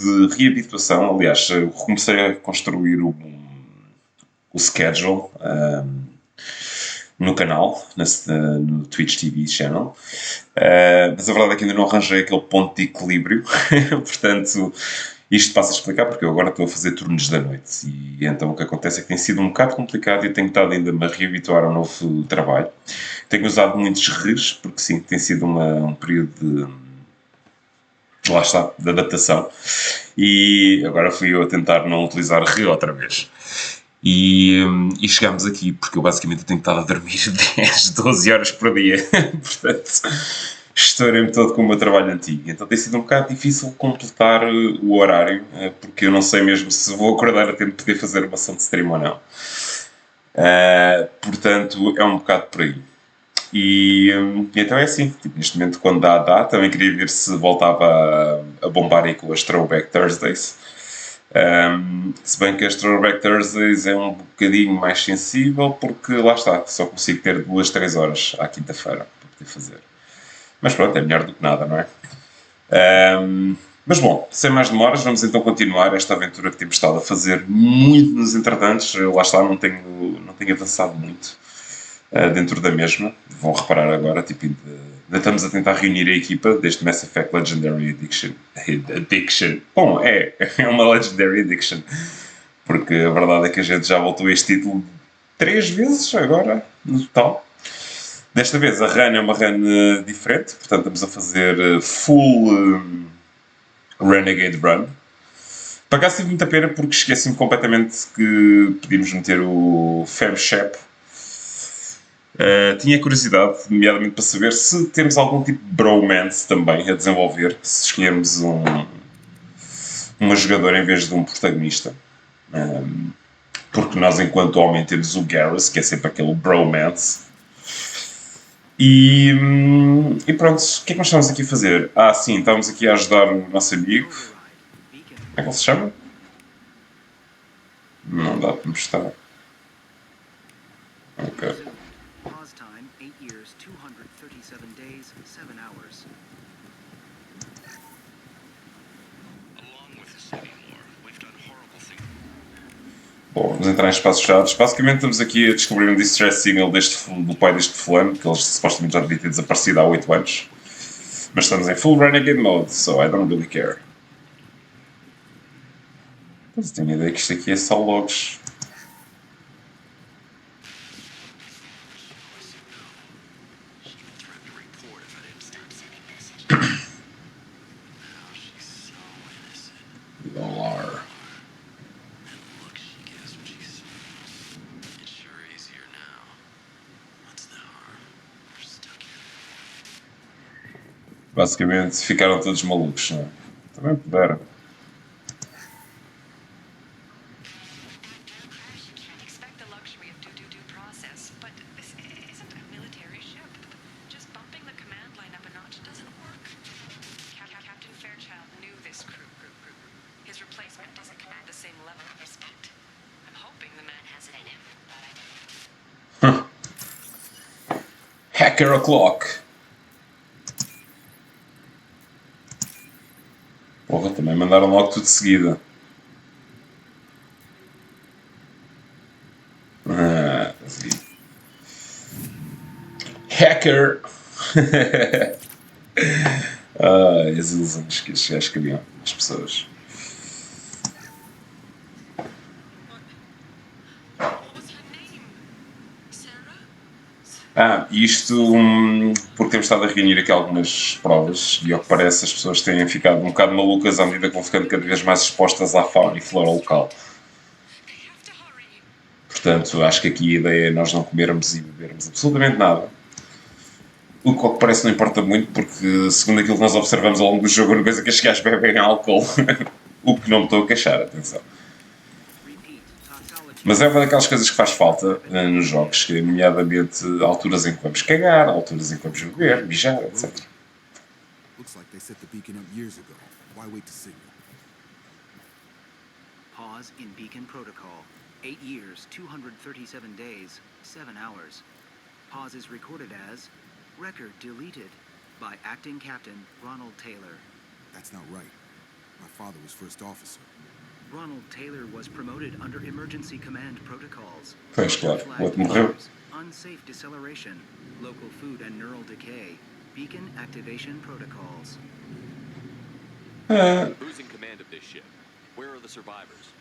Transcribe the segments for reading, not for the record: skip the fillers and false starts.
de reabituação. Aliás, eu comecei a construir o schedule no canal, no Twitch TV channel. Mas a verdade é que ainda não arranjei aquele ponto de equilíbrio. Portanto, isto passa a explicar porque eu agora estou a fazer turnos da noite. E então o que acontece é que tem sido um bocado complicado e eu tenho estado ainda a me reabituar ao novo trabalho. Tenho usado muitos res, porque sim, tem sido um período lá está, de adaptação. E agora fui eu a tentar não utilizar re outra vez. E chegámos aqui, porque eu basicamente tenho estado a dormir 10, 12 horas por dia. Portanto, estourei-me todo com o meu trabalho antigo. Então tem sido um bocado difícil completar o horário, porque eu não sei mesmo se vou acordar a tempo de poder fazer uma ação de stream ou não. Portanto, é um bocado por aí. E então é assim, tipo, neste momento quando dá, também queria ver se voltava a bombar aí com as Throwback Thursdays. Se bem que as Throwback Thursdays é um bocadinho mais sensível, porque lá está, só consigo ter 2, 3 horas à quinta-feira para poder fazer. Mas pronto, é melhor do que nada, não é? Mas bom, sem mais demoras, vamos então continuar esta aventura que temos estado a fazer muito nos entretantos. Lá está, não tenho avançado muito dentro da mesma. Vão reparar agora, tipo, ainda estamos a tentar reunir a equipa deste Mass Effect Legendary Addiction. Bom, é uma Legendary Addiction. Porque a verdade é que a gente já voltou a este título 3 vezes agora, no total. Desta vez a run é uma run diferente, portanto estamos a fazer full Renegade Run. Para cá tive muita pena porque esqueci-me completamente que podíamos meter o Fab Shep. Tinha curiosidade, nomeadamente para saber se temos algum tipo de bromance também a desenvolver, se escolhermos uma jogadora em vez de um protagonista. Porque nós, enquanto homem, temos o Garrus, que é sempre aquele bromance. E pronto, o que é que nós estamos aqui a fazer? Sim, estamos aqui a ajudar o nosso amigo. Como é que ele se chama? Não dá para mostrar. Ok. Bom, vamos entrar em espaços fechados. Basicamente estamos aqui a descobrir um distress signal do pai deste fulano, que ele supostamente já devia ter desaparecido há 8 anos. Mas estamos em full renegade mode, so I don't really care. Mas tenho a ideia que isto aqui é só logs. Dolar. Basicamente ficaram todos malucos, não é? Também puderam. Hacker o'clock. Porra, também mandaram logo tudo de seguida. Assim. Hacker! As ilusões que estes gajos criam as pessoas. Isto porque temos estado a reunir aqui algumas provas e ao que parece as pessoas têm ficado um bocado malucas à medida que vão ficando cada vez mais expostas à fauna e flora local. Portanto, acho que aqui a ideia é nós não comermos e bebermos absolutamente nada. O que ao que parece não importa muito porque, segundo aquilo que nós observamos ao longo do jogo, a única coisa que estes gajos bebem é álcool. O que não me estou a queixar, atenção. Mas é uma daquelas coisas que faz falta nos jogos, nomeadamente alturas em que vamos cagar, alturas em que vamos beber, mijar, etc. Looks like they set the beacon up years ago. Why wait to signal? Pause in beacon protocol. 8 years, 237 days, 7 hours. Pause is recorded as record deleted by acting captain Ronald Taylor. That's not right. My father was first officer. Ronald Taylor was promoted under emergency command protocols. Pois, claro. O Flagged outro morreu. users, unsafe deceleration, local food and neural decay, beacon activation protocols. Who's in command of this ship? Where are the survivors?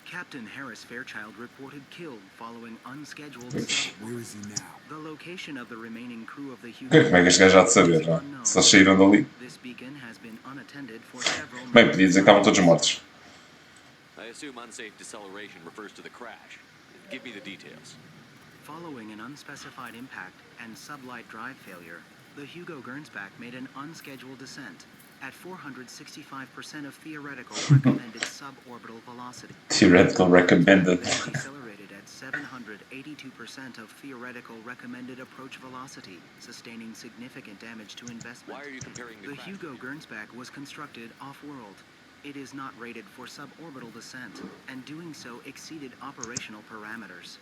Captain Harris Fairchild reported killed following unscheduled Pois. Where is he now? The location of the remaining crew of the Hugo Como é que este gajo há de saber, já? Se eles saíram dali. This beacon has been unattended for several Bem, podia dizer que estavam todos mortos. I assume unsafe deceleration refers to the crash. Give me the details. Following an unspecified impact and sublight drive failure, the Hugo Gernsback made an unscheduled descent at 465% of theoretical recommended suborbital velocity. Theoretical recommended. Then decelerated at 782% of theoretical recommended approach velocity, sustaining significant damage to investment. Why are you comparing the The crash? Hugo Gernsback was constructed off-world. It is not rated for suborbital descent, and doing so exceeded operational parameters.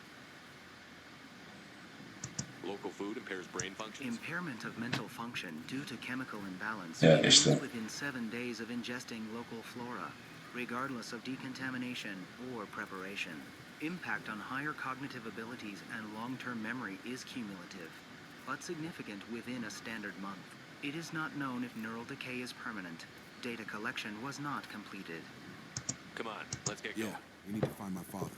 Local food impairs brain functions? Impairment of mental function due to chemical imbalance Yeah, begins işte. within 7 days of ingesting local flora, regardless of decontamination or preparation. Impact on higher cognitive abilities and long-term memory is cumulative, but significant within a standard month. It is not known if neural decay is permanent. Data collection was not completed. Come on, let's get going. Yeah, we need to find my father.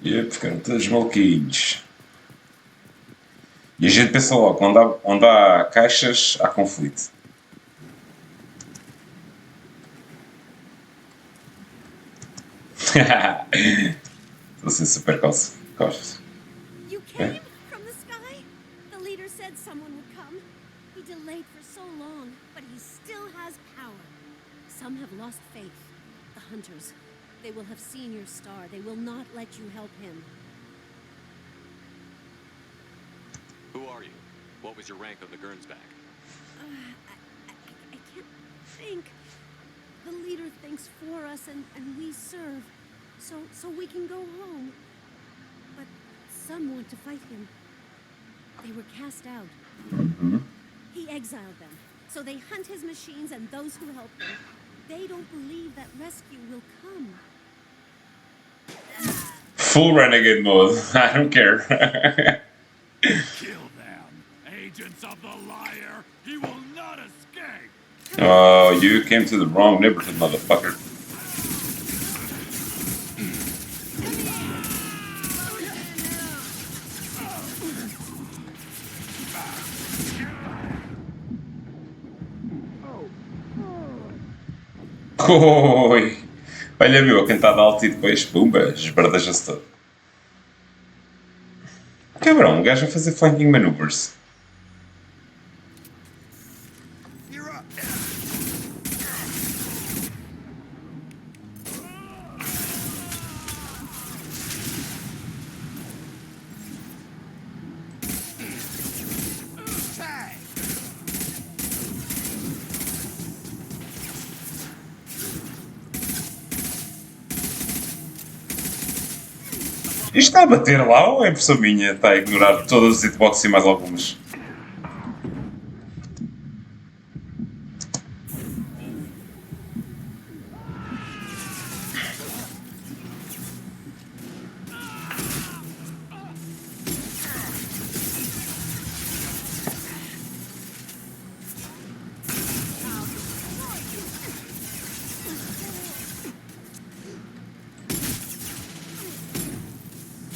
Yep, ficaram todos maluquinhos. E a gente pensa logo, onde há caixas, há conflito. Estou a ser super cautious. You came from the sky? The leader said someone would come. He delayed for so long, but he still has power. Some have lost faith. The hunters. They will have seen your star. They will not let you help him. Who are you? What was your rank on the Gernsback? I can't think. The leader thinks for us and we serve. So we can go home. But some want to fight him. They were cast out. He exiled them. So they hunt his machines and those who help them. They don't believe that rescue will come. Full renegade mode. I don't care. Kill them, agents of the liar. He will not escape. Oh, you came to the wrong neighborhood, motherfucker. Oi! Olha, meu, a cantada alta e depois, pumba, esbardeja-se todo. Cabrão, um gajo a fazer flanking maneuvers. You're up. Tag. Isto está a bater lá ou é impressão minha? Está a ignorar todas as hitboxes e mais algumas?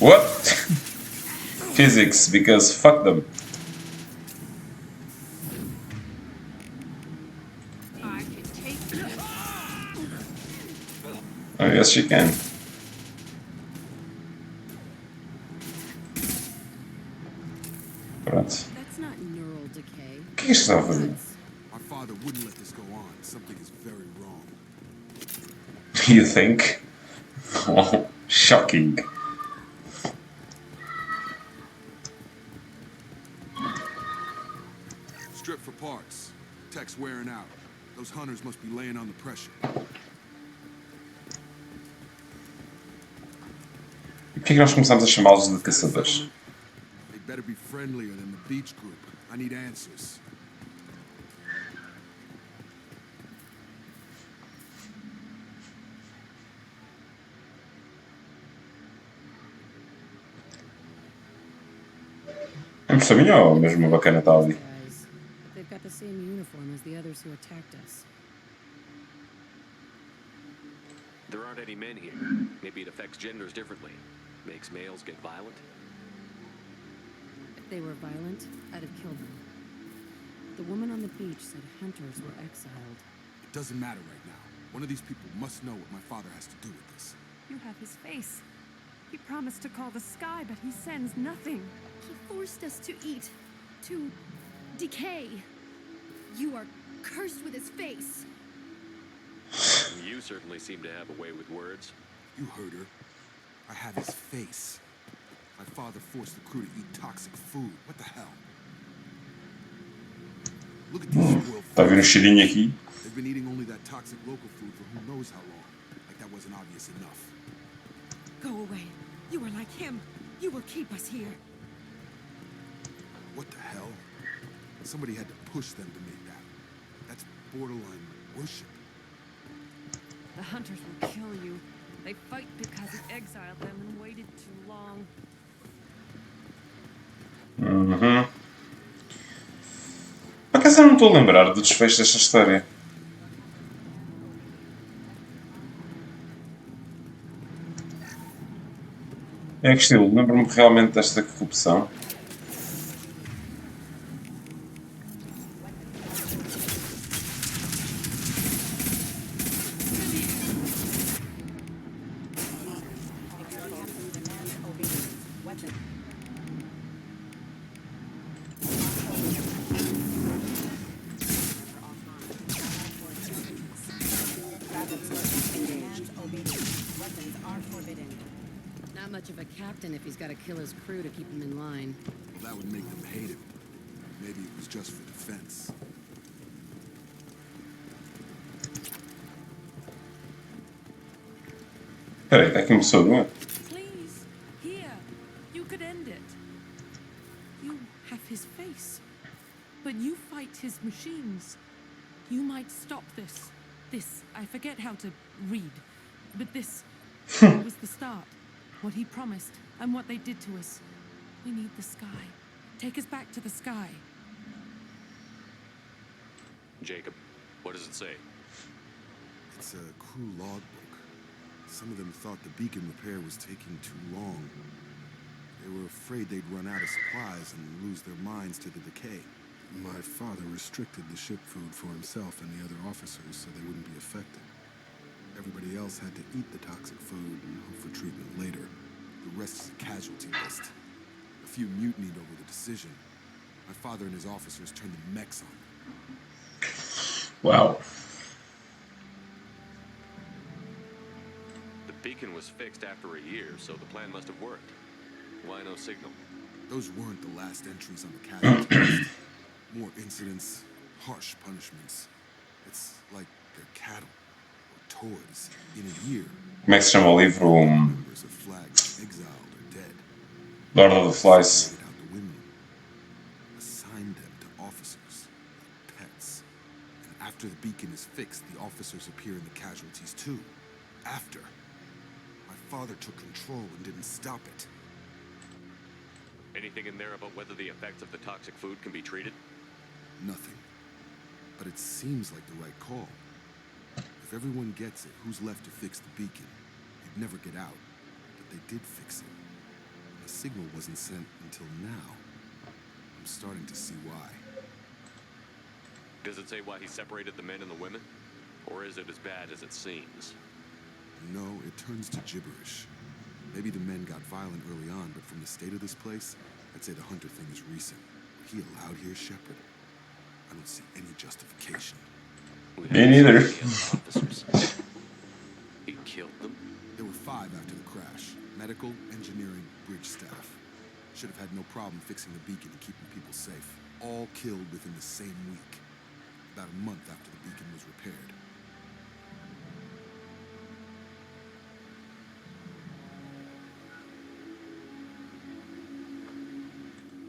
What? Physics, because fuck them. I can take this. I guess she can. Pronto. That's not neural decay. O que é que isto está a fazer? My father wouldn't let this go on. Something is very wrong. You think? Oh, shocking. Strip for parts. Tech's wearing out. Those hunters must be laying on the pressure. E porquê é que nós começamos a chamá-los de caçadores? They better be friendlier than the beach group. I need answers. Impressão minha ou mesmo uma bacana está ali? Guys, but they've got the same uniform as the others who attacked us. There aren't any men here. Maybe it affects genders differently. Makes males get violent. If they were violent, I'd have killed them. The woman on the beach said hunters were exiled. It doesn't matter right now. One of these people must know what my father has to do with this. You have his face. He promised to call the sky, but he sends nothing. He forced us to eat, to decay. You are cursed with his face. You certainly seem to have a way with words. You heard her. I have his face. My father forced the crew to eat toxic food. What the hell? Look at these spoiled Está a ver um fools. cheirinho aqui? They've been eating only that toxic local food for who knows how long. Like that wasn't obvious enough. Go away. You are like him. You will keep us here. What the hell? Somebody had to push them to make that. That's borderline worship. The hunters will kill you. They fight because you exiled them and waited too long. Uhum. Por acaso eu não estou a lembrar do desfecho desta história. É que estilo, lembro-me realmente desta corrupção. Not much of a captain if he's got to kill his crew to keep him in line. Well, that would make them hate him. Maybe it was just for defense. Espera aí, está aqui uma pessoa, não é? Please, here. You could end it. You have his face. But you fight his machines. You might stop this. This, I forget how to read. But this was the start. What he promised and what they did to us. We need the sky. Take us back to the sky. Jacob, what does it say? It's a crew logbook. Some of them thought the beacon repair was taking too long. They were afraid they'd run out of supplies and lose their minds to the decay. My father restricted the ship food for himself and the other officers so they wouldn't be affected. Everybody else had to eat the toxic food and hope for treatment later. The rest is a casualty list. A few mutinied over the decision. My father and his officers turned the mechs on them. Uau! The beacon was fixed after a year, so the plan must have worked. Why no signal? Those weren't the last entries on the casualty list. More incidents, harsh punishments. It's like they're cattle or toys. In a year, Como é que se chama o livro members of flags exiled or dead. Lord of the Flies? Thrown out the window. Assigned them to officers, like pets. And after the beacon is fixed, the officers appear in the casualties too. After. My father took control and didn't stop it. Anything in there about whether the effects of the toxic food can be treated? Nothing. But it seems like the right call. If everyone gets it, who's left to fix the beacon? You'd never get out. But they did fix it. The signal wasn't sent until now. I'm starting to see why. Does it say why he separated the men and the women? Or is it as bad as it seems? No, it turns to gibberish. Maybe the men got violent early on, but from the state of this place, I'd say the Hunter thing is recent. What he allowed here, Shepard? I don't see any justification. Me neither. Officers. He killed them? There were 5 after the crash. Medical, engineering, bridge staff. Should have had no problem fixing the beacon and keeping people safe. All killed within the same week. About a month after the beacon was repaired.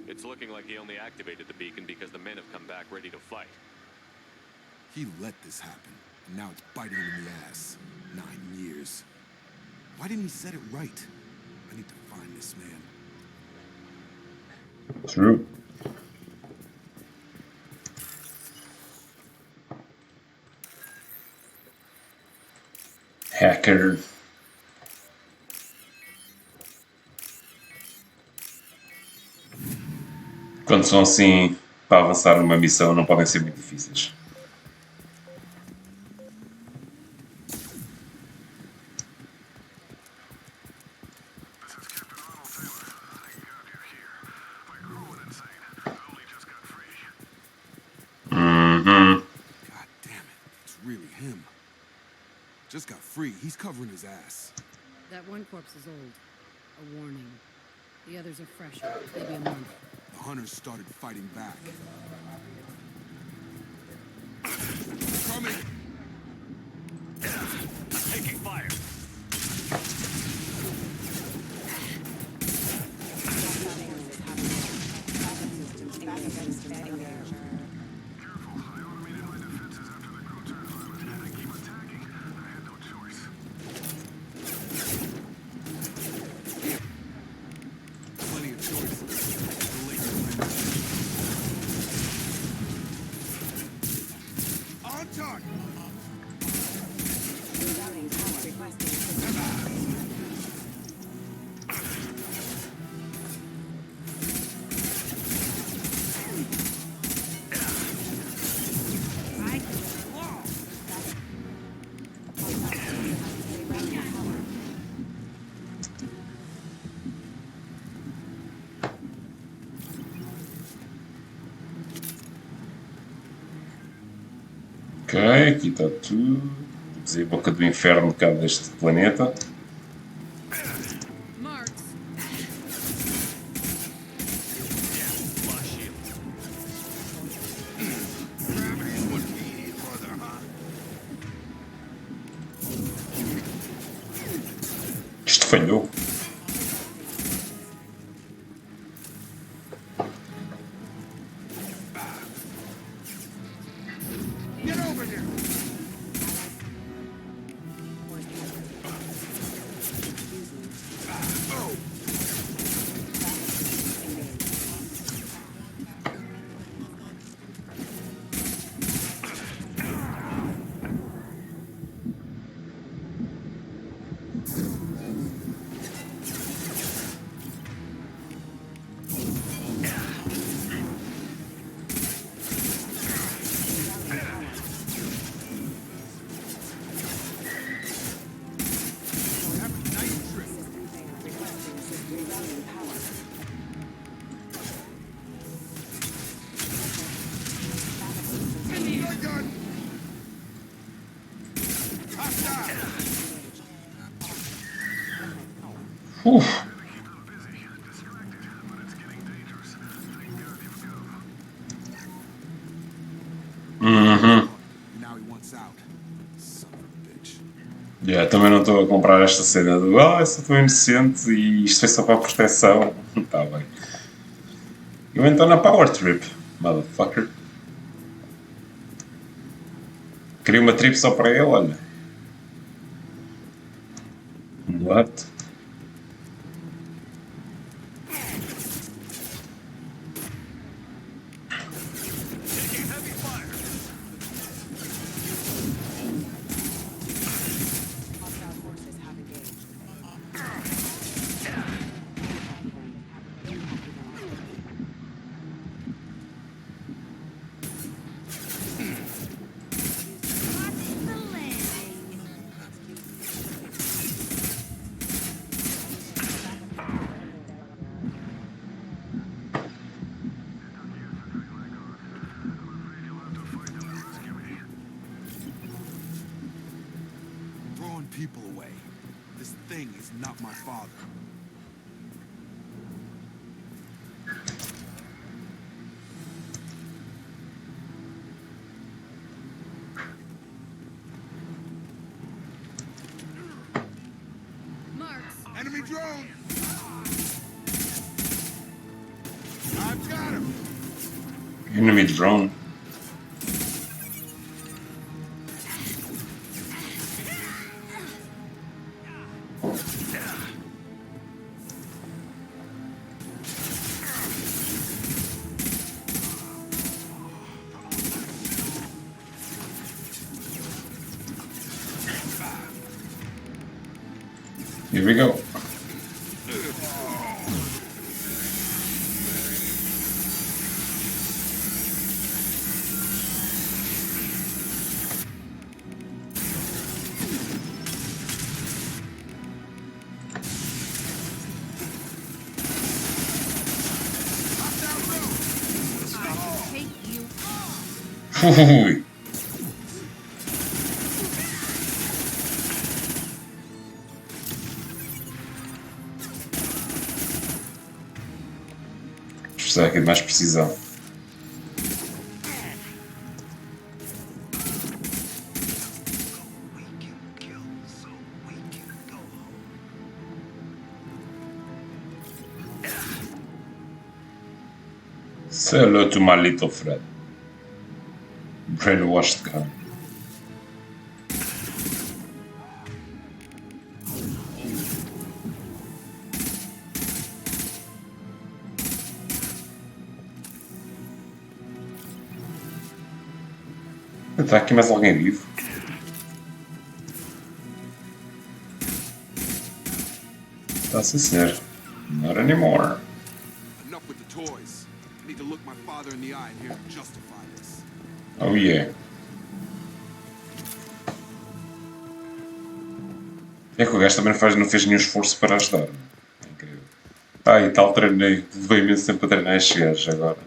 It's looking like he only activated the beacon because the men have come back ready to fight. He let this happen, and now it's biting him in the ass. 9 years. Why didn't he set it right? I need to find this man. True. Hacker. Quando são assim para avançar numa missão não podem ser muito difíceis. Uhum. God damn it. It's really him. Just got free. He's covering his ass. That one corpse is old. A warning. The others are fresher, maybe a month. The hunters started fighting back. Coming! Taking fire. Plenty of choices. The laser window. On target! Ok, aqui está tudo. Temos aí a boca do inferno cá deste planeta. Marks. Lost shield. Gravity wouldn't be any further, huh? Isto falhou. Get over here! Oh! Have a nice trip. You're done. Hostile. Uf. Uhum. Now he wants out. Son of a bitch. Yeah, também não estou a comprar esta cena do eu sou tão inocente e isto foi só para a proteção. Tá bem. Eu então na Power Trip, motherfucker. Queria uma trip só para ele, olha. What? Taking heavy fire. Throwing people away. This thing is not my father. Marks. Enemy drone! I've got him! Enemy drone. Here we go. Take you. Ui. Precisar aqui de mais precisão. We can kill so we can go home. Say hello to my little friend. Brainwashed gun. Está aqui mais alguém vivo? Está sim, senhor. Not anymore. Enough with the toys. I need to look my father in the eye and hear him justify this. Oh yeah. É que o gajo também não fez nenhum esforço para ajudar. É incrível. Ah, e tal, treinei. Levei imenso tempo a treinar estes gajos agora.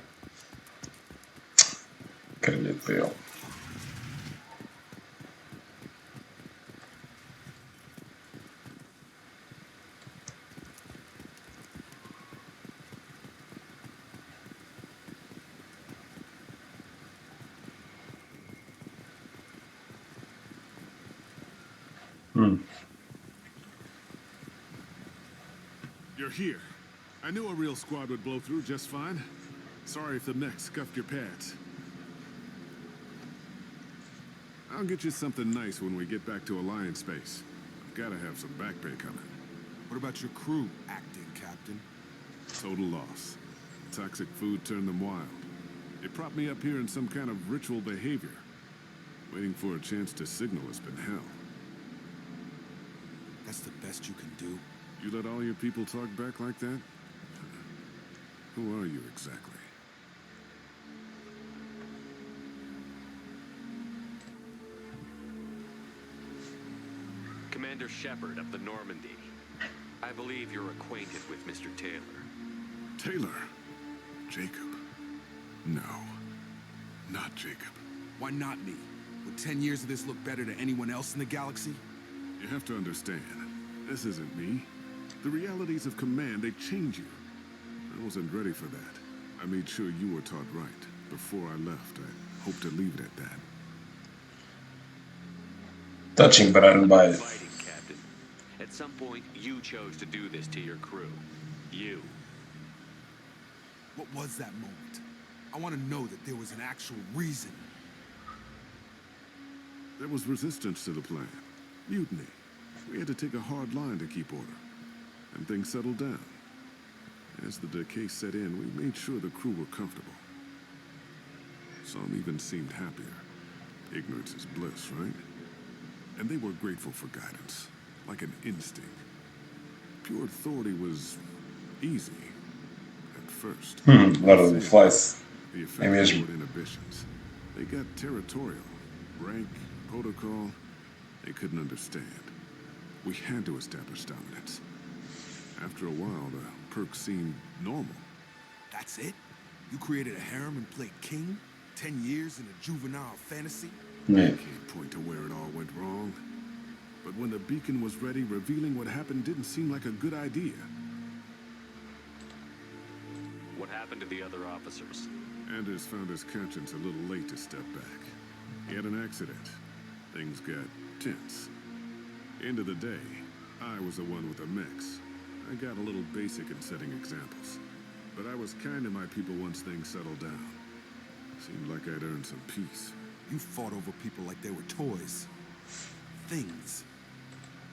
Calha para ele. You're here. I knew a real squad would blow through just fine. Sorry if the mech scuffed your pads. I'll get you something nice when we get back to Alliance space. I've gotta have some back pay coming. What about your crew, acting captain? Total loss. Toxic food turned them wild. They propped me up here in some kind of ritual behavior. Waiting for a chance to signal has been hell. That's the best you can do? You let all your people talk back like that? Who are you exactly? Commander Shepard of the Normandy. I believe you're acquainted with Mr. Taylor. Taylor? Jacob? No. Not Jacob. Why not me? Would 10 years of this look better to anyone else in the galaxy? You have to understand, this isn't me. The realities of command, they change you. I wasn't ready for that. I made sure you were taught right. Before I left, I hope to leave it at that. Touching, but I don't buy it. Fighting, Captain. At some point, you chose to do this to your crew. You. What was that moment? I want to know that there was an actual reason. There was resistance to the plan. Mutiny. We had to take a hard line to keep order. And things settled down. As the decay set in, we made sure the crew were comfortable. Some even seemed happier. Ignorance is bliss, right? And they were grateful for guidance, like an instinct. Pure authority was easy at first. A lot of them flies. The É mesmo. effects were inhibitions. They got territorial. Rank, protocol, they couldn't understand. We had to establish dominance. After a while, the perks seemed normal. That's it? You created a harem and played king? 10 years in a juvenile fantasy? Yeah. Can't point to where it all went wrong. But when the beacon was ready, revealing what happened didn't seem like a good idea. What happened to the other officers? Anders found his conscience a little late to step back. He had an accident. Things got tense. End of the day, I was the one with the mix. I got a little basic in setting examples. But I was kind to my people once things settled down. Seemed like I'd earned some peace. You fought over people like they were toys. Things.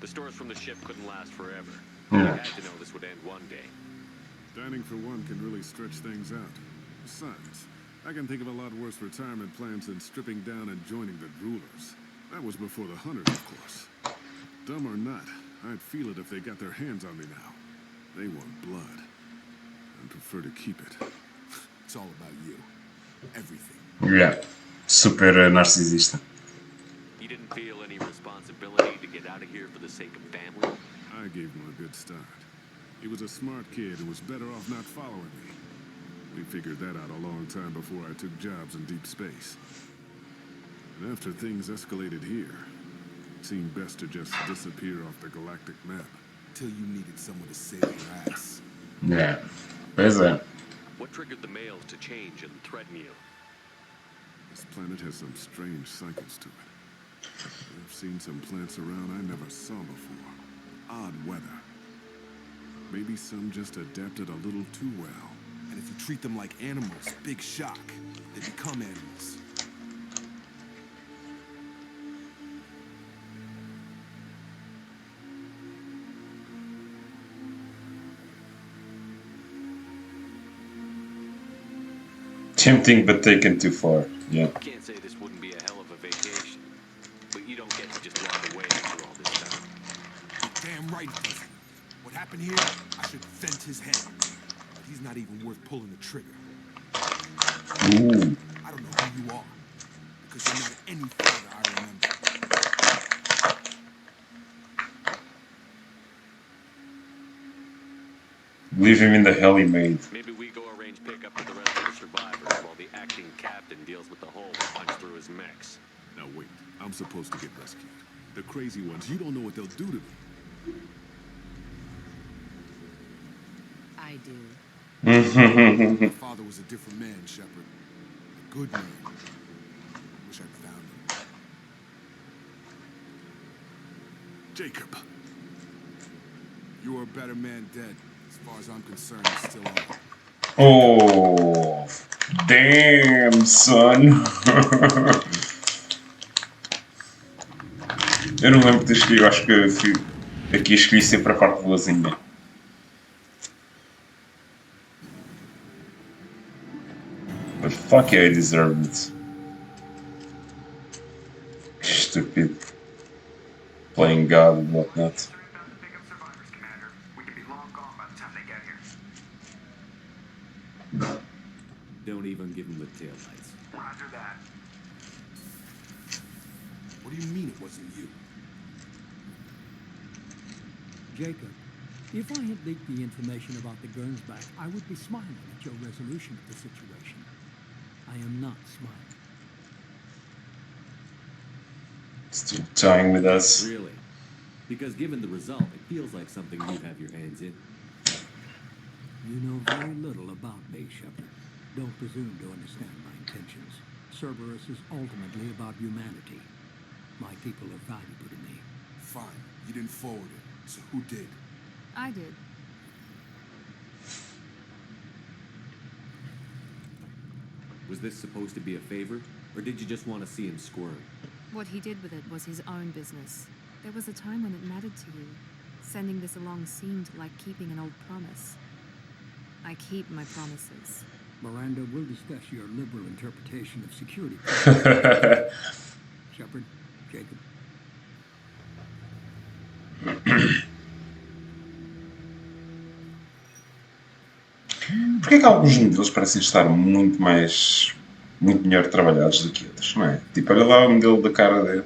The stores from the ship couldn't last forever. Yeah. You had to know this would end one day. Dining for one can really stretch things out. Besides, I can think of a lot worse retirement plans than stripping down and joining the Droolers. That was before the Hunters, of course. Dumb or not, I'd feel it if they got their hands on me now. They want blood. I'd prefer to keep it. It's all about you. Everything. Yeah. Super narcisista. You didn't feel any responsibility to get out of here for the sake of family? I gave him a good start. He was a smart kid and was better off not following me. We figured that out a long time before I took jobs in deep space. And after things escalated here, it seemed best to just disappear off the galactic map. Till you needed someone to save your ass. Yeah. Pois é. What triggered the males to change and threaten you? This planet has some strange cycles to it. I've seen some plants around I never saw before. Odd weather. Maybe some just adapted a little too well. And if you treat them like animals, big shock. They become animals. Tempting but taken too far. Yeah. Can't say this wouldn't be a hell of a vacation, but you don't get to just walk away after all this time. You're damn right it doesn't. What happened here, I should fence his head. But he's not even worth pulling the trigger. Ooh. I don't know who you are, because you're not any father I remember. Leave him in the hell he made. Maybe we go arrange pickup for the rest of the survivors while the acting captain deals with the hole that punched through his mechs. Now wait, I'm supposed to get rescued. The crazy ones, you don't know what they'll do to me. I do. My father was a different man, Shepard. A good man. Wish I'd found him. Jacob. You were a better man dead. As far as I'm concerned, he's still on. Oh. Damn, son. Eu não lembro de escolher, eu acho que aqui escolhi sempre a parte boazinha. But fuck yeah, I deserved it. Stupid. Playing God and whatnot. Don't even give him the taillights. Roger that. What do you mean it wasn't you? Jacob, if I had leaked the information about the Gernsback, I would be smiling at your resolution of the situation. I am not smiling. Still toying with us. Really? Because given the result, it feels like something you have your hands in. You know very little about me, Shepard. Don't presume to understand my intentions. Cerberus is ultimately about humanity. My people are valuable to me. Fine. You didn't forward it. So who did? I did. Was this supposed to be a favor? Or did you just want to see him squirm? What he did with it was his own business. There was a time when it mattered to you. Sending this along seemed like keeping an old promise. I keep my promises. Miranda, we'll discuss your liberal interpretation of security. Shepard, Jacob. Porquê que alguns modelos parecem estar muito melhor trabalhados do que outros, não é? Tipo, olha lá o modelo da cara dele.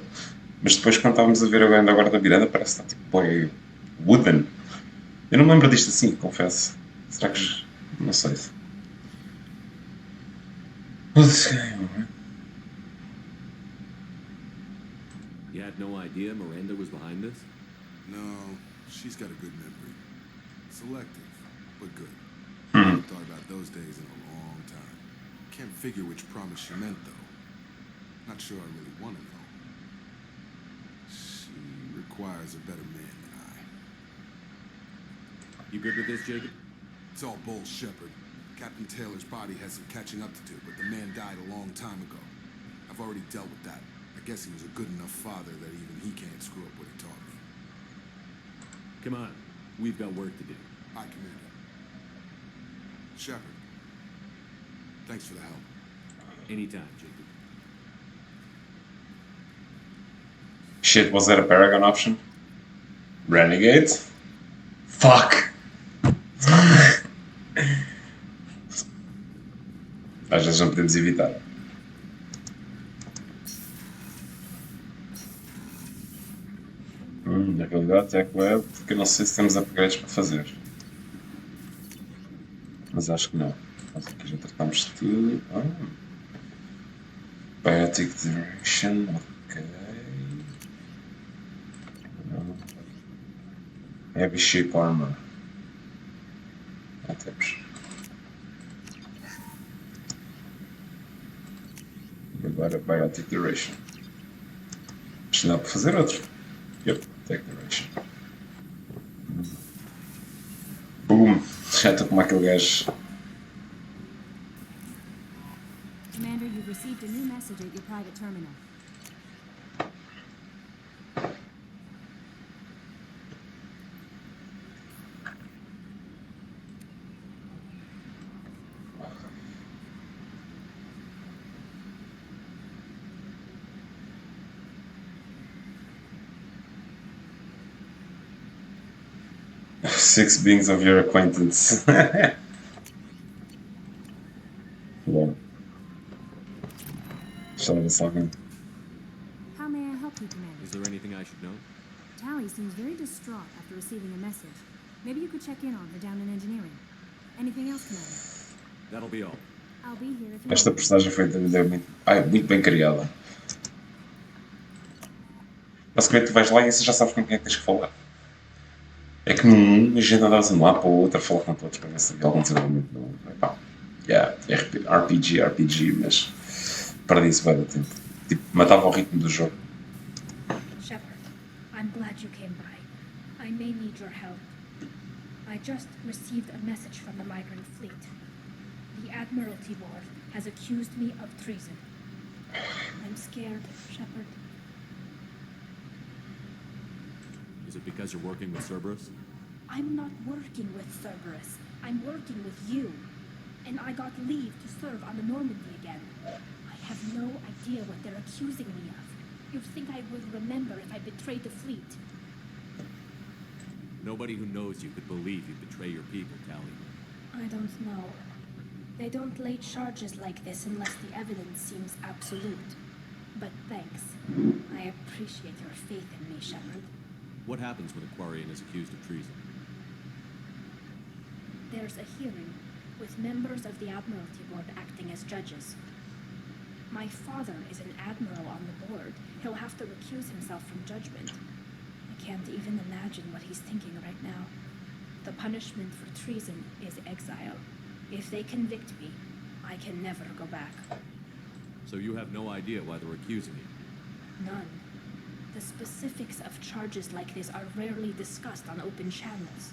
Mas depois quando estávamos a ver agora da Miranda parece que está tipo, boy, wooden. Eu não me lembro disto assim, confesso. Será que... não sei. You had no idea Miranda was behind this? No, she's got a good memory. Selective, but good. I haven't thought about those days in a long time. Can't figure which promise she meant, though. Not sure I really want to know. She requires a better man than I. You good with this, Jacob? It's all bull, Shepard. Captain Taylor's body has some catching up to do, but the man died a long time ago. I've already dealt with that. I guess he was a good enough father that even he can't screw up what he taught me. Come on. We've got work to do. Aye, Commander. Shepard, thanks for the help. Anytime, Jacob. Shit, was that a Paragon option? Renegade? Fuck! Às vezes não podemos evitar. Na realidade, Tech Web, porque eu não sei se temos upgrades para fazer. Mas acho que não. Nós aqui já tratamos de tudo. Biotic Duration, ok. Heavy Shape Armor. Já temos. E agora Biotic Duration. Acho que dá para fazer outro. Yep, Tech Duration. Boom! Já estou como aquele gajo. Commander, you've received a new message at your private terminal. Six beings of your acquaintance. Bom. Deixa eu ver se alguém. How may I help you, Commander? Is there anything I should know? Tally seems very distraught after receiving a message. Maybe you could check in on her down in engineering. Anything else, Commander? That'll be all. I'll be here if you Esta need me. personagem foi muito bem criada. Basicamente, tu vais lá e você já sabes com quem é que tens que falar. É que num a gente andava de um lado para o outro a falar com todos para ver se havia algum desenvolvimento. Epá, RPG, mas perdi-se bem do tempo. Tipo, matava o ritmo do jogo. Shepard, I'm glad you came by. I may need your help. I just received a message from the migrant fleet. The Admiralty Board has accused me of treason. I'm scared, Shepard. Is it because you're working with Cerberus? I'm not working with Cerberus. I'm working with you. And I got leave to serve on the Normandy again. I have no idea what they're accusing me of. You'd think I would remember if I betrayed the fleet. Nobody who knows you could believe you betray your people, Tally. I don't know. They don't lay charges like this unless the evidence seems absolute. But thanks. I appreciate your faith in me, Shepard. What happens when a Quarian is accused of treason? There's a hearing, with members of the Admiralty Board acting as judges. My father is an admiral on the board. He'll have to recuse himself from judgment. I can't even imagine what he's thinking right now. The punishment for treason is exile. If they convict me, I can never go back. So you have no idea why they're accusing you? None. The specifics of charges like this are rarely discussed on open channels.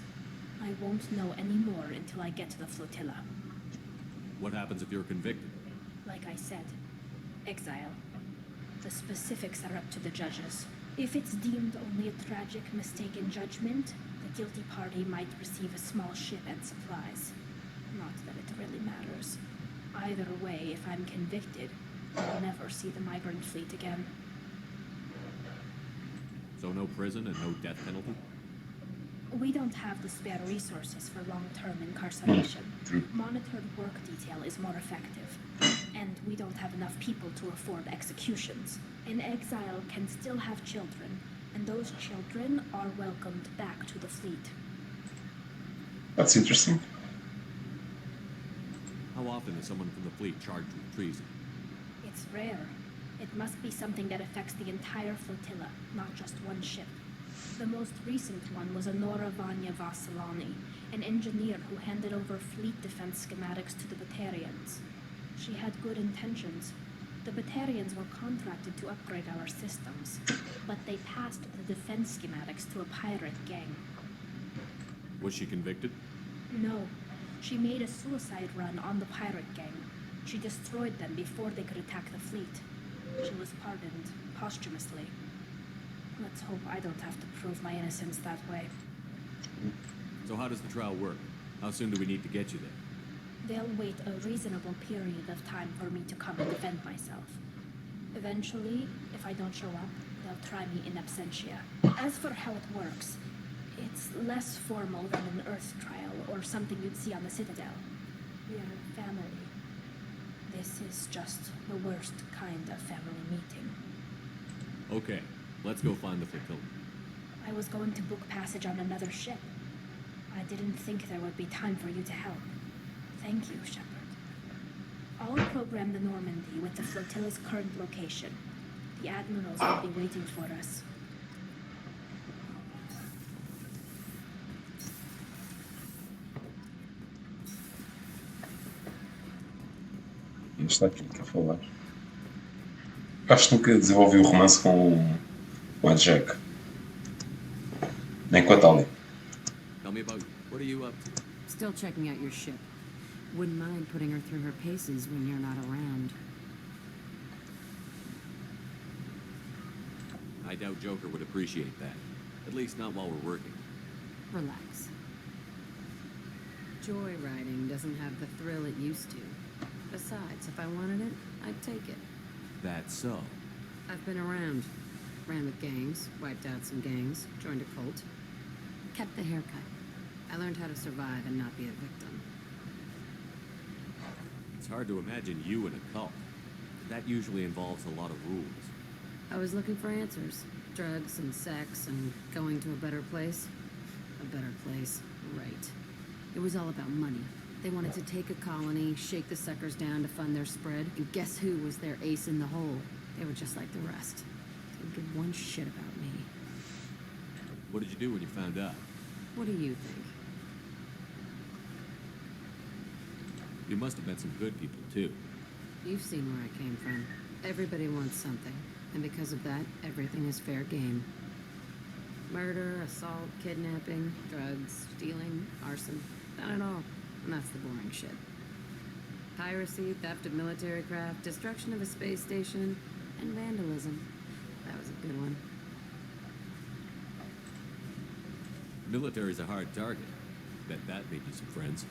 I won't know any more until I get to the flotilla. What happens if you're convicted? Like I said, exile. The specifics are up to the judges. If it's deemed only a tragic mistake in judgment, the guilty party might receive a small ship and supplies. Not that it really matters. Either way, if I'm convicted, I'll never see the migrant fleet again. So no prison and no death penalty? We don't have the spare resources for long-term incarceration. Monitored work detail is more effective. And we don't have enough people to afford executions. An exile can still have children, and those children are welcomed back to the fleet. That's interesting. How often is someone from the fleet charged with treason? It's rare. It must be something that affects the entire flotilla, not just one ship. The most recent one was Honora Vanya Vassilani, an engineer who handed over fleet defense schematics to the Batarians. She had good intentions. The Batarians were contracted to upgrade our systems, but they passed the defense schematics to a pirate gang. Was she convicted? No. She made a suicide run on the pirate gang. She destroyed them before they could attack the fleet. She was pardoned posthumously. Let's hope I don't have to prove my innocence that way. So how does the trial work? How soon do we need to get you there? They'll wait a reasonable period of time for me to come and defend myself. Eventually, if I don't show up, they'll try me in absentia. As for how it works, It's less formal than an Earth trial or something you'd see on the Citadel. We're family. This is just the worst kind of family meeting. Okay, let's go find the flotilla. I was going to book passage on another ship. I didn't think there would be time for you to help. Thank you, Shepard. I'll program the Normandy with the flotilla's current location. The admirals will be waiting for us. Está aqui que a falar. Acho que nunca desenvolvi o romance com a Jack. Nem com a Tali. Tell me about you. What are you up to? Still checking out your ship. Wouldn't mind putting her through her paces when you're not around. I doubt Joker would appreciate that. At least not while we're working. Relax. Joyriding doesn't have the thrill it used to. Besides, if I wanted it, I'd take it. That's so. I've been around. Ran with gangs, wiped out some gangs, joined a cult. Kept the haircut. I learned how to survive and not be a victim. It's hard to imagine you in a cult. That usually involves a lot of rules. I was looking for answers. Drugs and sex and going to a better place. A better place, right. It was all about money. They wanted to take a colony, shake the suckers down to fund their spread, and guess who was their ace in the hole? They were just like the rest. Didn't give one shit about me. What did you do when you found out? What do you think? You must have met some good people, too. You've seen where I came from. Everybody wants something, and because of that, everything is fair game. Murder, assault, kidnapping, drugs, stealing, arson. Done it all. And that's the boring shit. Piracy, theft of military craft, destruction of a space station, and vandalism. That was a good one. Military's a hard target. Bet that made you some friends.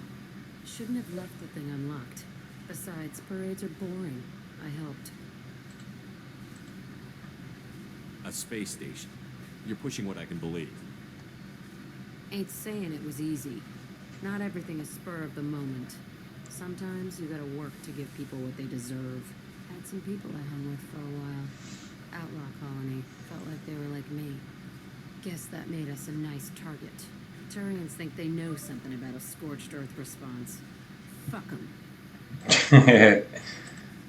Shouldn't have left the thing unlocked. Besides, parades are boring. I helped. A space station. You're pushing what I can believe. Ain't saying it was easy. Not everything is spur of the moment. Sometimes you gotta work to give people what they deserve. Had some people I hung with for a while. Outlaw colony. Felt like they were like me. Guess that made us a nice target. Turians think they know something about a scorched earth response. Fuck 'em.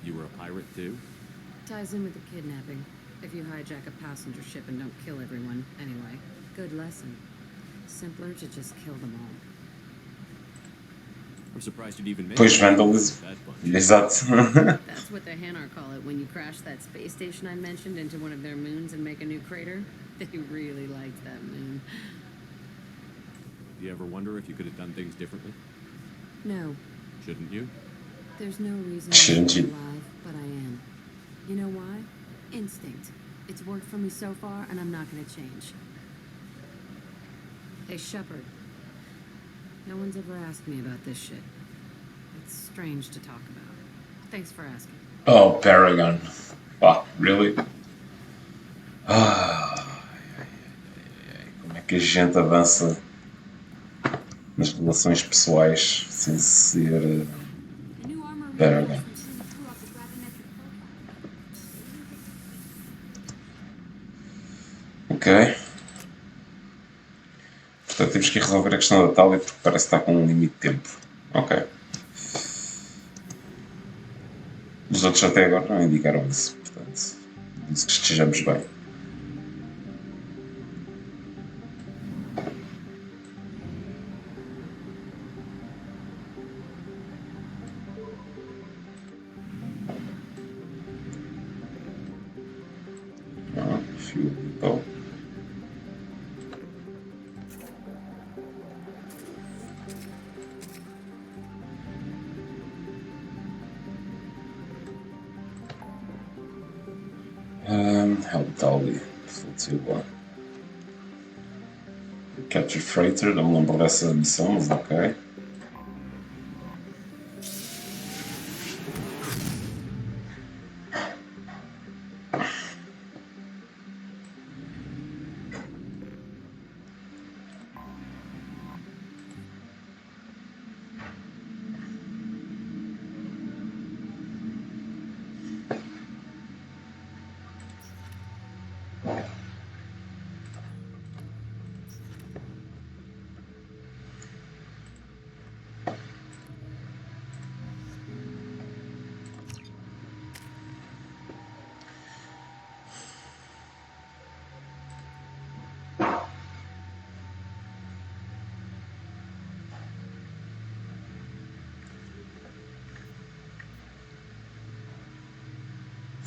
You were a pirate, too? Ties in with the kidnapping. If you hijack a passenger ship and don't kill everyone, anyway. Good lesson. Simpler to just kill them all. I'm surprised you'd even make Pois vandalism. Exato. That's what the Hanar call it when you crash that space station I mentioned into one of their moons and make a new crater. They really liked that moon. Do you ever wonder if you could have done things differently? No. Shouldn't you? There's no reason Shouldn't to be you? alive, but I am. You know why? Instinct. It's worked for me so far, and I'm not gonna change. Hey, Shepard. No one's ever asked me about this shit. It's strange to talk about. Thanks for asking. Oh, Paragon. Pá, really? Como é que a gente avança nas relações pessoais sem ser Paragon? Ok. Portanto, temos que resolver a questão da Thalia porque parece que está com um limite de tempo. Ok. Os outros até agora não indicaram isso. Portanto, diz que estejamos bem. Fio vital. Help Dolly, flotilla. Capture Freighter, não me lembro dessa missão, mas ok.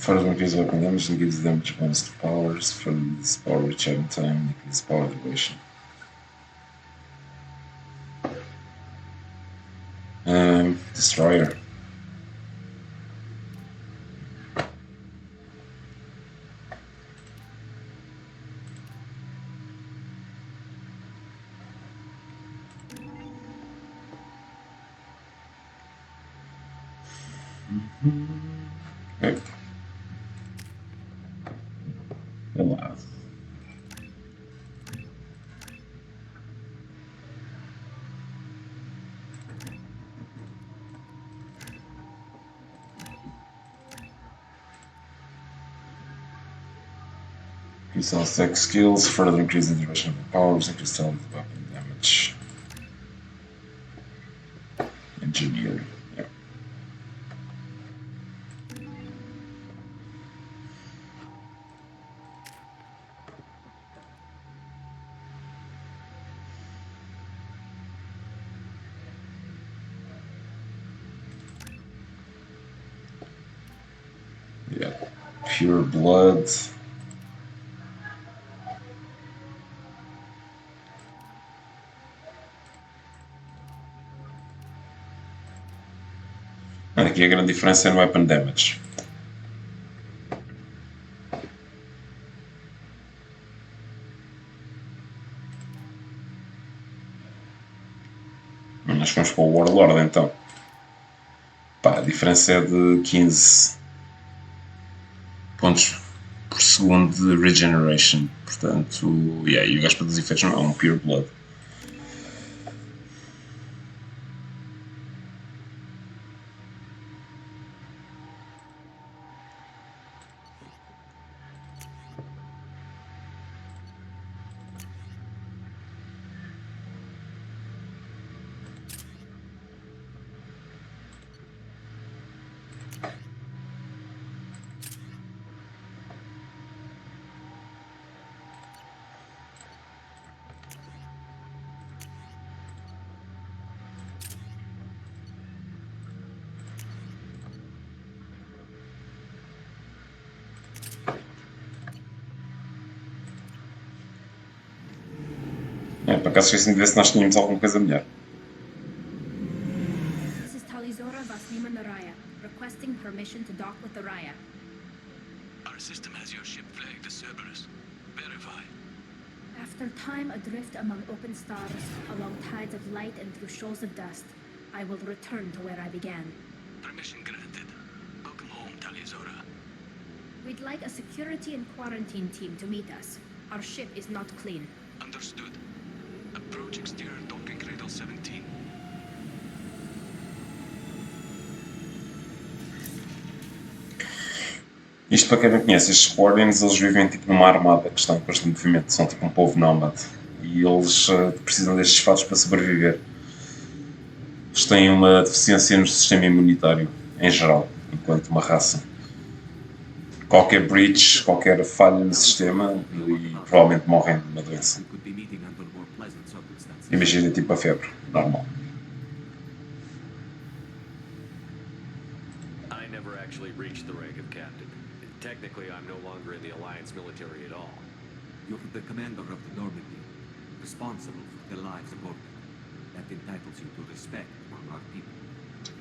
Further increase weapon damage and gives damage bonus to powers. Further this power recharging time, increase power duration. Destroyer. Okay. Olá. Increase all attack skills, further increase the duration of the powers, increase all the weapon damage. Engineering. Yeah. Yeah. Pure blood. Aqui a grande diferença é no weapon damage. Nós vamos para o Warlord então. Pá, a diferença é de 15 pontos por segundo de regeneration. Portanto, e o gajo para dos efeitos não é um Pure Blood. Por acaso esqueci de ver se nós tínhamos alguma coisa melhor. This is Talizora Vaslima Naraya, requesting permission to dock with the Raya. Our system has your ship flagged as Cerberus. Verify. After time adrift among open stars, along tides of light and through shoals of dust, I will return to where I began. Permission granted. Welcome home, Talizora. We'd like a security and quarantine team to meet us. Our ship is not clean. Understood. Approach exterior docking cradle 17. Isto para quem não conhece, estes Guardians, eles vivem tipo numa armada que está em constante movimento, são tipo um povo nómade e eles precisam destes fatos para sobreviver. Eles têm uma deficiência no sistema imunitário, em geral, enquanto uma raça. Qualquer breach, qualquer falha no sistema e provavelmente morrem de uma doença. Imagina tipo a febre, normal. I never actually reached the rank of captain. Technically, I'm no longer in the Alliance military at all. You're the commander of the Normandy, responsible for the lives aboard. That entitles you to respect among our people.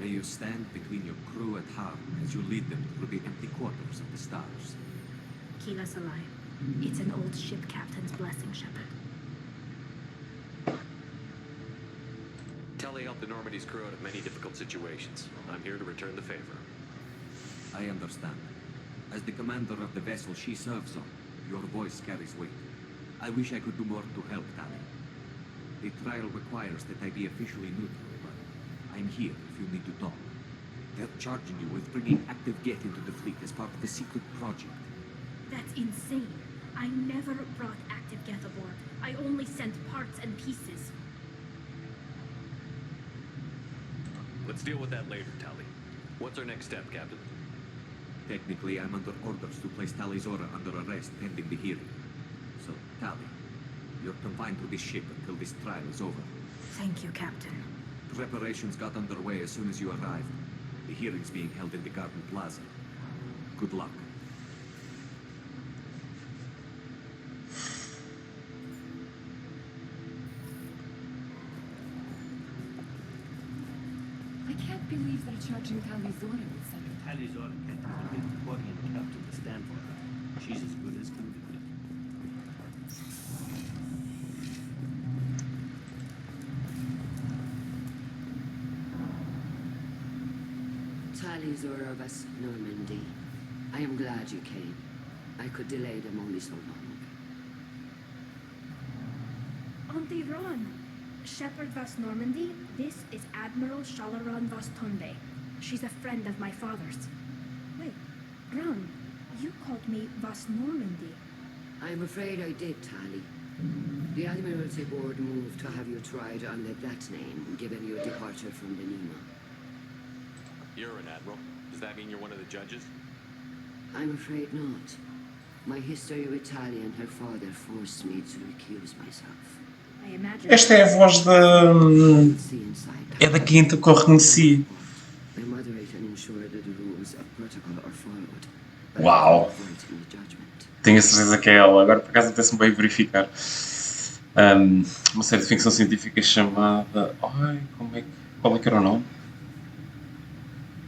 May you stand between your crew and harm as you lead them through the empty quarters of the stars. Kila Salai. It's an old ship captain's blessing, Shepard. Telly helped the Normandy's crew out of many difficult situations. I'm here to return the favor. I understand. As the commander of the vessel she serves on, your voice carries weight. I wish I could do more to help, Tally. The trial requires that I be officially neutral, but I'm here if you need to talk. They're charging you with bringing active Geth into the fleet as part of a secret project. That's insane. I never brought active Geth aboard. I only sent parts and pieces. Let's deal with that later, Tally. What's our next step, Captain? Technically, I'm under orders to place Talizora under arrest pending the hearing. So, Tally, you're confined to this ship until this trial is over. Thank you, Captain. Preparations got underway as soon as you arrived. The hearing's being held in the Garden Plaza. Good luck. believes they're charging Talizora with something. Talizora can't even get the Quarian captain to stand for her. She's as good as convicted. Talizora of us, Normandy. I am glad you came. I could delay them only so long. Auntie Ron, Shepherd Vas Normandy, this is Admiral Shalaron Vas Tonde. She's a friend of my father's. Wait, Ron, you called me Vas Normandy. I'm afraid I did, Tali. The Admiralty Board moved to have you tried under that name, given your departure from the Nima. You're an admiral. Does that mean you're one of the judges? I'm afraid not. My history with Tali and her father forced me to recuse myself. I imagine. Esta é a voz da... É da quinta que eu reconheci. I moderate and ensure that the rules of protocol are followed. Uau! Tenho a certeza que é ela. Agora, por acaso, até-se-me bem verificar. Uma série de ficção científica chamada... Ai, qual é que era o nome?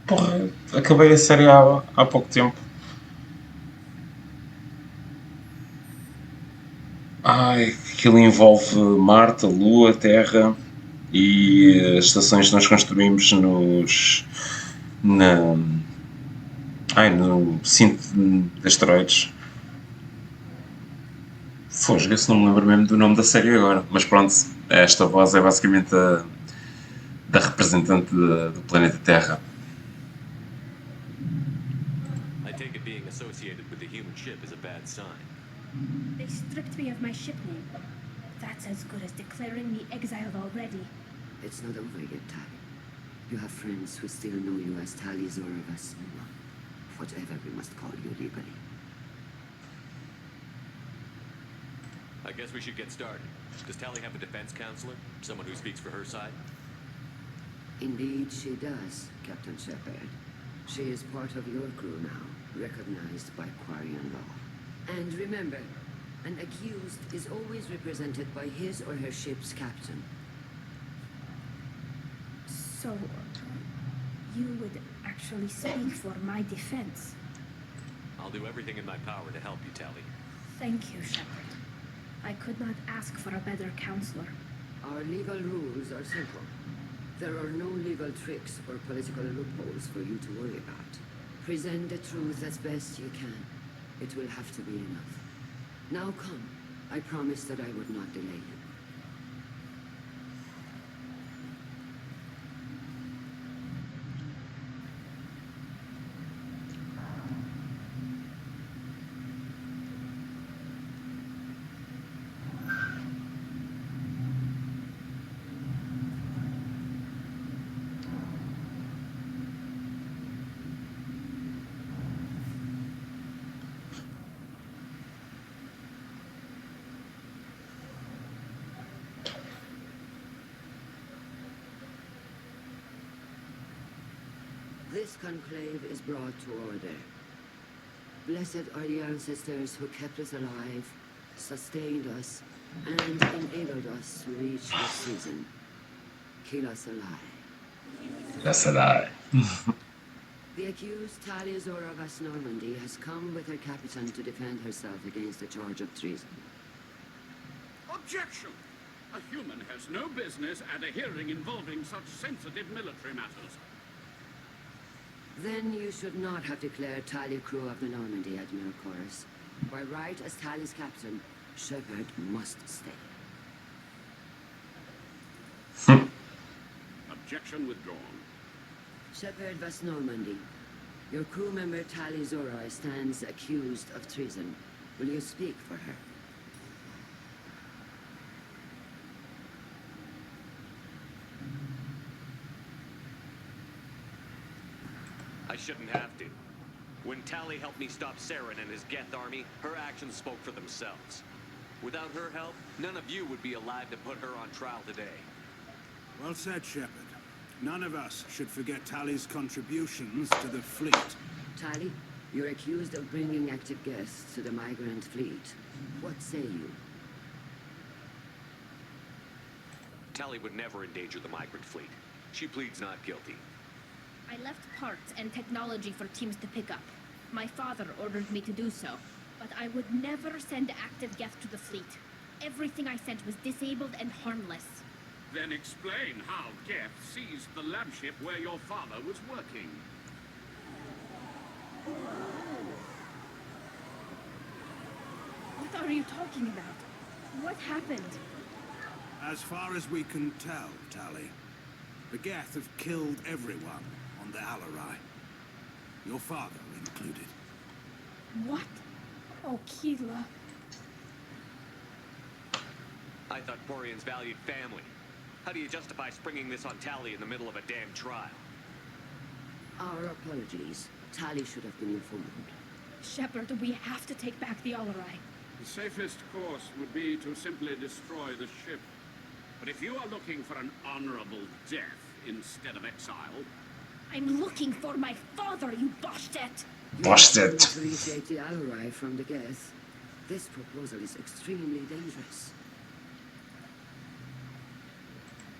Porra, acabei a série há pouco tempo. Ai, aquilo envolve Marte, a Lua, a Terra e as estações que nós construímos no cinto de asteroides. Fosga, se não me lembro mesmo do nome da série agora. Mas pronto, esta voz é basicamente da representante do planeta Terra. I take it being associated with the human ship is a bad sign. They stripped me of my ship name. That's as good as declaring me exiled already. It's not over yet, Tali. You have friends who still know you as Talizora Vas Nima. Whatever we must call you legally. I guess we should get started. Does Tali have a defense counselor? Someone who speaks for her side? Indeed, she does, Captain Shepard. She is part of your crew now, recognized by Quarian law. And remember, an accused is always represented by his or her ship's captain. So, you would actually speak for my defense? I'll do everything in my power to help you, Tali. Thank you, Shepard. I could not ask for a better counselor. Our legal rules are simple. There are no legal tricks or political loopholes for you to worry about. Present the truth as best you can. It will have to be enough. Now come. I promised that I would not delay you. This conclave is brought to order. Blessed are the ancestors who kept us alive, sustained us, and enabled us to reach this season. Kill us alive. That's a lie. The accused Talizora Vas Normandy has come with her captain to defend herself against a charge of treason. Objection! A human has no business at a hearing involving such sensitive military matters. Then you should not have declared Tali crew of the Normandy, Admiral Chorus. By right as Tali's captain, Shepard must stay. Objection withdrawn. Shepard Vas Normandy, your crew member Tali Zora stands accused of treason. Will you speak for her? I shouldn't have to. When Tali helped me stop Saren and his Geth army, her actions spoke for themselves. Without her help, none of you would be alive to put her on trial today. Well said, Shepard. None of us should forget Tali's contributions to the fleet. Tali, you're accused of bringing active guests to the migrant fleet. What say you? Tali would never endanger the migrant fleet. She pleads not guilty. I left parts and technology for teams to pick up. My father ordered me to do so, but I would never send active Geth to the fleet. Everything I sent was disabled and harmless. Then explain how Geth seized the lab ship where your father was working. What are you talking about? What happened? As far as we can tell, Tali, the Geth have killed everyone on the Alarai. Your father included. What? Oh, Keela. I thought Porians valued family. How do you justify springing this on Tali in the middle of a damn trial? Our apologies. Tali should have been informed. Shepard, we have to take back the Alarai. The safest course would be to simply destroy the ship. But if you are looking for an honorable death instead of exile... I'm looking for my father, you bastet! Bastet. To retake the Alarai from the Geth. This proposal is extremely dangerous.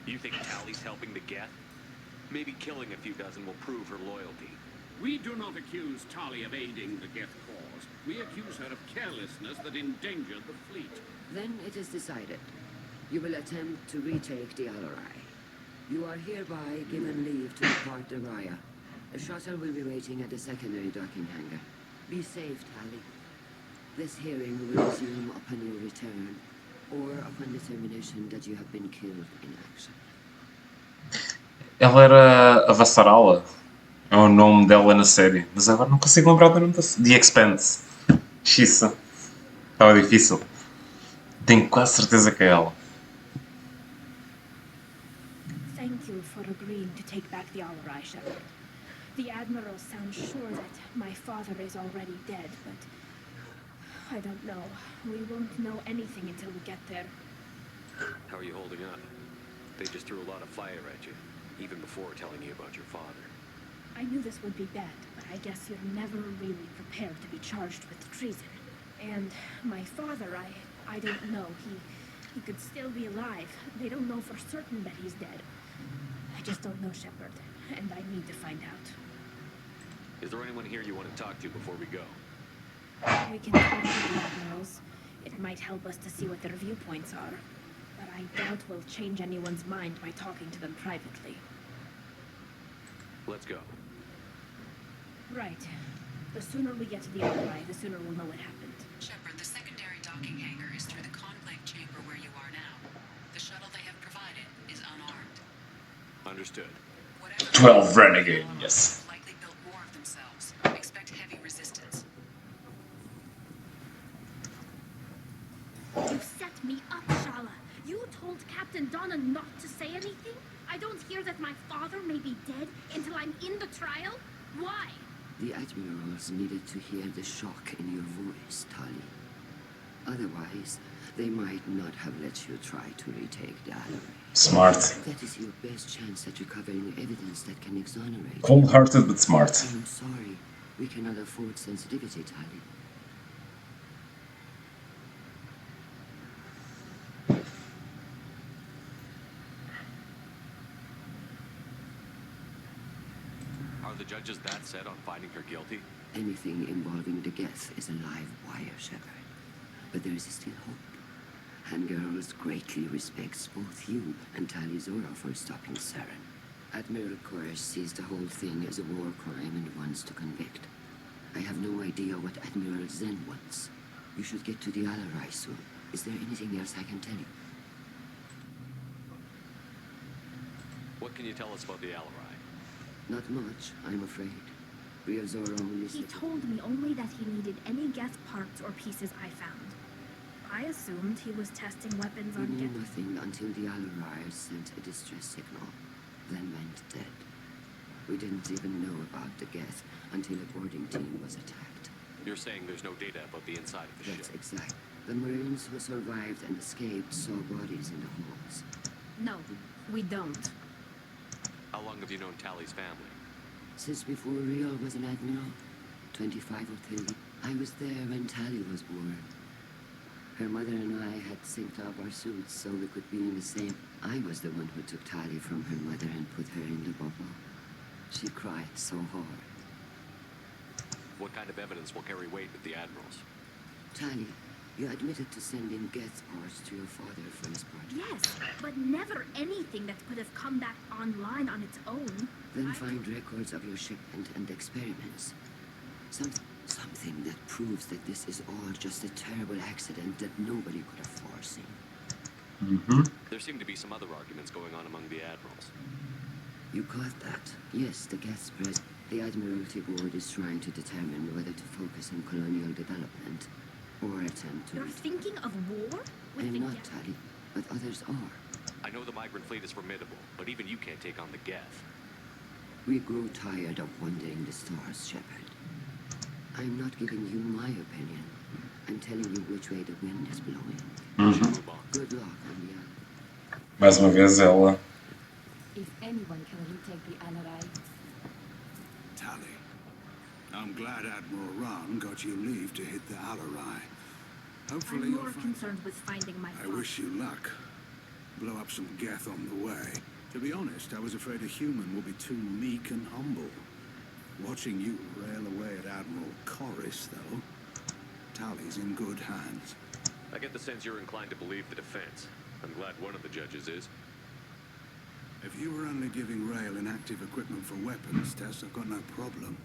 You think Tali's helping the Geth? Maybe killing a few dozen will prove her loyalty. We do not accuse Tali of aiding the Geth cause. We accuse her of carelessness that endangered the fleet. Then it is decided. You will attempt to retake the Alarai. You are hereby given leave to depart the Raya. The shuttle will be waiting at the secondary docking hangar. Be safe, Tali. This hearing will resume upon your return, or upon determination that you have been killed in action. Ela era a Vassarala. É o nome dela na série. Mas agora não consigo lembrar do nome da série. The Expanse. Xissa. Estava difícil. Tenho quase certeza que é ela. Thank you for agreeing to take back the Alarai, Shepard. The Admiral sounds sure that my father is already dead, but... I don't know. We won't know anything until we get there. How are you holding up? They just threw a lot of fire at you, even before telling you about your father. I knew this would be bad, but I guess you're never really prepared to be charged with treason. And my father, I don't know. He could still be alive. They don't know for certain that he's dead. I just don't know, Shepard, and I need to find out. Is there anyone here you want to talk to before we go? We can talk to the Admirals. It might help us to see what their viewpoints are. But I doubt we'll change anyone's mind by talking to them privately. Let's go. Right. The sooner we get to the Alarai, the sooner we'll know what happened. Shepard, the secondary docking hangar is through the conclave chamber where you are now. The shuttle they have provided is unarmed. Understood. 12 Renegade, yes. Likely built more of themselves. Expect heavy resistance. You set me up, Shala. You told Captain Donna not to say anything? I don't hear that my father may be dead until I'm in the trial? Why? The Admirals needed to hear the shock in your voice, Tali. Otherwise, they might not have let you try to retake the Alarai. Smart. That is your best chance at recovering evidence that can exonerate. Cold-hearted but smart. I'm sorry. We cannot afford sensitivity, Tali. Are the judges that set on finding her guilty? Anything involving the Geth is a live wire, Shepard. But there is still hope. Handgirls greatly respects both you and Tali Zora for stopping Saren. Admiral Kors sees the whole thing as a war crime and wants to convict. I have no idea what Admiral Zen wants. You should get to the Alarai soon. Is there anything else I can tell you? What can you tell us about the Alarai? Not much, I'm afraid. Rio Zora only He said... told me only that he needed any Geth parts or pieces I found. I assumed he was testing weapons We on knew Geth. nothing until the Alarai sent a distress signal, then went dead. We didn't even know about the Geth until a boarding team was attacked. You're saying there's no data about the inside of the That's ship? exact. The Marines who survived and escaped saw bodies in the halls. No, we don't. How long have you known Tali's family? Since before Rio was an admiral, 25 or 30, I was there when Tali was born. Her mother and I had synced up our suits so we could be in the same... I was the one who took Tali from her mother and put her in the bubble. She cried so hard. What kind of evidence will carry weight with the admirals? Tali, you admitted to sending Geth parts to your father for his project. Yes, but never anything that could have come back online on its own. Then find records of your shipment and experiments. Something that proves that this is all just a terrible accident that nobody could have foreseen. There seem to be some other arguments going on among the admirals. You caught that? Yes, the Geth's president. The Admiralty Board is trying to determine whether to focus on colonial development or attempt to... You're thinking of war? I'm not, Tali, but others are. I know the migrant fleet is formidable, but even you can't take on the Geth. We grow tired of wandering the stars, Shepard. I'm not giving you my opinion. I'm telling you which way the wind is blowing. Good luck on the other. Mais uma vez ela. If anyone can retake the Alarai. Tali, I'm glad Admiral Ron got you leave to hit the Alarai. Hopefully I'm you'll more find... concerned with finding my I father. wish you luck. Blow up some Geth on the way. To be honest, I was afraid a human would be too meek and humble. Watching you rail away at Admiral Corris, though, Tali's in good hands. I get the sense you're inclined to believe the defense. I'm glad one of the judges is. If you were only giving Rail inactive equipment for weapons tests, I've got no problem.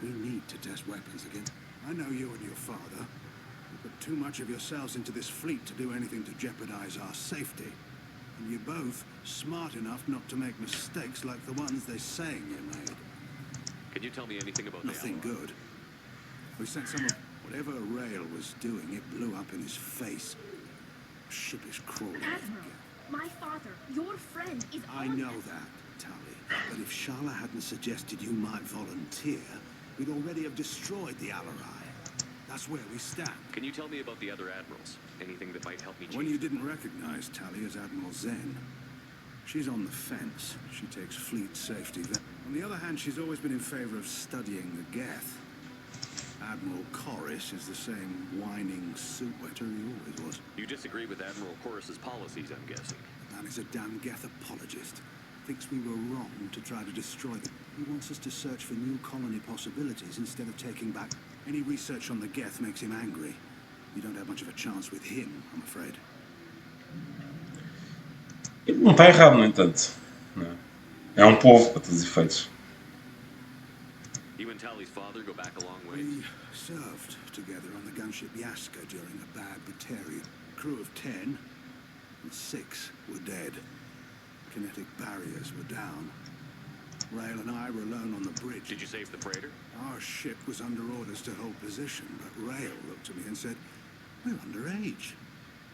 We need to test weapons again. I know you and your father. You put too much of yourselves into this fleet to do anything to jeopardize our safety. And you're both smart enough not to make mistakes like the ones they're saying you made. Can you tell me anything about Nothing the good. We sent some of... Whatever Rail was doing, it blew up in his face. Ship is crawling. Admiral, my father, your friend, is I know that, Tali. But if Shala hadn't suggested you might volunteer, we'd already have destroyed the Alarai. That's where we stand. Can you tell me about the other admirals? Anything that might help me change? One you didn't recognize, Tali, is Admiral Zen. She's on the fence. She takes fleet safety. On the other hand, she's always been in favor of studying the Geth. Admiral Corris is the same whining suit-wetter he always was. You disagree with Admiral Corris's policies, I'm guessing. The man is a damn Geth apologist. Thinks we were wrong to try to destroy them. He wants us to search for new colony possibilities instead of taking back. Any research on the Geth makes him angry. You don't have much of a chance with him, I'm afraid. Ele não está errado, no entanto. Não. É povo, para todos os efeitos. You and Tali's father go back a long way. We served together on the gunship Yaska during a bad Batarian. Crew of 10, and 6 were dead. Kinetic barriers were down. Rail and I were alone on the bridge. Did you save the freighter? Our ship was under orders to hold position, but Rail looked at me and said, "We're underage.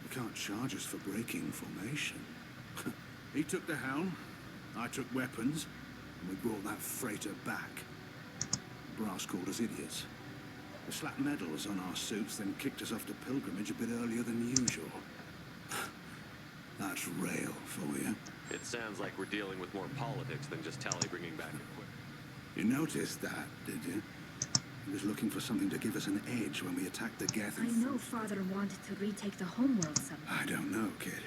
You can't charge us for breaking formation." He took the helm, I took weapons, and we brought that freighter back. The brass called us idiots. They slapped medals on our suits, then kicked us off to pilgrimage a bit earlier than usual. That's Rail for you. It sounds like we're dealing with more politics than just Tali bringing back equipment. You noticed that, did you? He was looking for something to give us an edge when we attacked the Geth. I know father wanted to retake the homeworld someday. I don't know, kid.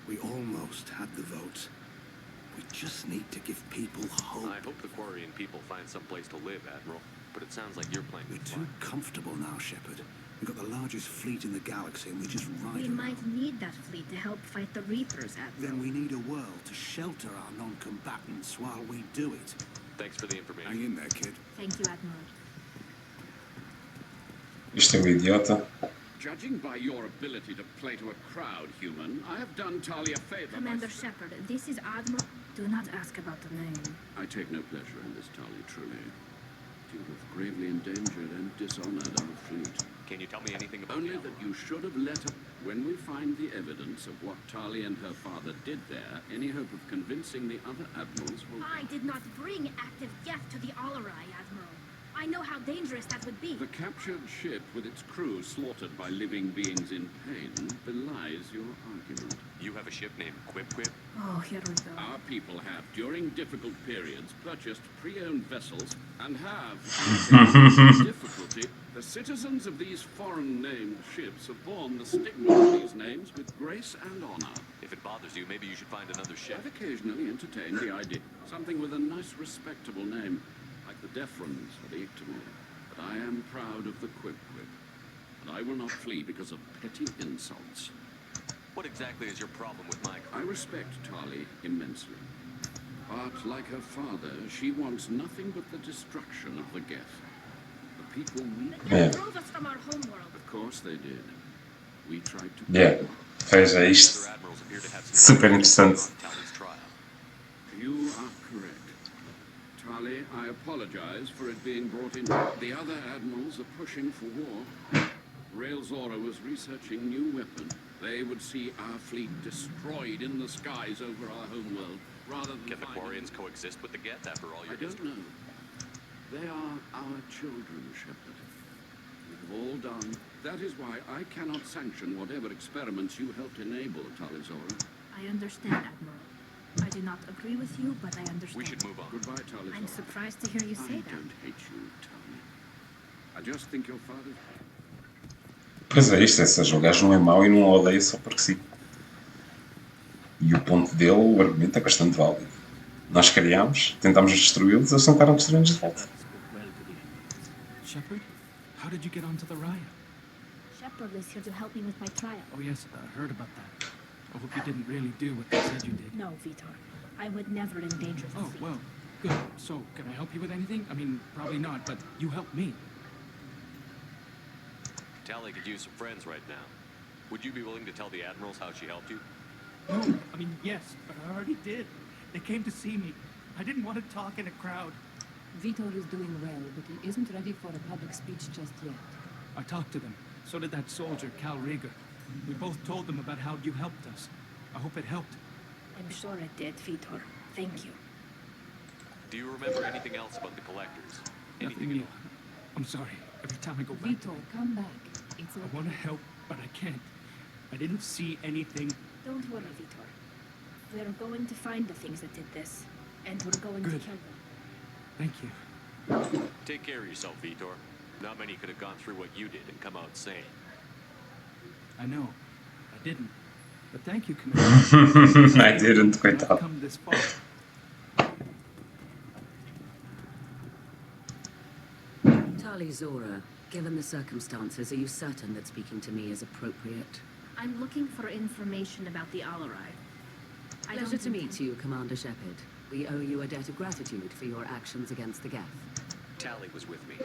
We almost had the votes. We just need to give people hope. I hope the Quarian people find some place to live, Admiral. But it sounds like you're playing We're with too fire. comfortable now, Shepard. We've got the largest fleet in the galaxy, and we just ride We around. might need that fleet to help fight the Reapers, Admiral. Then we need a world to shelter our non-combatants while we do it. Thanks for the information. Hang in there, kid. Thank you, Admiral. Isto é idiota. Judging by your ability to play to a crowd, human, I have done Talia a favor. Commander Shepard, this is Admiral. Do not ask about the name. I take no pleasure in this, Talia, truly. You have gravely endangered and dishonored our fleet. Can you tell me anything about Only the that you should have let her... When we find the evidence of what Talia and her father did there, any hope of convincing the other admirals will... I did not bring active Geth to the Alarai, Admiral. I know how dangerous that would be. The captured ship with its crew slaughtered by living beings in pain belies your argument. You have a ship named Quip Quip? Oh, here we go. Our people have, during difficult periods, purchased pre-owned vessels and have, in difficulty, the citizens of these foreign-named ships have borne the stigma of these names with grace and honor. If it it bothers you, maybe you should find another ship. I've occasionally entertained the idea. Something with a nice, respectable name, like the Deferens or the Ictamore. But I am proud of the Quip-Quip. And I will not flee because of petty insults. What exactly is your problem with my crew? I respect Tali immensely. But like her father, she wants nothing but the destruction of the Geth. The people we... They drove us from our homeworld. Of course they did. We tried to... Yeah. Veja isto. Super interessante. You are correct. Tali, I apologize for it being brought in. The other admirals are pushing for war. Railzora was researching new weapon. They would see our fleet destroyed in the skies over our homeworld, rather than... Can the Quarians coexist with the Geth after all your I don't history? know. They are our children, Shepard. We've all done. That is why I cannot sanction whatever experiments you helped enable, Talizora. I understand, Admiral. I do not agree with you, but I understand. We should move on. Goodbye, Talizora. I'm surprised to hear you say I that. don't hate you, Tali. I just think your father... Pois é, isto é, seja, o gajo não é mau e não o odeia só porque sim. E o ponto dele, o argumento é bastante válido. Nós criámos, tentámos destruí-los, eles tentaram destruir-nos de volta. Shepard, how did you get onto the Raya? Shepard is here to help me with my trial. Oh yes, I heard about that. I hope you didn't really do what they said you did. No, Vitor. I would never endanger the Oh, fleet. well, good. So, can I help you with anything? I mean, probably not, but you helped me. Tali could use some friends right now. Would you be willing to tell the admirals how she helped you? No, I mean, yes, but I already did. They came to see me. I didn't want to talk in a crowd. Vitor is doing well, but he isn't ready for a public speech just yet. I talked to them. So did that soldier, Cal Rieger. We both told them about how you helped us. I hope it helped. I'm sure it did, Vitor. Thank you. Do you remember anything else about the collectors? Nothing new. I'm sorry. Every time I go back... Vitor, come back. It's okay. I want to help, but I can't. I didn't see anything. Don't worry, Vitor. We're going to find the things that did this, and we're going to kill them. Thank you. Take care of yourself, Vitor. Not many could have gone through what you did and come out sane. I know. I didn't. But thank you, Commander. I didn't, I've coitado. come this far. Tali Zora, given the circumstances, are you certain that speaking to me is appropriate? I'm looking for information about the Alarai. Pleasure to meet you, Commander Shepard. We owe you a debt of gratitude for your actions against the Geth. Tali was with me.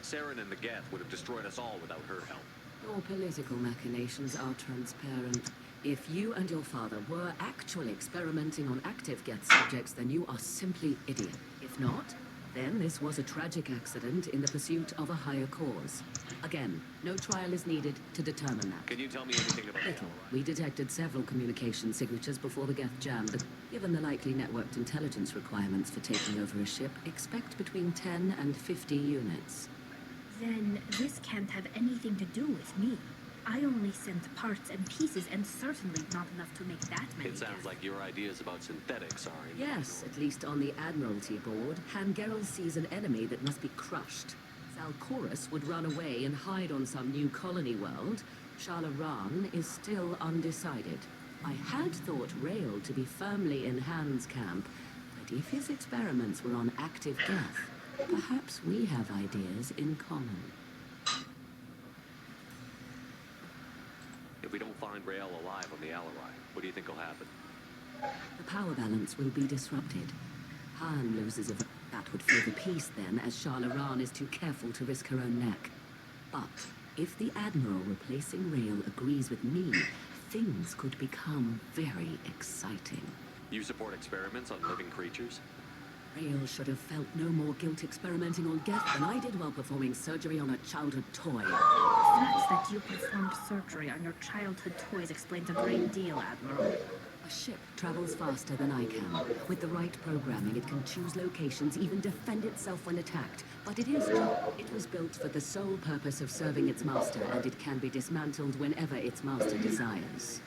Saren and the Geth would have destroyed us all without her help. Your political machinations are transparent. If you and your father were actually experimenting on active Geth subjects, then you are simply idiot. If not, then this was a tragic accident in the pursuit of a higher cause. Again, no trial is needed to determine that. Can you tell me anything about Little. We detected several communication signatures before the Geth jammed, but given the likely networked intelligence requirements for taking over a ship, expect between 10 and 50 units. Then this can't have anything to do with me. I only sent parts and pieces, and certainly not enough to make that many. It sounds like your ideas about synthetics are... Yes, at least on the Admiralty board, Hangerel sees an enemy that must be crushed. Zalcorus would run away and hide on some new colony world. Shalaran is still undecided. I had thought Rael to be firmly in Han's camp, but if his experiments were on active Geth, perhaps we have ideas in common. If we don't find Rael alive on the Alarai, what do you think will happen? The power balance will be disrupted. Han loses a... That would further peace then, as Shalaran is too careful to risk her own neck. But if the Admiral replacing Rael agrees with me, things could become very exciting. You support experiments on living creatures? Rael should have felt no more guilt experimenting on Geth than I did while performing surgery on a childhood toy. The fact that you performed surgery on your childhood toys explains a great deal, Admiral. A ship travels faster than I can. With the right programming, it can choose locations, even defend itself when attacked. But it was built for the sole purpose of serving its master, and it can be dismantled whenever its master desires.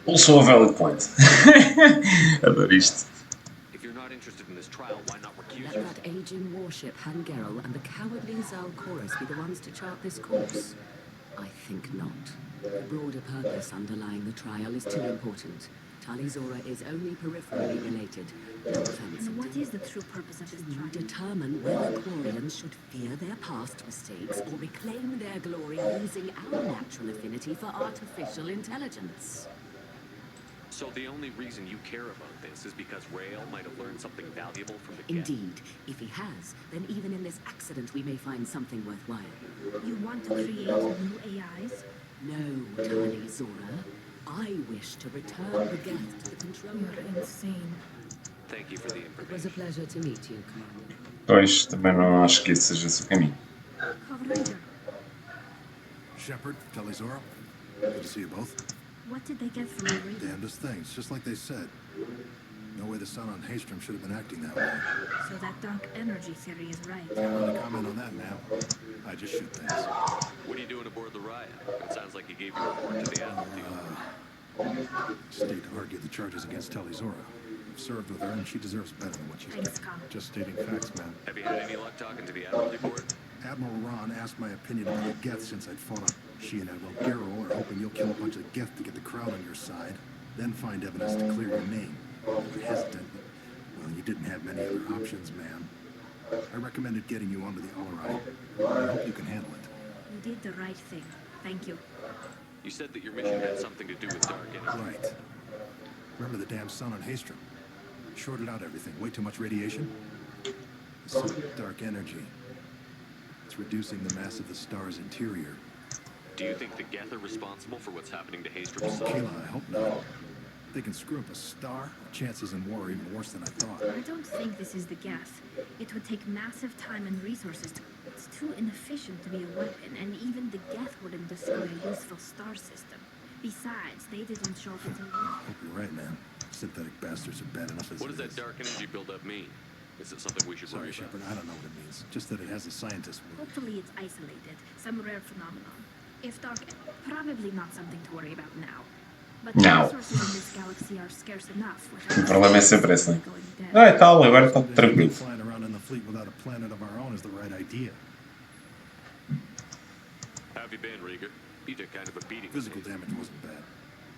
Also a valid point. Adoro isto. If you're not interested in this trial, why not recuse Let yourself? that aging warship, Hangerel, and the cowardly Zalcorus be the ones to chart this course? I think not. The broader purpose underlying the trial is too important. Talizora is only peripherally related. No offense. And what is the true purpose of this To trial? determine whether Quarians should fear their past mistakes or reclaim their glory using our natural affinity for artificial intelligence. So the only reason you care about this is because Rael might have learned something valuable from the Geth? Indeed. If he has, then even in this accident we may find something worthwhile. You want to create new AIs? No, Talizora. I wish to return the Geth to the control. You're insane. Thank you for the It information. was a pleasure to meet you, Carl. Pois, também não acho que esse seja o seu caminho. Kavrider, Shepard, Talizora, good to see you both. what did they get from the radio? Damnedest things, just like they said. No way the sun on Haystrom should have been acting that way. So that dark energy theory is right. Can't really comment on that, ma'am. I just shoot things. What are you doing aboard the Riot? It sounds like he gave you a report to the Admiralty. Stayed to argue the charges against Talizora. I've served with her, and she deserves better than what she's Thanks, getting. Carl. Just stating facts, ma'am. Have you had any luck talking to the Admiralty board? Admiral Ron asked my opinion about the Geth since I'd fought on. She and Admiral Garrow are hoping you'll kill a bunch of Geth to get the crowd on your side, then find evidence to clear your name. You're hesitant, but, well, you didn't have many other options, ma'am. I recommended getting you onto the Allerite. I hope you can handle it. You did the right thing. Thank you. You said that your mission had something to do with dark energy. Right. Remember the damn sun on Haystrom? Shorted out everything. Way too much radiation? The sun, dark energy. It's reducing the mass of the star's interior. Do you think the Geth are responsible for what's happening to Haystrom's sun? Kayla, I hope not. If they can screw up a star, the chances in war are even worse than I thought. I don't think this is the Geth. It would take massive time and resources to... It's too inefficient to be a weapon, and even the Geth wouldn't destroy a useful star system. Besides, they didn't show up until... Hope you're right, man. Synthetic bastards are bad enough as What it does that is. dark energy buildup mean? Is it something we should Sorry, worry about? Shepard, I don't know what it means. Just that it has a scientist. Hopefully it's isolated, some rare phenomenon. If dark... Probably not something to worry about now. But Não. resources in this galaxy are scarce enough O problema é sempre esse, né? Ah, e tal, agora está tranquilo. Flying around in the fleet without a planet of our own is the right idea. How have you been, Rieger? You took kind of a beating. Physical damage wasn't bad.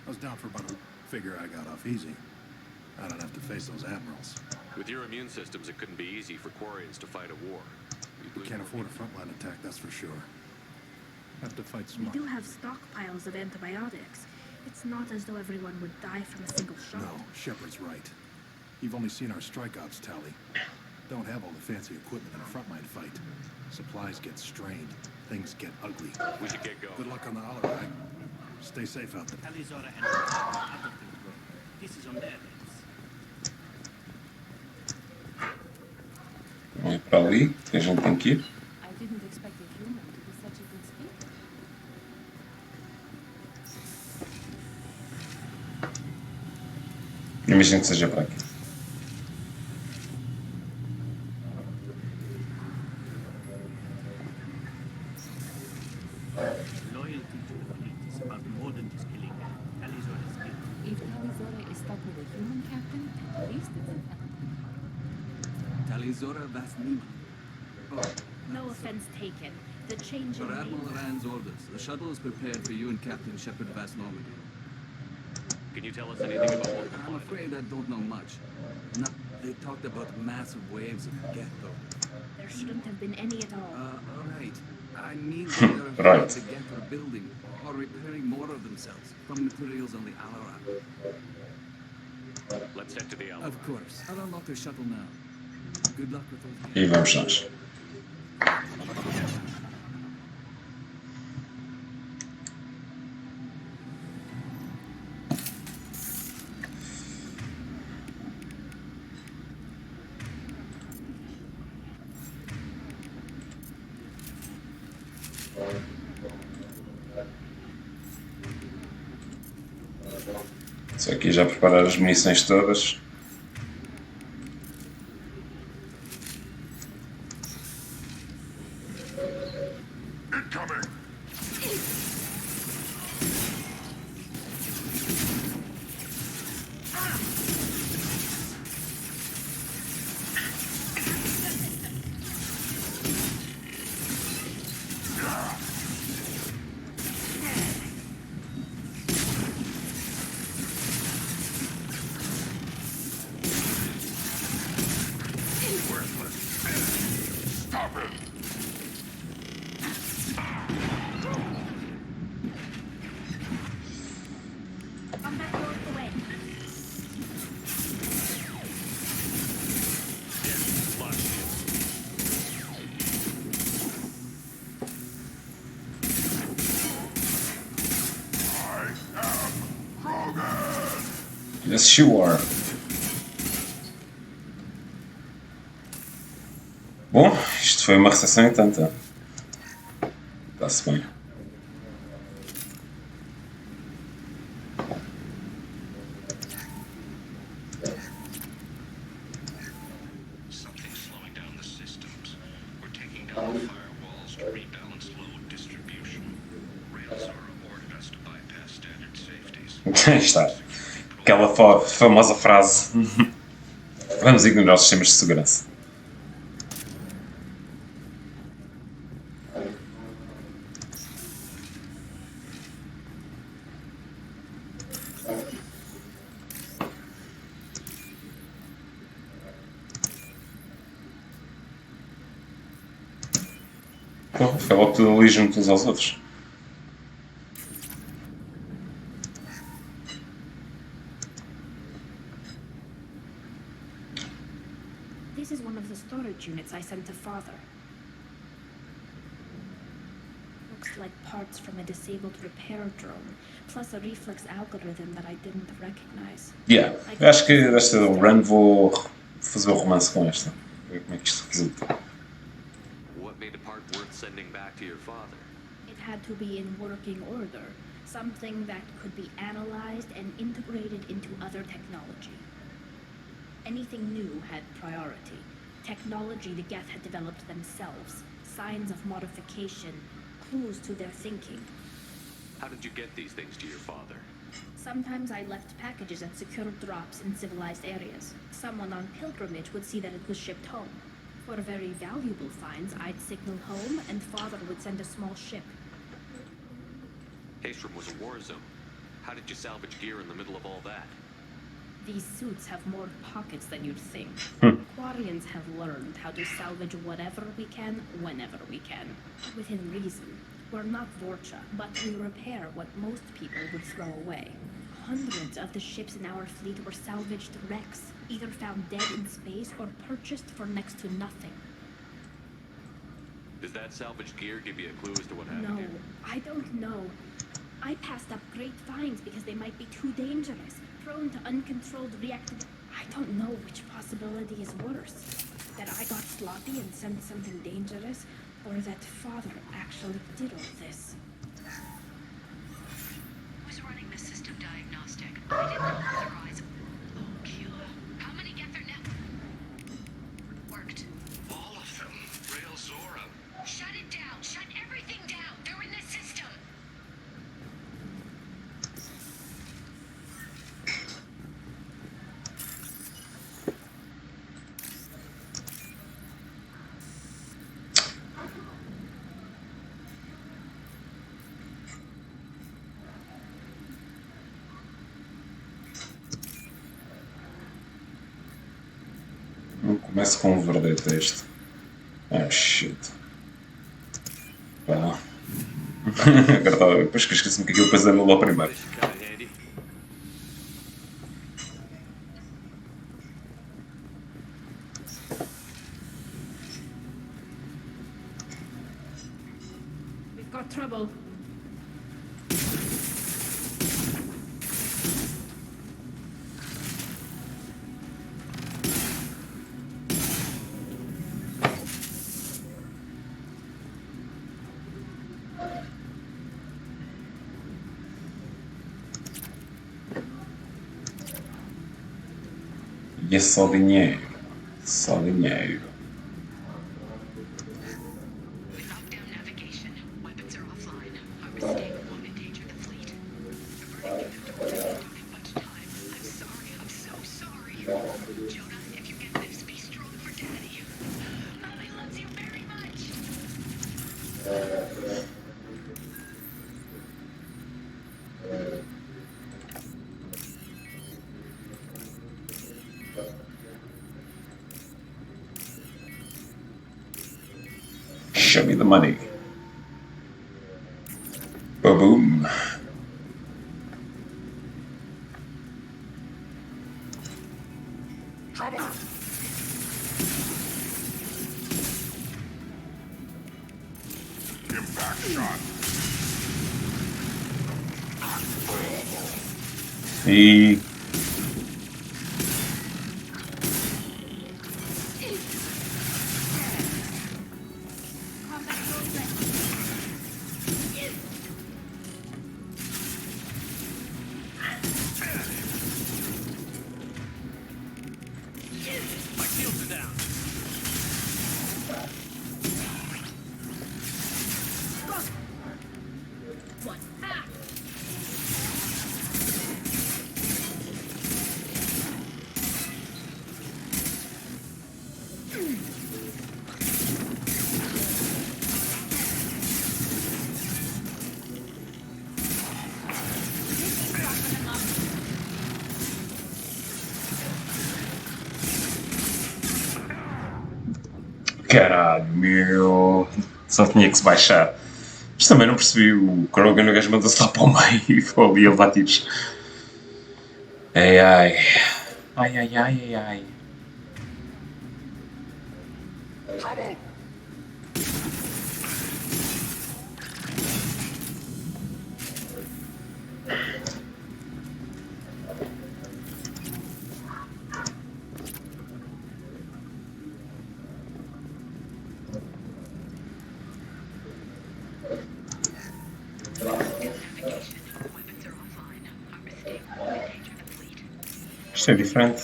I was down for about a figure I got off easy. I don't have to face those admirals. With your immune systems, it couldn't be easy for Quarians to fight a war. We can't afford a frontline attack, that's for sure. Have to fight We smart. do have stockpiles of antibiotics. It's not as though everyone would die from a single shot. No, Shepard's right. You've only seen our strike ops tally. Don't have all the fancy equipment in a frontline fight. Supplies get strained. Things get ugly. We should get going. Good luck on the Allerite. Stay safe out there. Talizora and other things, bro. This is on their heads. Vamos ir para ali, que a gente tem que ir. I didn't expect a human to be such a good speaker. Imagino que seja para aqui. Loyalty to the fleet is about more than just killing Talizora's skill. If Talizora is stuck with a human captain, at least it's an Talizora Vasnima. Oh, No offense taken. The change in for Admiral name... Rand's orders, the shuttle is prepared for you and Captain Shepard Vas Normandy. Can you tell us anything about what we're I'm flying? afraid I don't know much. No, they talked about massive waves of Geth, though. There shouldn't have been any at all. All right. I mean that they're afraid Right. the Geth are building or repairing more of themselves from materials on the Alaran. Let's head to the Alpha. Of course. I'll unlock the shuttle now. Good luck with those. E vamos nós. Só aqui já preparar as munições todas. Incoming! On that north way. Yes, you are. Bom, isto foi uma recepção e tanta. Está-se bem. Something's slowing down the systems. We're taking down the firewalls to rebalance load distribution. Rails are ordered us to bypass standard safeties. Está. Aquela famosa frase. Vamos ignorar os sistemas de segurança. Então, foi logo tudo ali junto uns aos outros. This is one of the storage units I sent to Father. Looks like parts from a disabled repair drone, plus a reflex algorithm that I didn't recognize. Yeah, eu acho que desta run vou fazer o romance com esta. Ver como é que isto resulta. What made a part worth sending back to your father? It had to be in working order, something that could be analyzed and integrated into other technology. Anything new had priority. Technology the Geth had developed themselves, signs of modification, clues to their thinking. How did you get these things to your father? Sometimes I left packages at secure drops in civilized areas. Someone on pilgrimage would see that it was shipped home. For very valuable finds, I'd signal home, and Father would send a small ship. Haestrom was a war zone. How did you salvage gear in the middle of all that? These suits have more pockets than you'd think. Quarians have learned how to salvage whatever we can, whenever we can. Within reason. We're not Vorcha, but we repair what most people would throw away. Hundreds of the ships in our fleet were salvaged wrecks, either found dead in space or purchased for next to nothing. Does that salvaged gear give you a clue as to what happened No, here? I don't know. I passed up great finds because they might be too dangerous, prone to uncontrolled reactive... I don't know which possibility is worse. That I got sloppy and sent something dangerous, or that Father actually did all this. Who's running the system diagnostic? I didn't authorize. Oh, Kila. How many get their net? Worked. All of them. Rail Zora. Shut it down. Shut everything down. They're in the system. Começo com um verdete este. Ah, shit. Pá. Agora estava. Depois que esqueci-me que aquilo depois anulou primeiro. We've got trouble. E é só dinheiro. Só dinheiro. Show me the money. Ba-boom. E My shields are down. What? Ah! caralho, meu. Só tinha que se baixar. Mas também não percebi o Krogan, o gajo mandou-se lá para o meio e foi ali a levar tiros. Ai ai. Ai ai ai ai ai. Isto é diferente.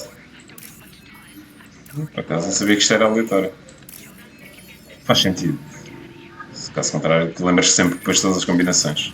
Por acaso não sabia que isto era aleatório. Faz sentido. Se caso contrário, tu lembras sempre depois de todas as combinações.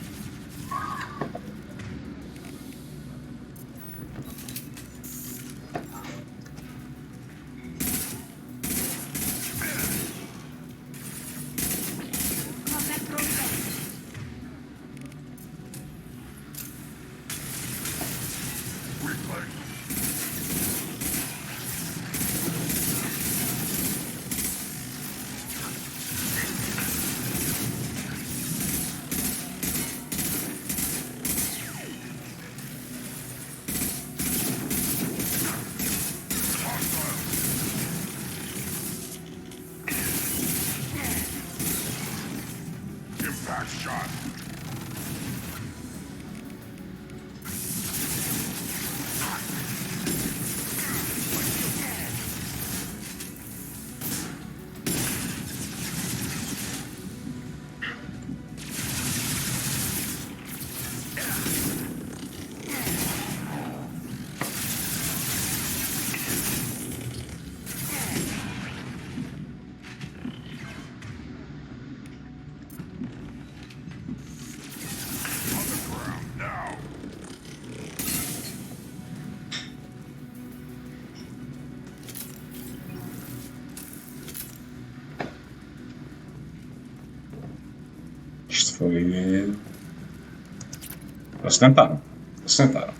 Isto foi. Eles tentaram. Eles tentaram.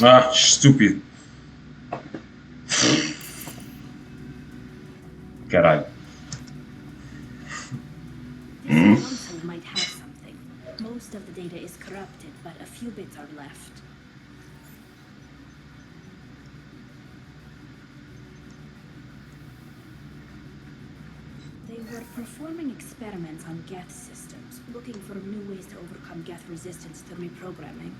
Ah, estúpido. Caralho. This console might have something. Most of the data is corrupted, but a few bits are left. They were performing experiments on Geth systems, looking for new ways to overcome Geth resistance to reprogramming.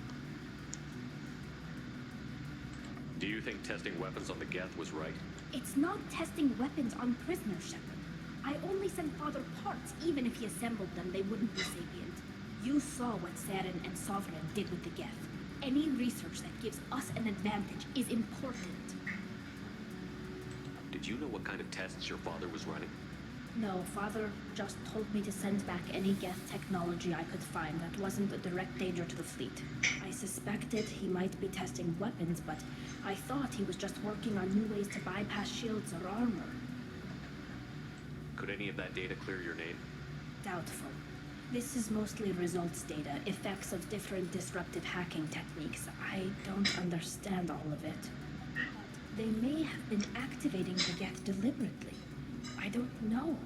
Do you think testing weapons on the Geth was right? It's not testing weapons on prisoners, Shepard. I only sent Father parts. Even if he assembled them, they wouldn't be sapient. You saw what Saren and Sovereign did with the Geth. Any research that gives us an advantage is important. Did you know what kind of tests your father was running? No, Father just told me to send back any Geth technology I could find that wasn't a direct danger to the fleet. I suspected he might be testing weapons, but I thought he was just working on new ways to bypass shields or armor. Could any of that data clear your name? Doubtful. This is mostly results data, effects of different disruptive hacking techniques. I don't understand all of it. They may have been activating the Geth deliberately. I don't know.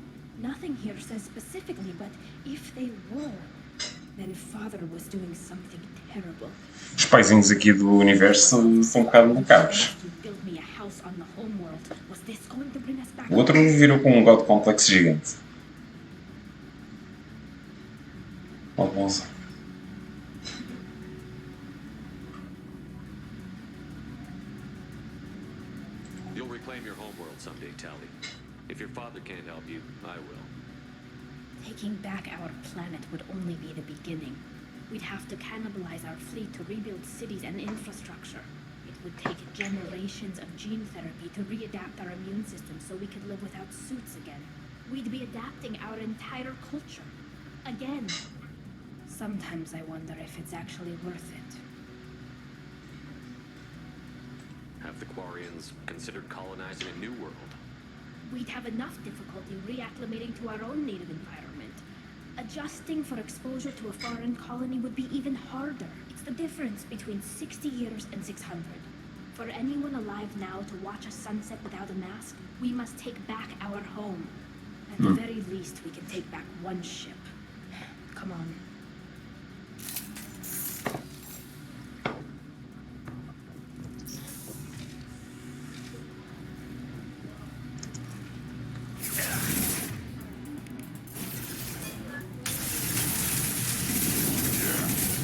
Nothing here says specifically, but if they were, then Father was doing something terrible. Os paizinhos aqui do universo são um bocado macabros. You built me a house on the homeworld. Was this going to bring us back? O outro virou com um God Complex gigante. Oh, bonza. You'll reclaim your homeworld someday, Tally. If your father can't help you, I will. Taking back our planet would only be the beginning. We'd have to cannibalize our fleet to rebuild cities and infrastructure. It would take generations of gene therapy to readapt our immune system so we could live without suits again. We'd be adapting our entire culture. Again. Sometimes I wonder if it's actually worth it. Have the Quarians considered colonizing a new world? We'd have enough difficulty reacclimating to our own native environment. Adjusting for exposure to a foreign colony would be even harder. It's the difference between 60 years and 600. For anyone alive now to watch a sunset without a mask, we must take back our home. At the very least, we can take back one ship. Come on.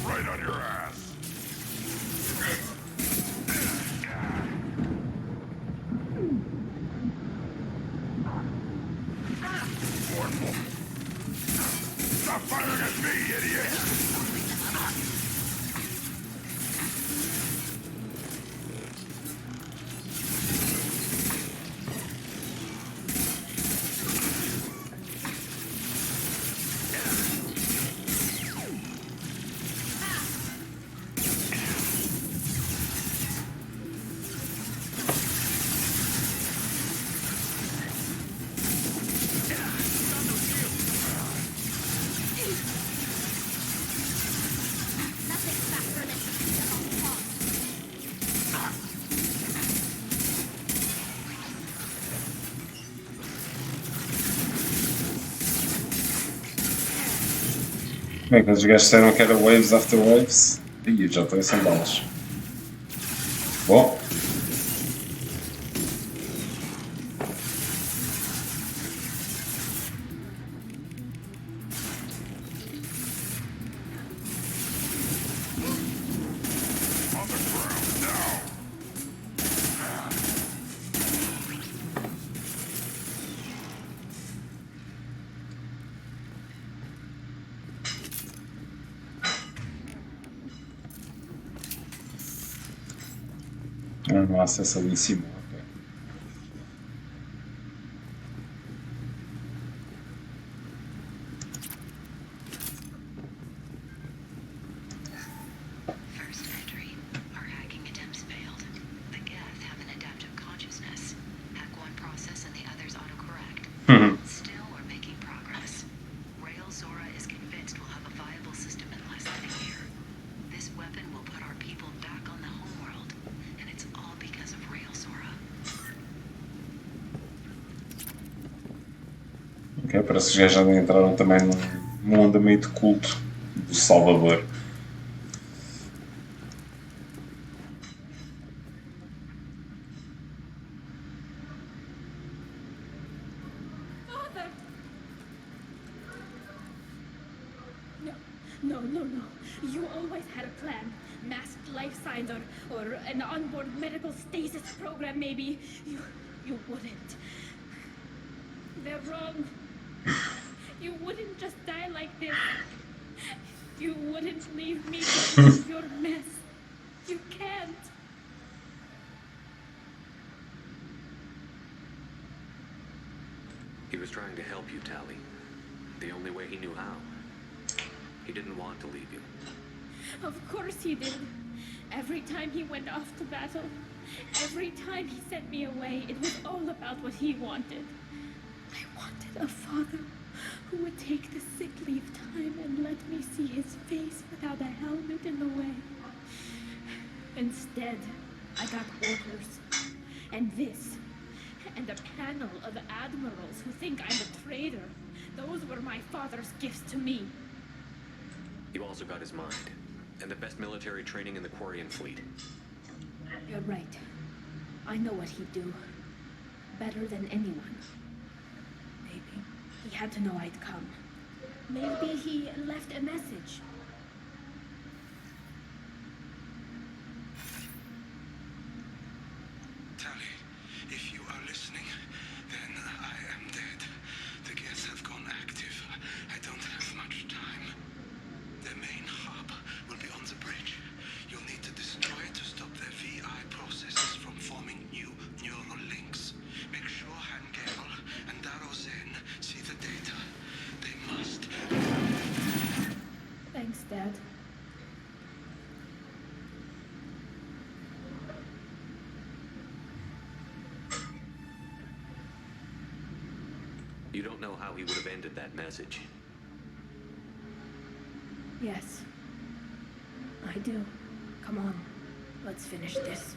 Right on your ass. Stop firing at me, idiot! Bem, quando os gajos disseram que era waves after waves, e eu já estou sem balas. Bom. Não há acesso ali em cima. Okay. First entry. Our hacking attempts failed. The Geth have an adaptive consciousness. Hack one process and the others autocorrect. Still, we're making progress. Rail Zora is convinced we'll have a viable system in less than a year. This weapon will put our people back on the homeworld, and it's all because of Rail Zora. Ok, parece que os gajos já entraram também num andamento de culto do Salvador. Father! No. You always had a plan. Masked life signs or an onboard medical stasis program, maybe. You wouldn't. They're wrong. You wouldn't just die like this. You wouldn't leave me to your mess. You can't. He was trying to help you, Tally. The only way he knew how. He didn't want to leave you. Of course he did. Every time he went off to battle, every time he sent me away, it was all about what he wanted. I wanted a father who would take the sick leave time and let me see his face without a helmet in the way. Instead, I got orders. And this. And a panel of admirals who think I'm a traitor. Those were my father's gifts to me. You also got his mind, and the best military training in the Quarian fleet. You're right. I know what he'd do. Better than anyone. Maybe he had to know I'd come. Maybe he left a message. Tally, if you are listening, then I am dead. The Geth have gone active. I don't have much time. The main hub will be on the bridge. You'll need to destroy it to stop their VI processes from forming new neural links. Make sure Hangel and Darozen see the data. They must. Thanks, Dad. You don't know how he would have ended that message. Yes. I do. Come on. Let's finish this.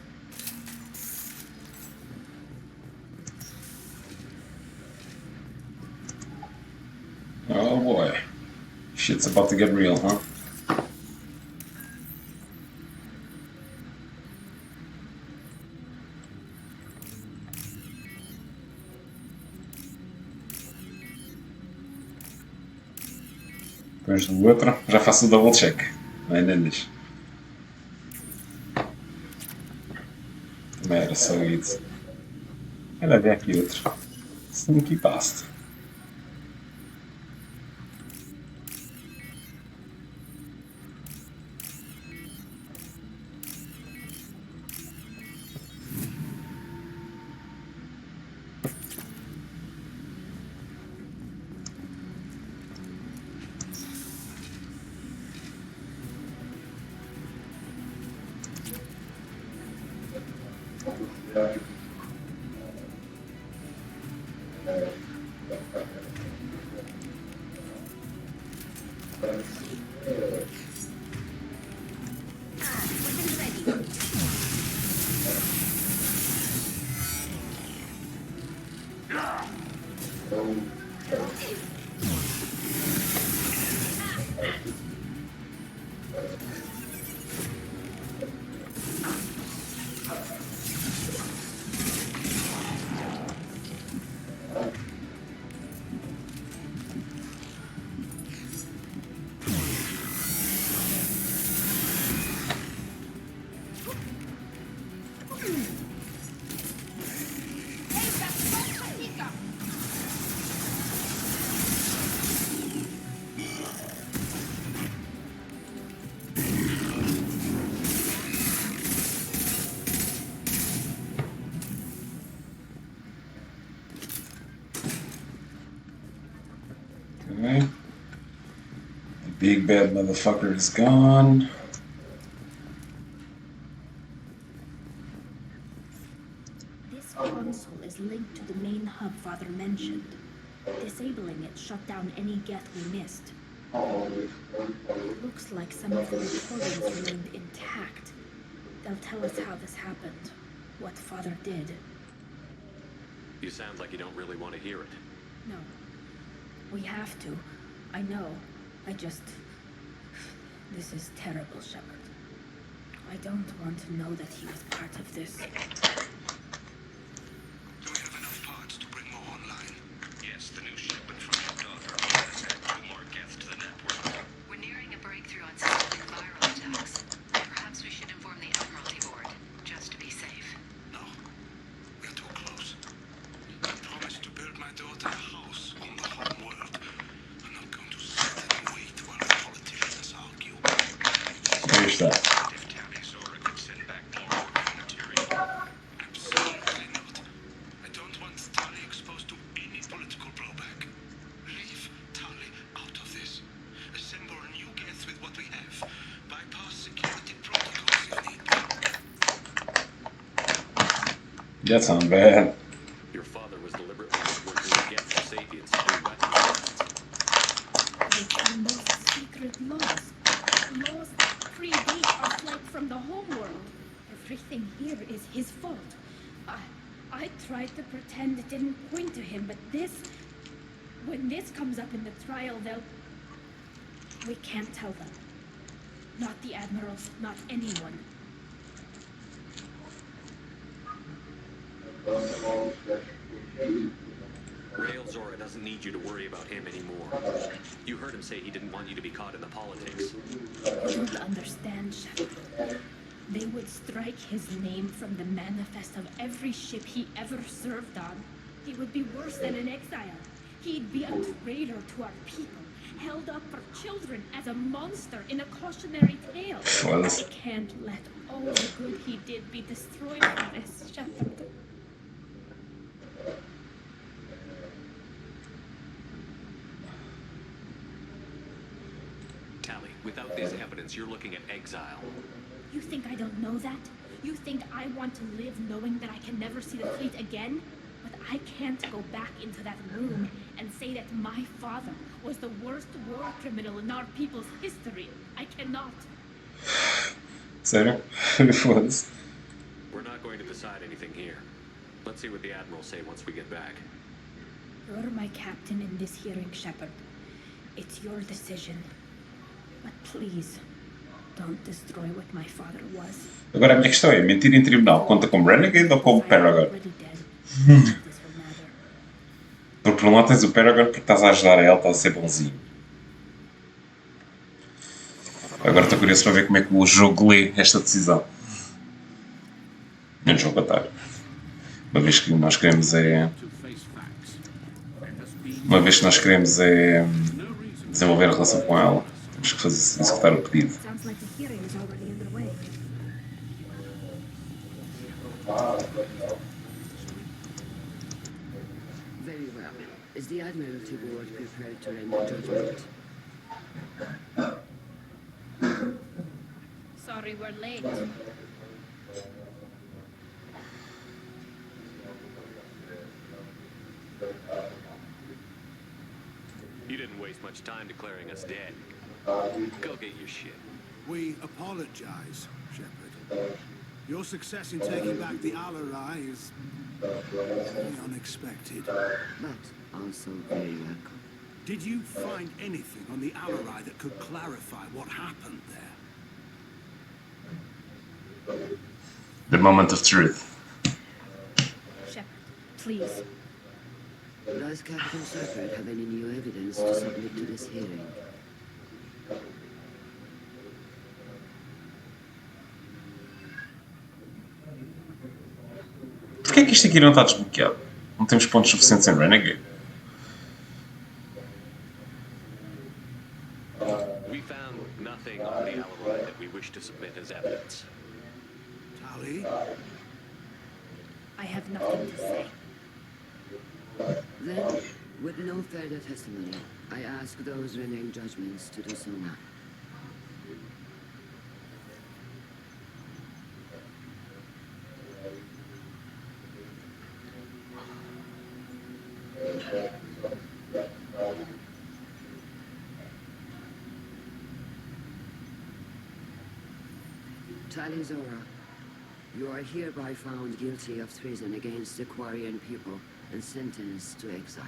Oh boy. Shit's about to get real, huh? Depois do outro, já faço o double check. Não entendes? Também era só isso. Olha, vem aqui outro. Sneaky past. Okay. The big bad motherfucker is gone. This console is linked to the main hub Father mentioned. Disabling it shut down any Geth we missed. Looks like some of the recordings remained intact. They'll tell us how this happened, what Father did. You sound like you don't really want to hear it. No. We have to. I know. I just... This is terrible, Shepard. I don't want to know that he was part of this. Yes, the new shipment from your daughter has had 2 more Geth to the network. We're nearing a breakthrough on systemic viral attacks. Perhaps we should inform the Admiralty Board, just to be safe. No. We're too close. I promised to build my daughter a house on the home world. I'm not going to sit and wait while the politicians argue. Finish that. If Tally Zora could send back more material. Absolutely not. I don't want Tali exposed to any political blowback. Leave Tali out of this. Assemble a new Geth with what we have. Bypass security protocols if need be. That sounds bad. Your father was deliberately working to get the Sapiens through weapons tests. Everything here is his fault. I tried to pretend it didn't point to him, but when this comes up in the trial, we can't tell them. Not the admirals, not anyone. Rail Zora doesn't need you to worry about him anymore. You heard him say he didn't want you to be caught in the politics. You don't understand, Shepard. They would strike his name from the manifest of every ship he ever served on. He would be worse than an exile. He'd be a traitor to our people, held up for children as a monster in a cautionary tale. I can't let all the good he did be destroyed for this, Shepard. Tally, without this evidence, you're looking at exile. You think I don't know that? You think I want to live knowing that I can never see the fleet again? But I can't go back into that room and say that my father was the worst war criminal in our people's history. I cannot. Sério? Foda-se. We're not going to decide anything here. Let's see what the admirals say once we get back. You're my captain in this hearing, Shepard. It's your decision. But please, don't destroy what my father was. Agora a minha questão é, mentir em tribunal conta como Renegade ou como Paragon? Porque por um lado tens o Paragon porque estás a ajudar a ela, estás a ser bonzinho. Agora estou curioso para ver como é que o jogo lê esta decisão. No jogo atalho. Uma vez que nós queremos é... Uma vez que nós queremos é desenvolver a relação com ela, temos que fazer, executar o pedido. Very well. Is the Admiralty Board prepared to render judgment? Sorry we're late. You didn't waste much time declaring us dead. Go get your shit. We apologize, Shepard. Your success in taking back the Alarai is very unexpected. But also very welcome. Did you find anything on the Alarai that could clarify what happened there? The moment of truth. Shepard, please. Does Captain Shepard have any new evidence to submit to this hearing? Porquê é que isto aqui não está desbloqueado? Não temos pontos suficientes em Renegade? We found nothing on the Alarai that we wish to submit as evidence. Tally? I have nothing to say. Then, with no further testimony, I ask those rendering judgments to do so now. Tally Zora, you are hereby found guilty of treason against the Quarian people and sentenced to exile.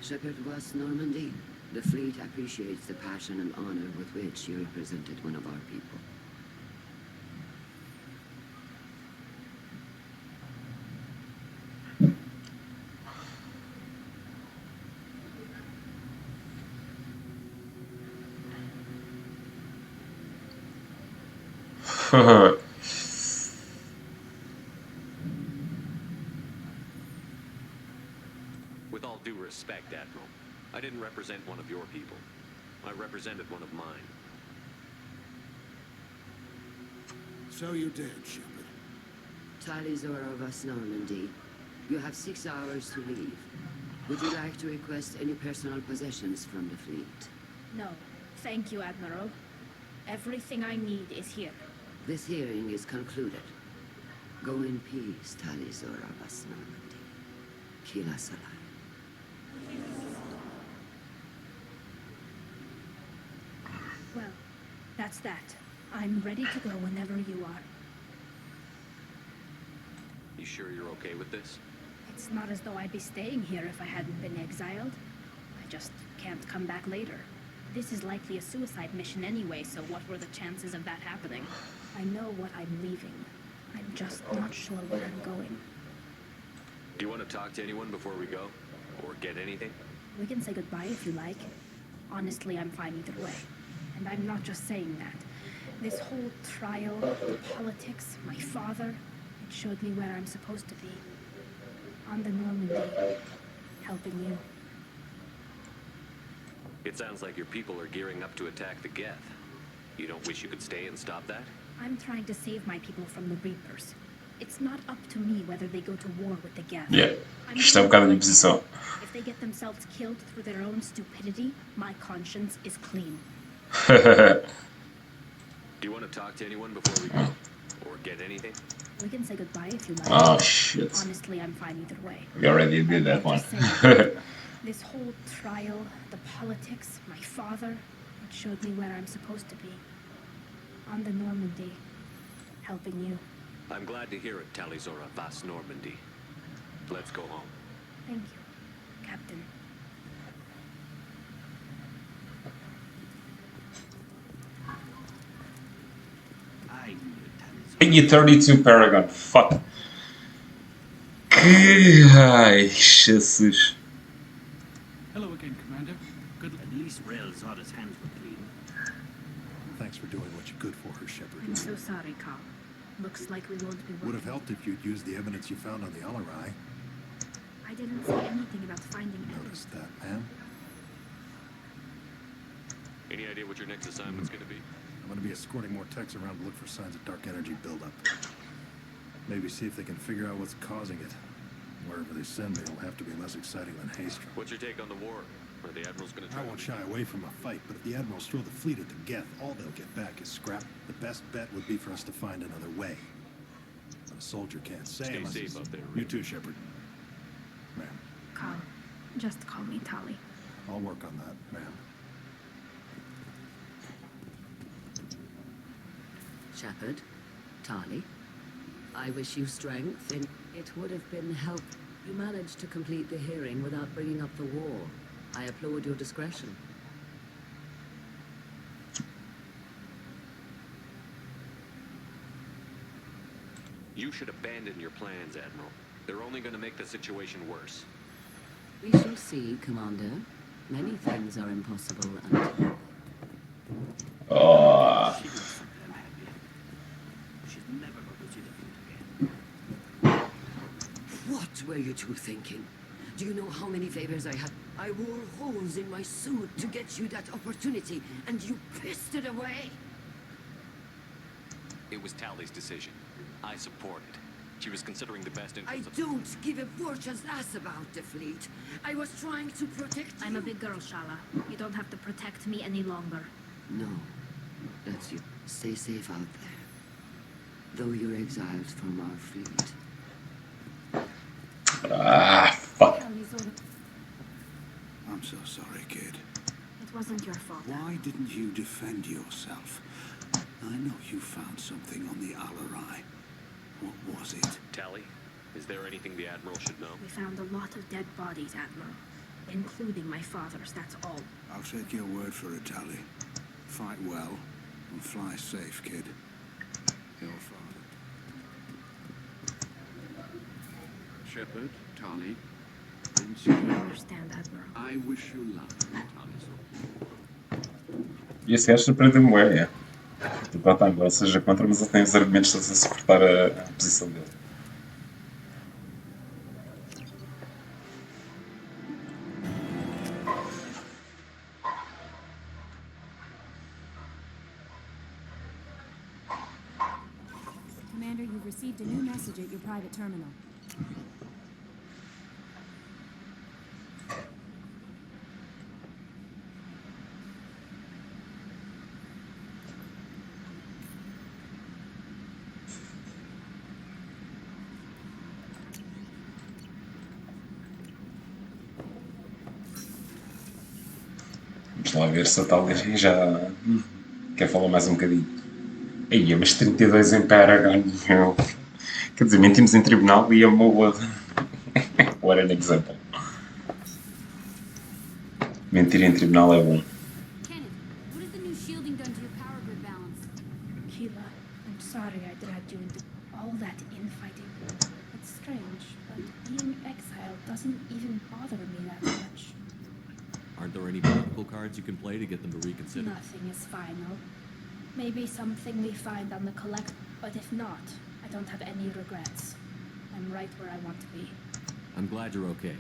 Shepard was Normandy. The fleet appreciates the passion and honor with which you represented one of our people. With all due respect, Admiral, I didn't represent one of your people. I represented one of mine. So you did, Shepard. Tally Zora of Normandy, you have 6 hours to leave. Would you like to request any personal possessions from the fleet? No, thank you, Admiral. Everything I need is here. This hearing is concluded. Go in peace, Tally Zora of Normandy. Kila Salam. Well, that's that. I'm ready to go whenever you are. You sure you're okay with this? It's not as though I'd be staying here if I hadn't been exiled. I just can't come back later. This is likely a suicide mission anyway, so what were the chances of that happening? I know what I'm leaving. I'm just not sure where I'm going. Do you want to talk to anyone before we go? Or get anything? We can say goodbye if you like. Honestly, I'm fine either way. And I'm not just saying that. This whole trial, the politics, my father, it showed me where I'm supposed to be. On the Normandy, helping you. It sounds like your people are gearing up to attack the Geth. You don't wish you could stay and stop that? I'm trying to save my people from the Reapers. It's not up to me whether they go to war with the Geth. Yeah. Isto é um bocado de imposição. If they get themselves killed through their own stupidity, my conscience is clean. Do you want to talk to anyone before we go? Or get anything? We can say goodbye if you like. Oh, shit. Honestly, I'm fine either way. We already did that one. This whole trial, the politics, my father, it showed me where I'm supposed to be. On the Normandy, helping you. I'm glad to hear it, Talizora Vas Normandy. Let's go home. Thank you, Captain. Tenho 32 Paragon. Fuck. Ai, Jesus. Hello again, Commander. Good. At least Rail's hands were clean. Thanks for doing what you could for her, Shepard. I'm so sorry, Carl. Looks like we won't be Would have working. helped if you'd used the evidence you found on the Alarai. I didn't say anything about finding evidence. Noticed that, ma'am. Any idea what your next assignment's gonna be? I'm going to be escorting more techs around to look for signs of dark energy buildup. Maybe see if they can figure out what's causing it. Wherever they send me, it'll have to be less exciting than Haystrom. What's your take on the war? Are the Admiral's gonna try I won't shy away from a fight, but if the Admirals throw the fleet at the Geth, all they'll get back is scrap. The best bet would be for us to find another way. But a soldier can't say Stay unless safe he's- out there, You too, Shepard. Ma'am. Carl, just call me Tali. I'll work on that, ma'am. Shepard, Tali, I wish you strength in... It would have been help. You managed to complete the hearing without bringing up the war. I applaud your discretion. You should abandon your plans, Admiral. They're only gonna make the situation worse. We shall see, Commander. Many things are impossible until... Oh. She's never going to see the fleet again. What were you two thinking? Do you know how many favors I had? I wore holes in my suit to get you that opportunity, and you pissed it away. It was Tally's decision. I support it. She was considering the best I interests of... don't give a fortune's ass about the fleet. I was trying to protect I'm you. a big girl, Shala. You don't have to protect me any longer. No, that's you. Stay safe out there. Though you're exiled from our fleet. Ah, fuck. I'm so sorry, kid. It wasn't your fault. Why didn't you defend yourself? I know you found something on the Alarai. What was it? Tally, is there anything the Admiral should know? We found a lot of dead bodies, Admiral. Including my father's, that's all. I'll take your word for it, Tally. Fight well and fly safe, kid. Your father. Shepard, Tali, I understand, Admiral. I wish you luck, Tali. E esse gajo surpreendeu-me, é. Tipo, a tango, ou seja, contra, mas ele tem os argumentos todos a suportar a posição dele. Commander, you've received a new message at your private terminal. Vamos lá ver se a tal já quer falar mais um bocadinho. Aí, mas 32 em Paragon. Quer dizer, mentimos em tribunal e a MOBA. What an example. Mentir em tribunal é bom. Kenneth, what has the new shielding done to your power grid balance? Keela, I'm sorry I dragged you into all that infighting. It's strange, but being exiled doesn't even bother me that much. Aren't there any political cards you can play to get them to reconsider? Nothing is final. Maybe something we find on the collect, but if not, I don't have any regrets. I'm right where I want to be. I'm glad you're okay.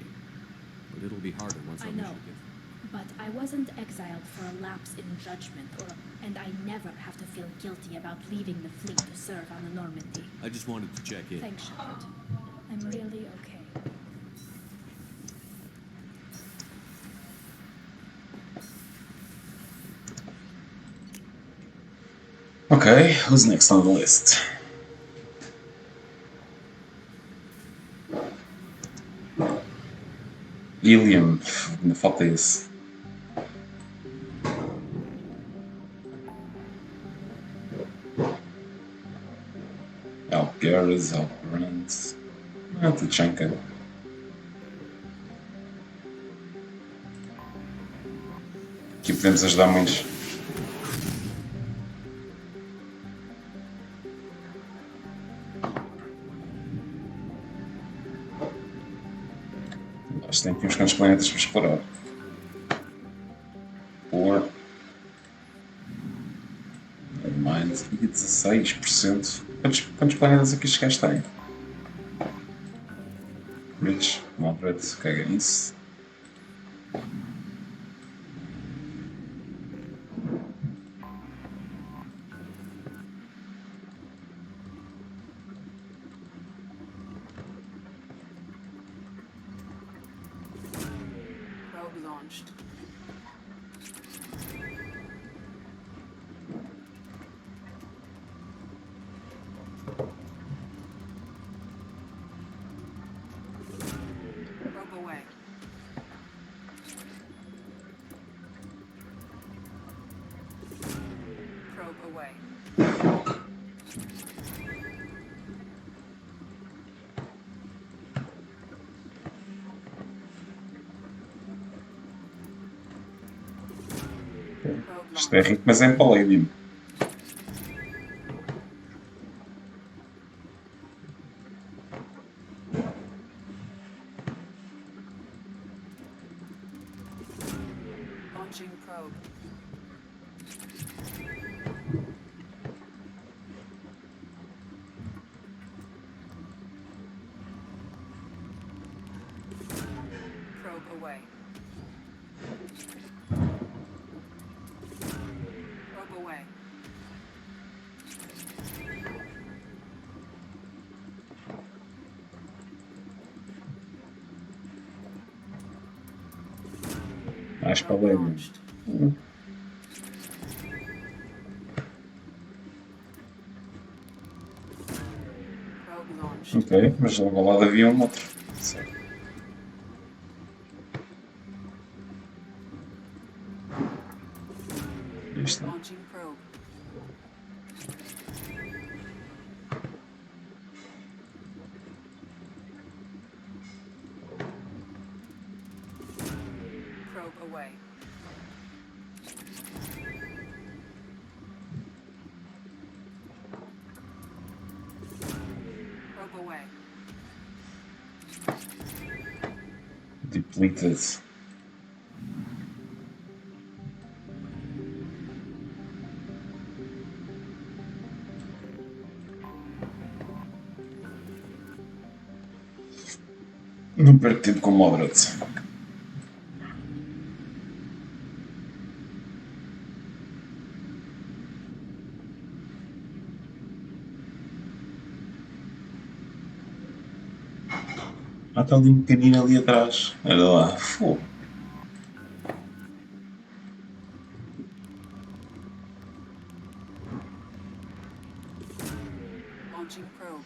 But it'll be harder once I our know, mission gets... but I wasn't exiled for a lapse in judgment, and I never have to feel guilty about leaving the fleet to serve on the Normandy. I just wanted to check in. Thanks, Shepard. I'm really okay. Okay, who's next on the list? Ilium, ainda falta esse. Algaras, Albrand. Tachanka. Aqui podemos ajudar muitos. Acho que tem aqui uns quantos planetas para explorar. Por. Nevermind. E 16%. Quantos planetas aqui estes gajos têm? Rich, moderate, caga nisso. Probe launched. Probe away. Probe away. Isto é rico, mas é em Palladium. Launching probe. Probe away. Probe away. Mais Palladium. Probe launched. Ok, mas logo ao lado havia um outro. Certo. Isto não. Launching probe. Probe away. Probe away. Depleted. Não perco tempo com moderate. Ah, está ali um pequenino ali atrás. Olha lá. Fogo. Launching probe.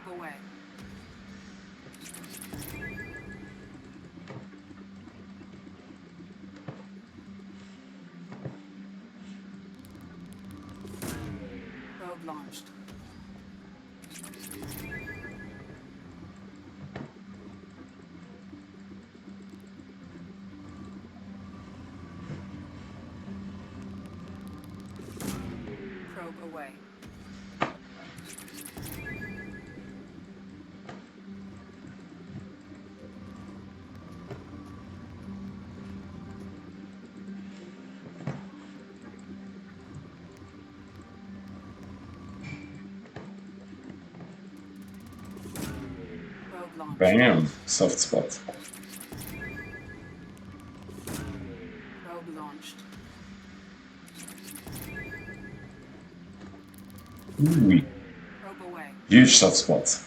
Probe away. Probe launched. Probe away. Probe launched. Bam! Soft spot. Probe launched. Ooh, Probe away. huge soft spot.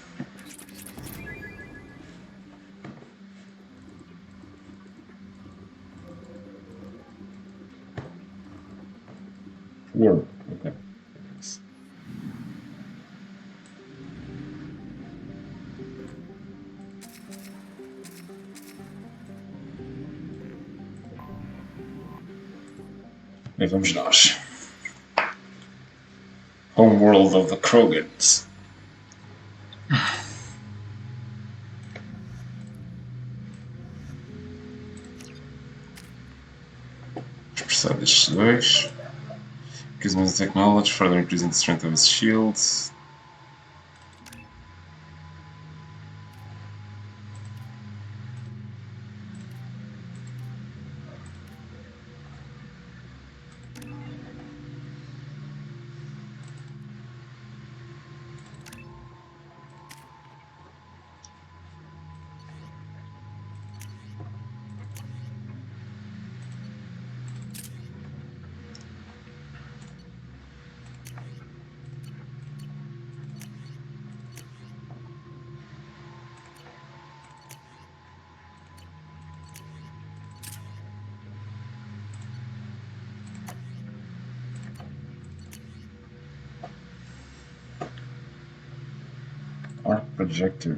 Four. Okay. E vamos nós. Homeworld of the Krogans. Expressar destes dois. Increase the technology, further increasing the strength of his shields. Arc projector.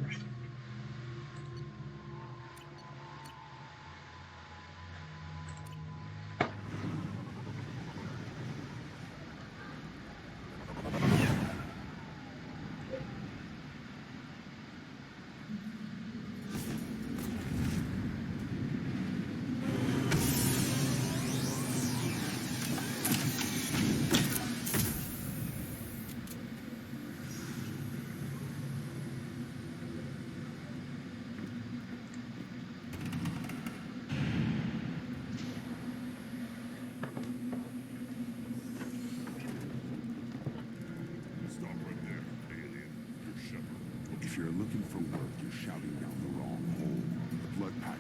Stop right there, alien. You're Shepard. If you're looking for work, you're shouting down the wrong hole. The blood pack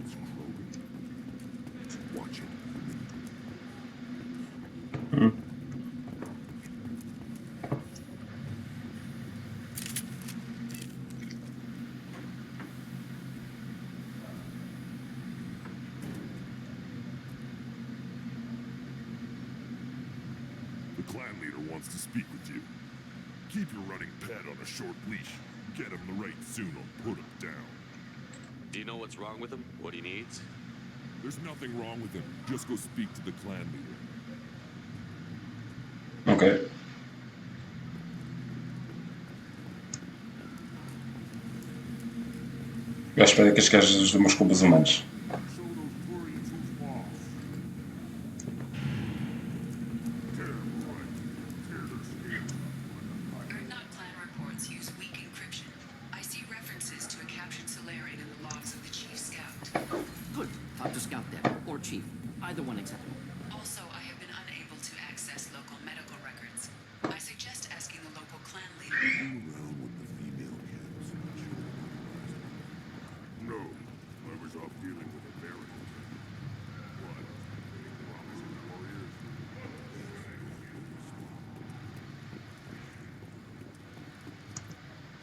is Krogan. Watch it. The clan leader wants to speak with you. Keep your running pet on a short leash. Get him the right soon or put him down. Do you know what's wrong with him? What he needs? There's nothing wrong with him. Just go speak to the clan leader. Ok. Eu espero que as gajas dos meus cubos humanos. Good. Talk to Scout then, or Chief. Either one acceptable. Also, I have been unable to access local medical records. I suggest asking the local clan leader. Around with the female cats. No, I was off dealing with a American. What? Promising warriors?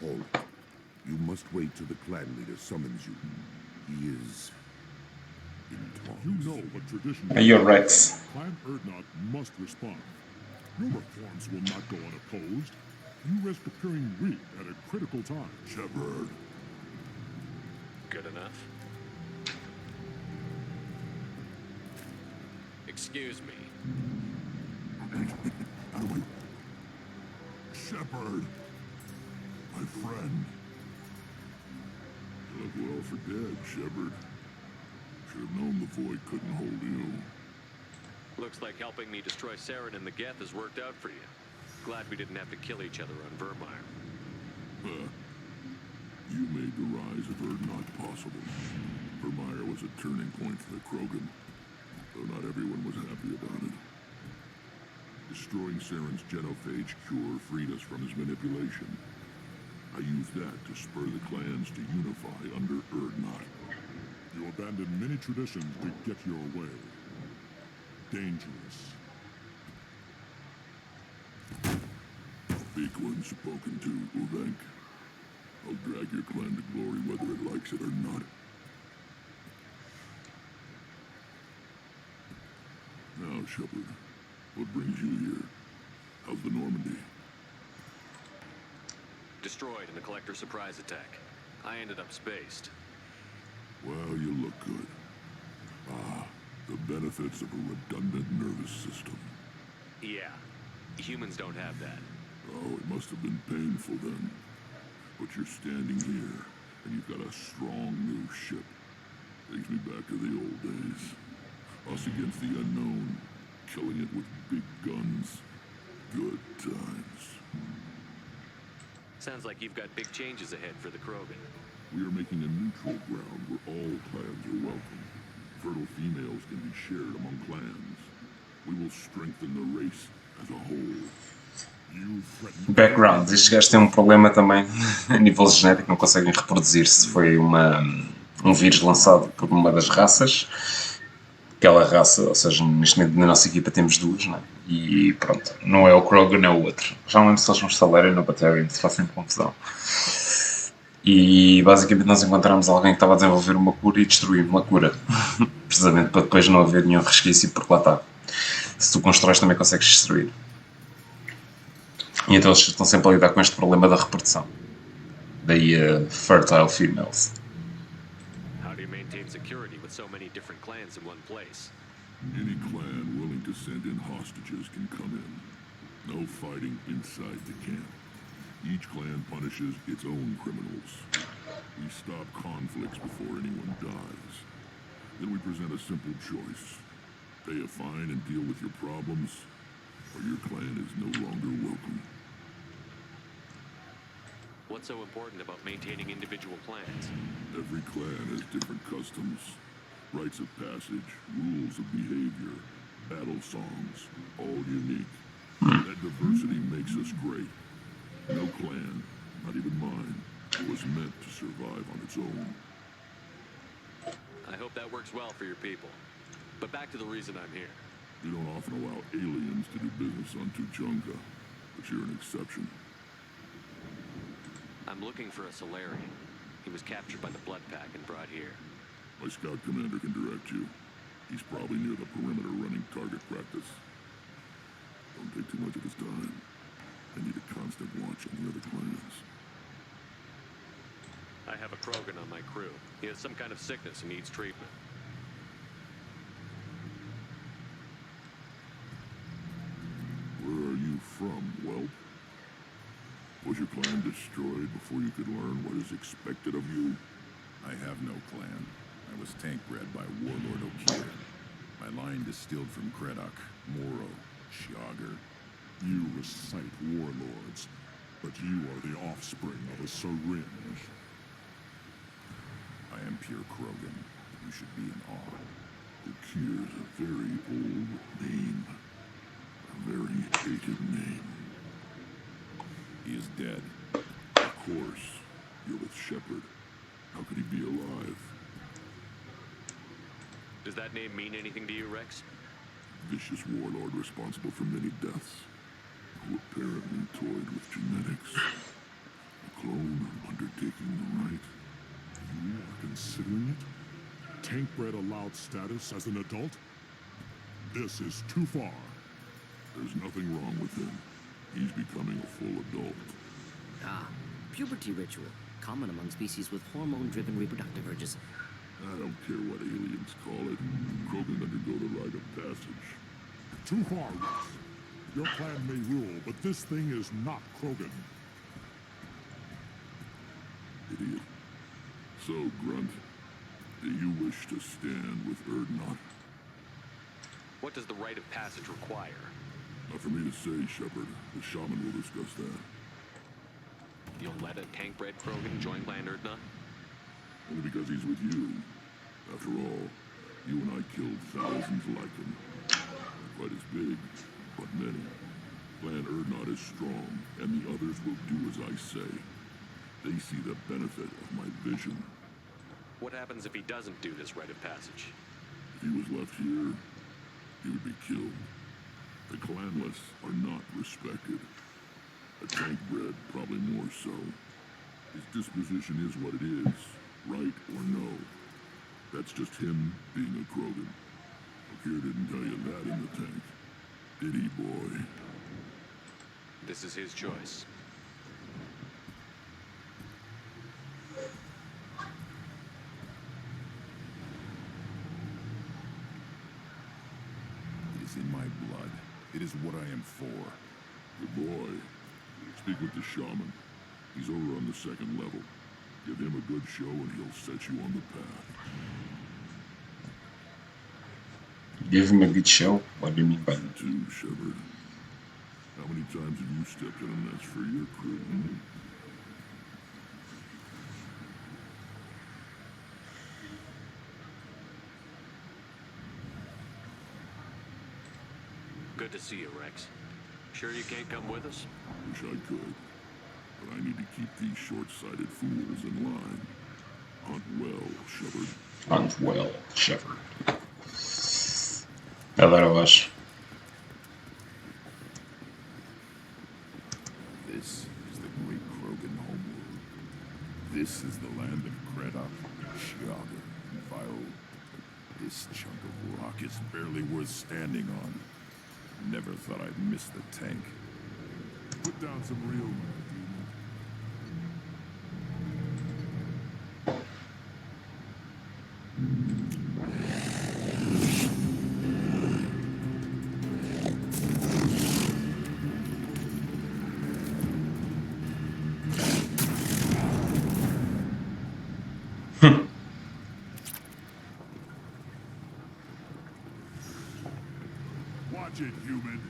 Hold. You must wait till the clan leader summons you. He is in talks. You know what tradition Are you Rex? Clan Erdnot must respond. Your reforms will not go unopposed. You risk appearing weak at a critical time. Shepard. Good enough. Excuse me. How do I... Shepard. My friend. You look well for dead, Shepard. Should have known the void couldn't hold you. Looks like helping me destroy Saren and the Geth has worked out for you. Glad we didn't have to kill each other on Vermeer. You made the rise of Urdnot possible. Vermeer was a turning point for the Krogan, though not everyone was happy about it. Destroying Saren's genophage cure freed us from his manipulation. I used that to spur the clans to unify under Urdnot. You abandoned many traditions to get your way. Dangerous. Big one spoken to, Uvenk. I'll drag your clan to glory whether it likes it or not. Now, Shepard, what brings you here? How's the Normandy? Destroyed in the Collector surprise attack. I ended up spaced. Well, you look good. Ah, the benefits of a redundant nervous system. Yeah. Humans don't have that. Oh, it must have been painful then. But you're standing here, and you've got a strong new ship. Takes me back to the old days. Us against the unknown, killing it with big guns. Good times. Sounds like you've got big changes ahead for the Krogan. We are making a neutral ground where all clans are welcome. Fertile females can be shared among clans. We will strengthen the race as a whole. Background, estes gajos têm um problema também a nível genético, não conseguem reproduzir-se. Foi um vírus lançado por uma das raças, aquela raça, ou seja, neste momento na nossa equipa temos duas, né? E pronto, não é o Krogan, é o outro. Já não lembro se eles não estalarem no Batarian, se faz sempre confusão. E basicamente nós encontramos alguém que estava a desenvolver uma cura e destruímos uma cura, precisamente para depois não haver nenhum resquício, porque lá está. Se tu constróis também consegues destruir. E então eles estão sempre a lidar com este problema da reprodução. Daí fertile females. How do you maintain security with so many different clans in one place? Any clan willing to send in hostages can come in. No fighting inside the camp. Each clan punishes its own criminals. We stop conflicts before anyone dies. Then we present a simple choice. Pay a fine and deal with your problems, or your clan is no longer welcome. What's so important about maintaining individual clans? Every clan has different customs, rites of passage, rules of behavior, battle songs, all unique. That diversity makes us great. No clan, not even mine, was meant to survive on its own. I hope that works well for your people. But back to the reason I'm here. We don't often allow aliens to do business on Tuchanka, but you're an exception. I'm looking for a Solarian. He was captured by the Blood Pack and brought here. My scout commander can direct you. He's probably near the perimeter running target practice. Don't take too much of his time. I need a constant watch on the other clans. I have a Krogan on my crew. He has some kind of sickness and needs treatment. Where are you from, whelp? Was your clan destroyed before you could learn what is expected of you? I have no clan. I was tank bred by Warlord Okir. My line distilled from Kredok, Moro, Shiagar. You recite warlords, but you are the offspring of a syringe. I am pure Krogan. You should be in awe. Okir's a very old name. A very hated name. He is dead. Of course. You're with Shepard. How could he be alive? Does that name mean anything to you, Rex? Vicious warlord responsible for many deaths, who apparently toyed with genetics. A clone undertaking the right. You are considering it? Tank-bred allowed status as an adult? This is too far. There's nothing wrong with him. He's becoming a full adult. Ah, puberty ritual. Common among species with hormone-driven reproductive urges. I don't care what aliens call it. Krogan undergo the rite of passage. Too far, Rex. Your clan may rule, but this thing is not Krogan. Idiot. So, Grunt, do you wish to stand with Erdnot? What does the rite of passage require? Not for me to say, Shepard. The shaman will discuss that. You'll let a tank-bred Krogan join Clan Erdnot? Only because he's with you. After all, you and I killed thousands like him. Not quite as big, but many. Clan Erdnot is strong, and the others will do as I say. They see the benefit of my vision. What happens if he doesn't do this rite of passage? If he was left here, he would be killed. The clanless are not respected. A tank-bred, probably more so. His disposition is what it is, right or no. That's just him being a Krogan. Okir didn't tell you that in the tank. Did he, boy? This is his choice. It is in my blood. It is what I am for. Good boy. Speak with the shaman. He's over on the second level. Give him a good show and he'll set you on the path. Give him a good show? What do you mean by that? You too, Shepard. How many times have you stepped in a mess for your crew? Good to see you, Rex. Sure you can't come with us? Wish I could. But I need to keep these short-sighted fools in line. Hunt well, Shepard. Hunt well, Shepard. Galera, eu acho. This is the great Krogan homeworld. This is the land of Kredok, Shiaga, and Vio. This chunk of rock is barely worth standing on. Never thought I'd miss the tank. Put down some real money, demon. Watch it, human.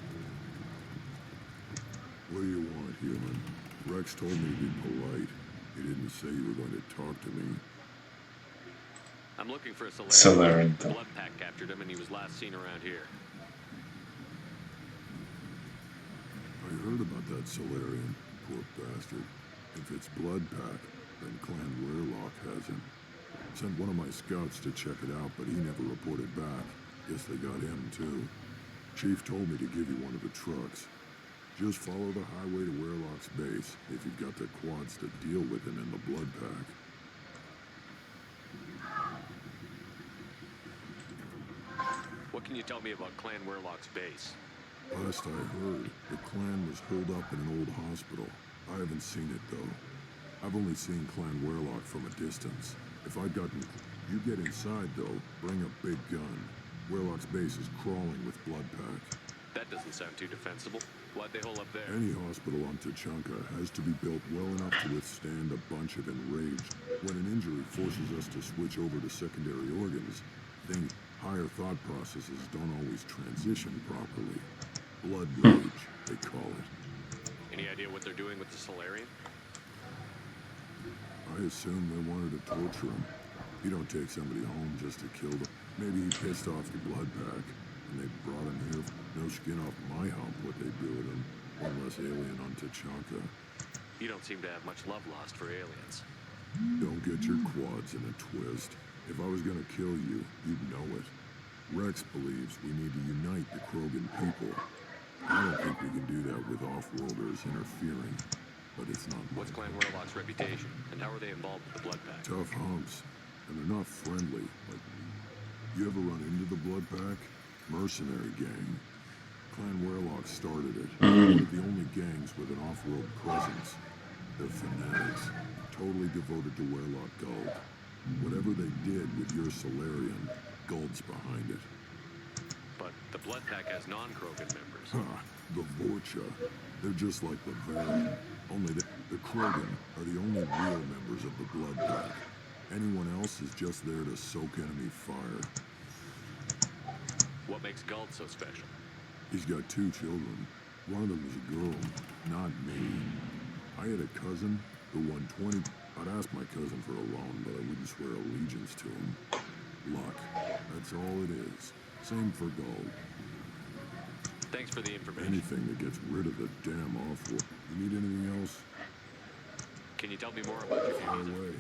What do you want, human? Rex told me to be polite. He didn't say you were going to talk to me. I'm looking for a Solarian. Solarian. The blood pack captured him and he was last seen around here. I heard about that Solarian. Poor bastard. If it's blood pack, then Clan Werlock has him. Sent one of my scouts to check it out, but he never reported back. Guess they got him, too. Chief told me to give you one of the trucks. Just follow the highway to Werlock's base if you've got the quads to deal with him in the blood pack. What can you tell me about Clan Werlock's base? Last I heard, the clan was holed up in an old hospital. I haven't seen it, though. I've only seen Clan Werlock from a distance. If I'd gotten... You get inside, though, bring a big gun. Werlock's base is crawling with blood pack. That doesn't sound too defensible. Why'd they hole up there? Any hospital on Tuchanka has to be built well enough to withstand a bunch of enraged. When an injury forces us to switch over to secondary organs, higher thought processes don't always transition properly. Blood rage, they call it. Any idea what they're doing with the Solarian? I assume they wanted to torture him. You don't take somebody home just to kill them. Maybe he pissed off the blood pack, and they brought him here. No skin off my hump what they do with him. One less alien on Tuchanka. You don't seem to have much love lost for aliens. Don't get your quads in a twist. If I was gonna kill you, you'd know it. Rex believes we need to unite the Krogan people. I don't think we can do that with off-worlders interfering, but it's not What's Clan Werlock's reputation, and how are they involved with the blood pack? tough humps, and they're not friendly like me. You ever run into the blood pack? Mercenary gang. Clan Werlock started it. One of the only gangs with an off-world presence. They're fanatics, totally devoted to Werlock Gold. Whatever they did with your Solarian, Gold's behind it. But the Blood Pack has non-Krogan members. The Vorcha. They're just like the Varian. Only the Krogan are the only real members of the Blood Pack. Anyone else is just there to soak enemy fire. What makes Guld so special? He's got 2 children. One of them is a girl, not me. I had a cousin, the 120. I'd ask my cousin for a loan, but I wouldn't swear allegiance to him. Luck. That's all it is. Same for Gold. Thanks for the information. Anything that gets rid of the damn off-world. You need anything else? Can you tell me more about your Far future? away.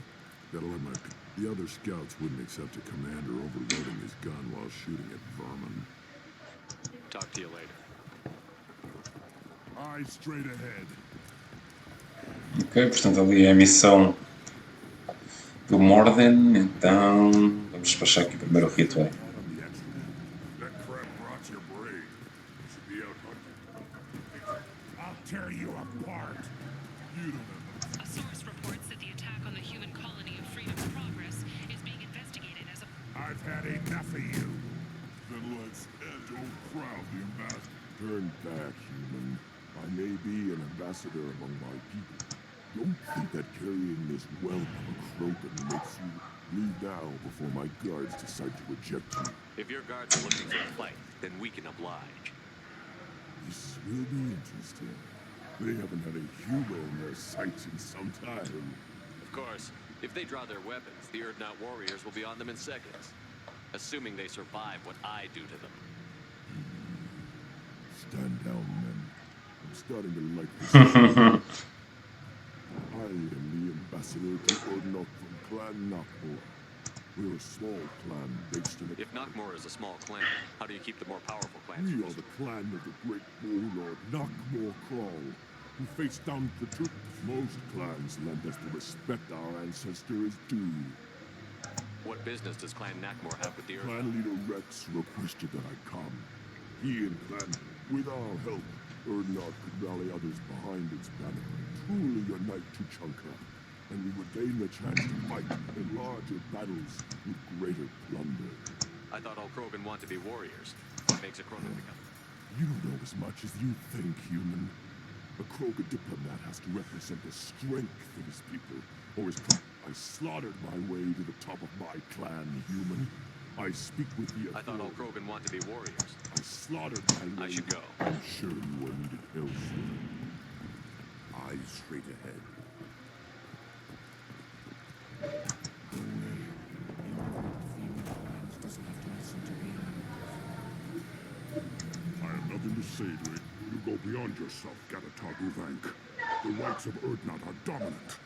Gotta let my... The other scouts wouldn't accept a commander overloading his gun while shooting at vermin. Talk to you later. Eyes straight ahead. Ok, portanto ali é a missão do Morden, então vamos despachar aqui primeiro o ritual. That crap rots your brain. You should be out hunting. I'll tear you apart. You don't have A source reports that the attack on the human colony of Freedom's Progress is being investigated as a... I've had enough of you. Then let's end. Don't crowd the ambassador. Turn back, human. I may be an ambassador among my people. Don't think that carrying this whelp of a Krogan makes you leave now before my guards decide to reject you. If your guards are looking for a fight, then we can oblige. This will be interesting. They haven't had a human in their sights in some time. Of course, if they draw their weapons, the Urdnot warriors will be on them in seconds. Assuming they survive what I do to them. Stand down, men. I'm starting to like this. I am the ambassador to Urdnot from Clan Nakmor. We're a small clan based in a... If Nakmor is a small clan, how do you keep the more powerful clans? We are the clan of the great warlord Nakmor Crawl, who faced down the truth. Most clans lend us the respect our ancestor is due. What business does Clan Nakmor have with the Urdnot? Clan leader Rex requested that I come. He and Clan, with our help, Urdnot could rally others behind its banner and truly unite Tuchanka, and we would gain the chance to fight in larger battles with greater plunder. I thought all Krogan want to be warriors. What makes a Krogan become? You don't know as much as you think, human. A Krogan diplomat has to represent the strength of his people, or his clan. I slaughtered my way to the top of my clan, human. I speak with the authority. I thought all Krogan want to be warriors. I slaughtered my way. I should go. I'm sure you are needed elsewhere. Eyes straight ahead. I have nothing to say to it. You go beyond yourself, Gatatog Uvank. The rights of Urdnot are dominant.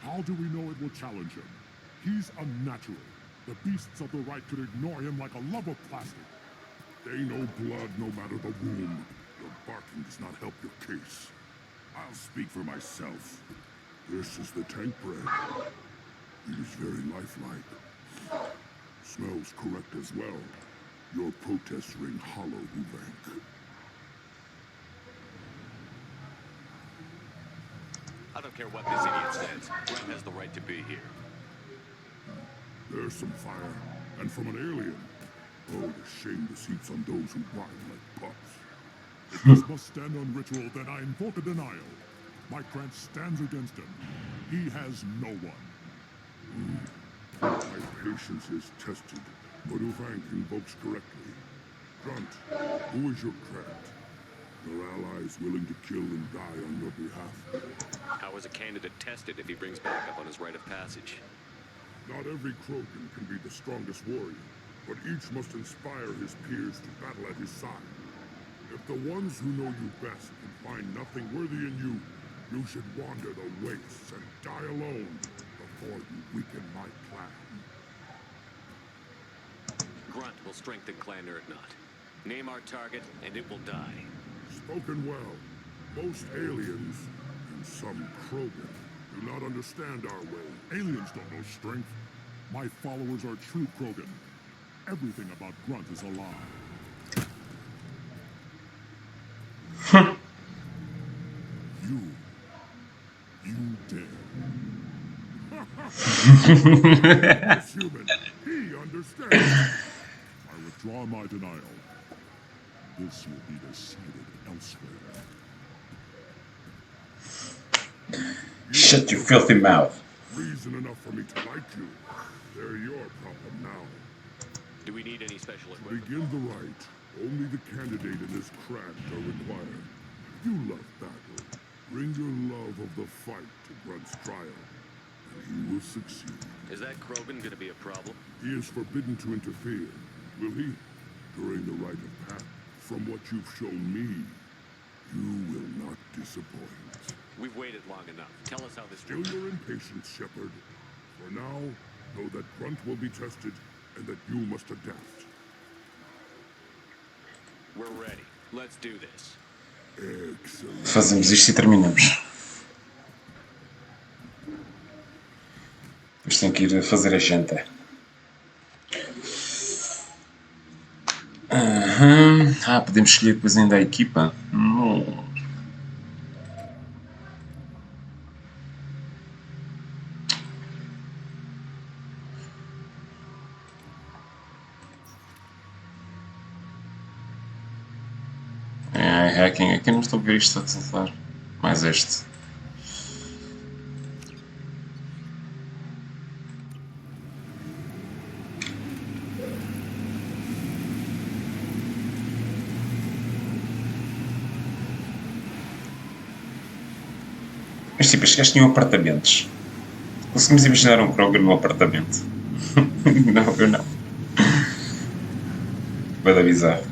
How do we know it will challenge him? He's unnatural. The beasts of the right could ignore him like a lump of plastic. They know blood no matter the wound. Your barking does not help your case. I'll speak for myself. This is the tank bread. It is very lifelike. Smells correct as well. Your protests ring hollow, Uvank. I don't care what this idiot says. Gwen has the right to be here. There's some fire, and from an alien. Oh, the shame this heaps on those who whine like pups. If this must stand on ritual, then I invoke a denial. My Krantz stands against him. He has no one. My patience is tested, but Uvank invokes correctly. Grunt, who is your Krant? Your allies willing to kill and die on your behalf? How is a candidate tested if he brings backup on his rite of passage? Not every Krogan can be the strongest warrior, but each must inspire his peers to battle at his side. If the ones who know you best can find nothing worthy in you, you should wander the wastes and die alone before you weaken my clan. Grunt will strengthen Clan Urdnot. Name our target, and it will die. Spoken well. Most aliens, and some Krogan, do not understand our way. Aliens don't know strength. My followers are true Krogan. Everything about Grunt is a lie. You dare. This human, he understands. I withdraw my denial. This will be decided elsewhere. Shut your filthy mouth. Reason enough for me to like you. They're your problem now. Do we need any special To equipment? begin the rite, only the candidate and his craft are required. You love battle. Bring your love of the fight to Grunt's trial, and he will succeed. Is that Krogan gonna be a problem? He is forbidden to interfere, will he? During the rite of path, from what you've shown me, you will not disappoint. We've waited long enough. Tell us how this Still works. your impatience, Shepard. For now, know that Grunt will be tested, and that you must adapt. We're ready. Let's do this. Excellent. Fazemos isto e terminamos. Depois tenho que ir fazer a janta. Podemos escolher depois ainda a equipa? Não. Hacking, aqui não estou a ver isto a resultar. Mais este. Mas tipo, estes gajos tinham apartamentos. Conseguimos imaginar um Krogan num apartamento? Não, eu não. Vai dar bizarro.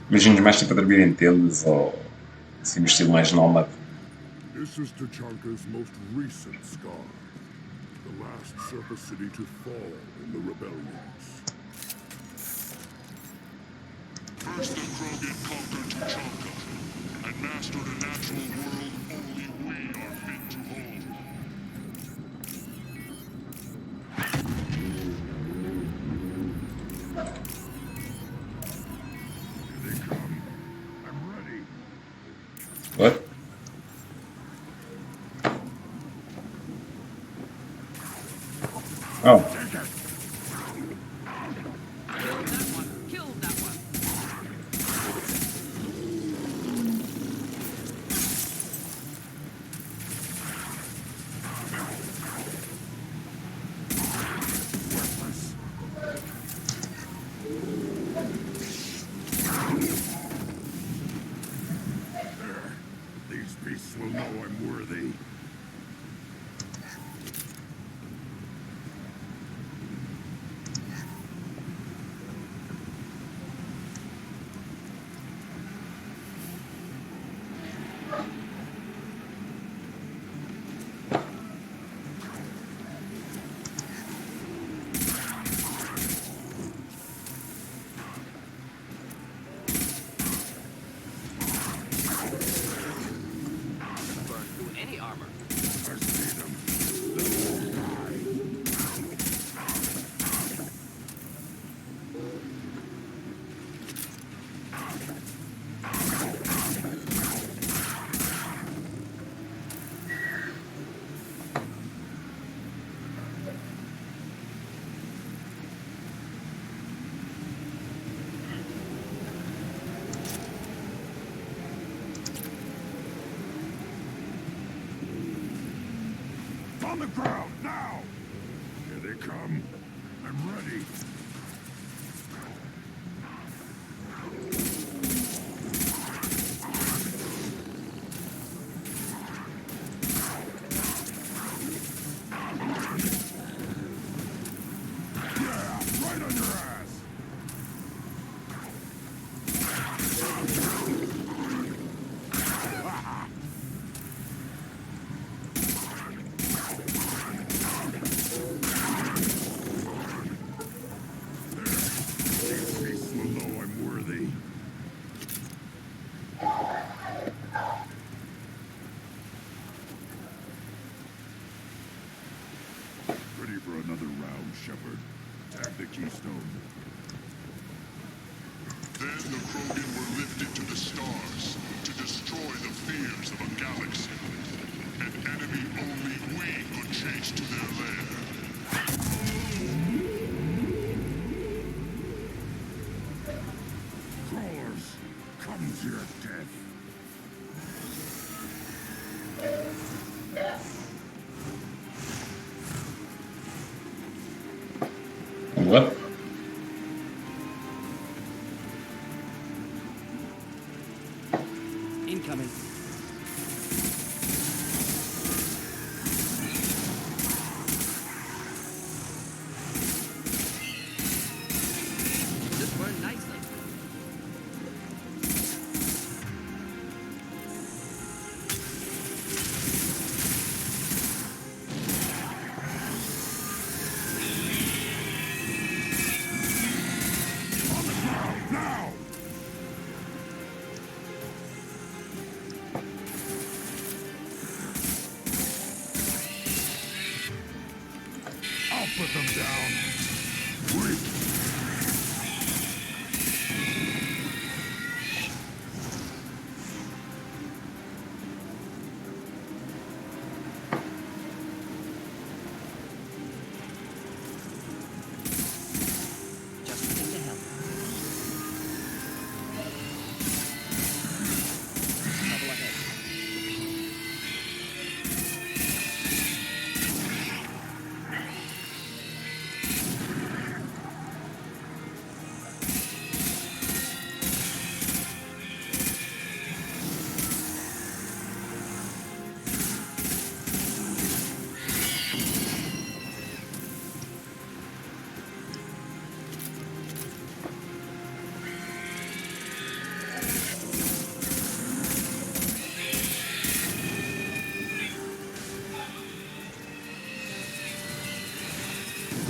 Imagino mais tipo a dormir em tendas ou assim no estilo mais nómade. This is Tachanka's most recent scar. The last surface city to fall in the rebellions. First the Krogan conquered Tachanka and mastered a natural world only we are fit to hold. Here they come. I'm ready. What? Oh. These beasts will know I'm worthy. Burn through any armor. I see them. On the ground, now! Here they come. I'm ready. Yeah, right on your ass! These beasts will know I'm worthy. Ready for another round, Shepard. Tag the keystone. Then the Krogan were lifted to the stars to destroy race to their lair. Crawlers, come to your death. What? Incoming. This burned nicely. Now! I'll put them down. Wait. Just a thing to help. Trouble ahead.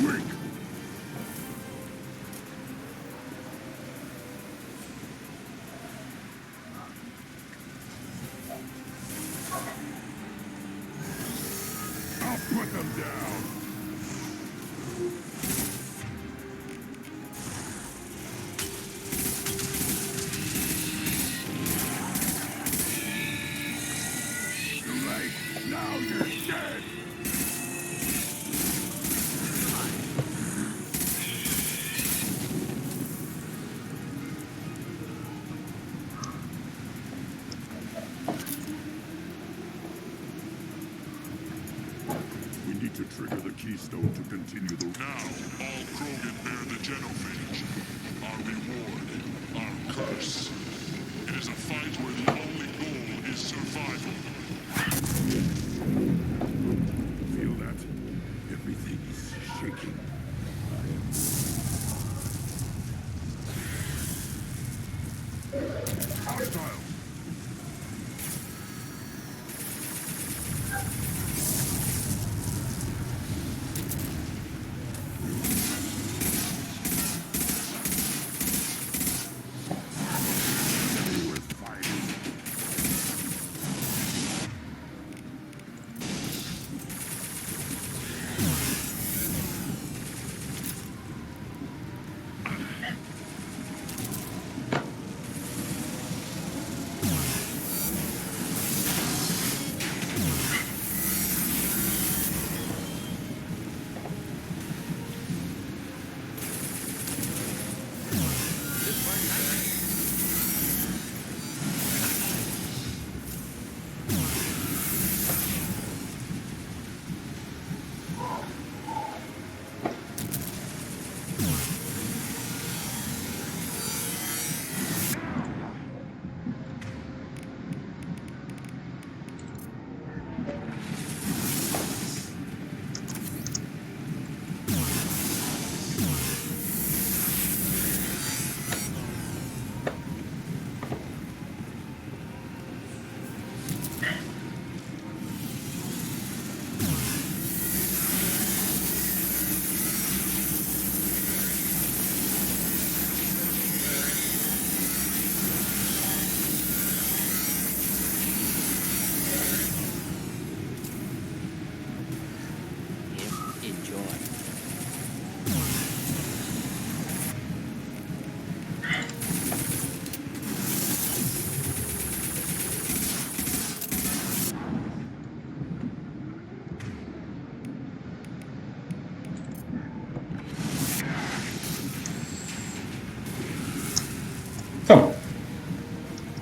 Quick! I'll put them down. Too late. Now you're dead. We need to trigger the keystone to continue the... Now, all Krogan bear the genophage. Our reward, our curse. It is a fight where the only goal is survival. Feel that? Everything is shaking. Hostile! Enemy was fighting.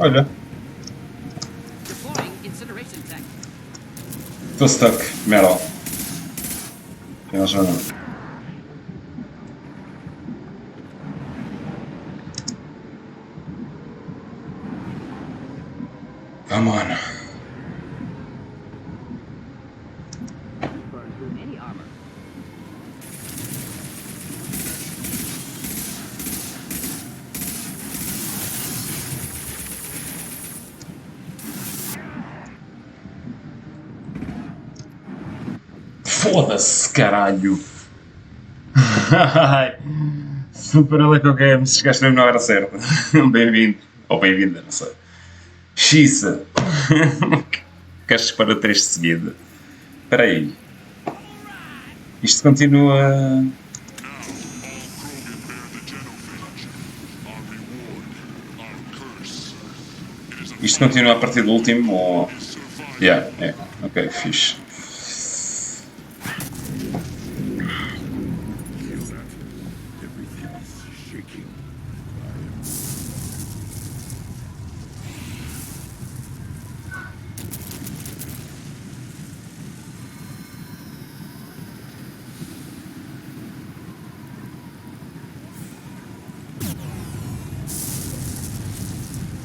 Olha, Deploying incineration tank. estou stuck. Metal. Eles já não. Come on. Burn through any armor. Foda-se, caralho. Super Electro Games, chegaste mesmo na hora certa. Bem-vindo. Ou bem-vinda, não sei. Xisa. Queres para 3 de seguida? Espera aí. Isto continua... Isto continua a partir do último ou... Yeah, é. Ok, fixe.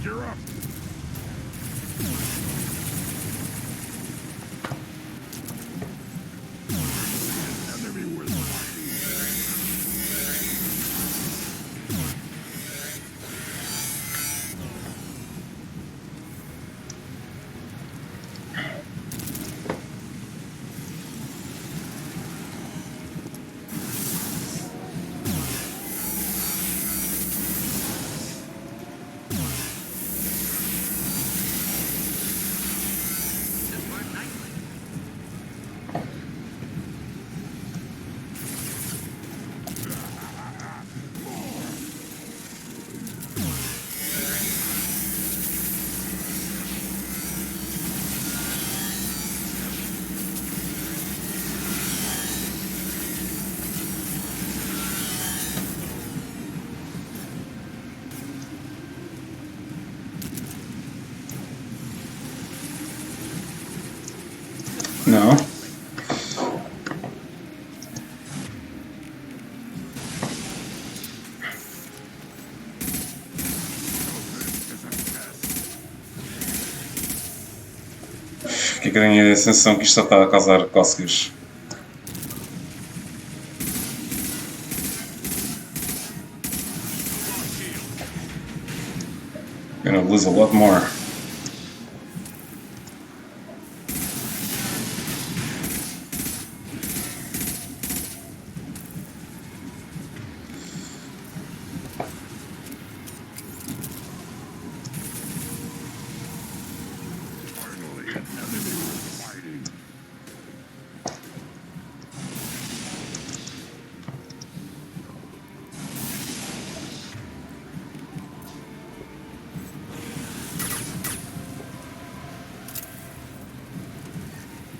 You're up. Enemy with Não. Fiquei que tenho a sensação que isto só está a causar cócegas. Gonna lose a lot more.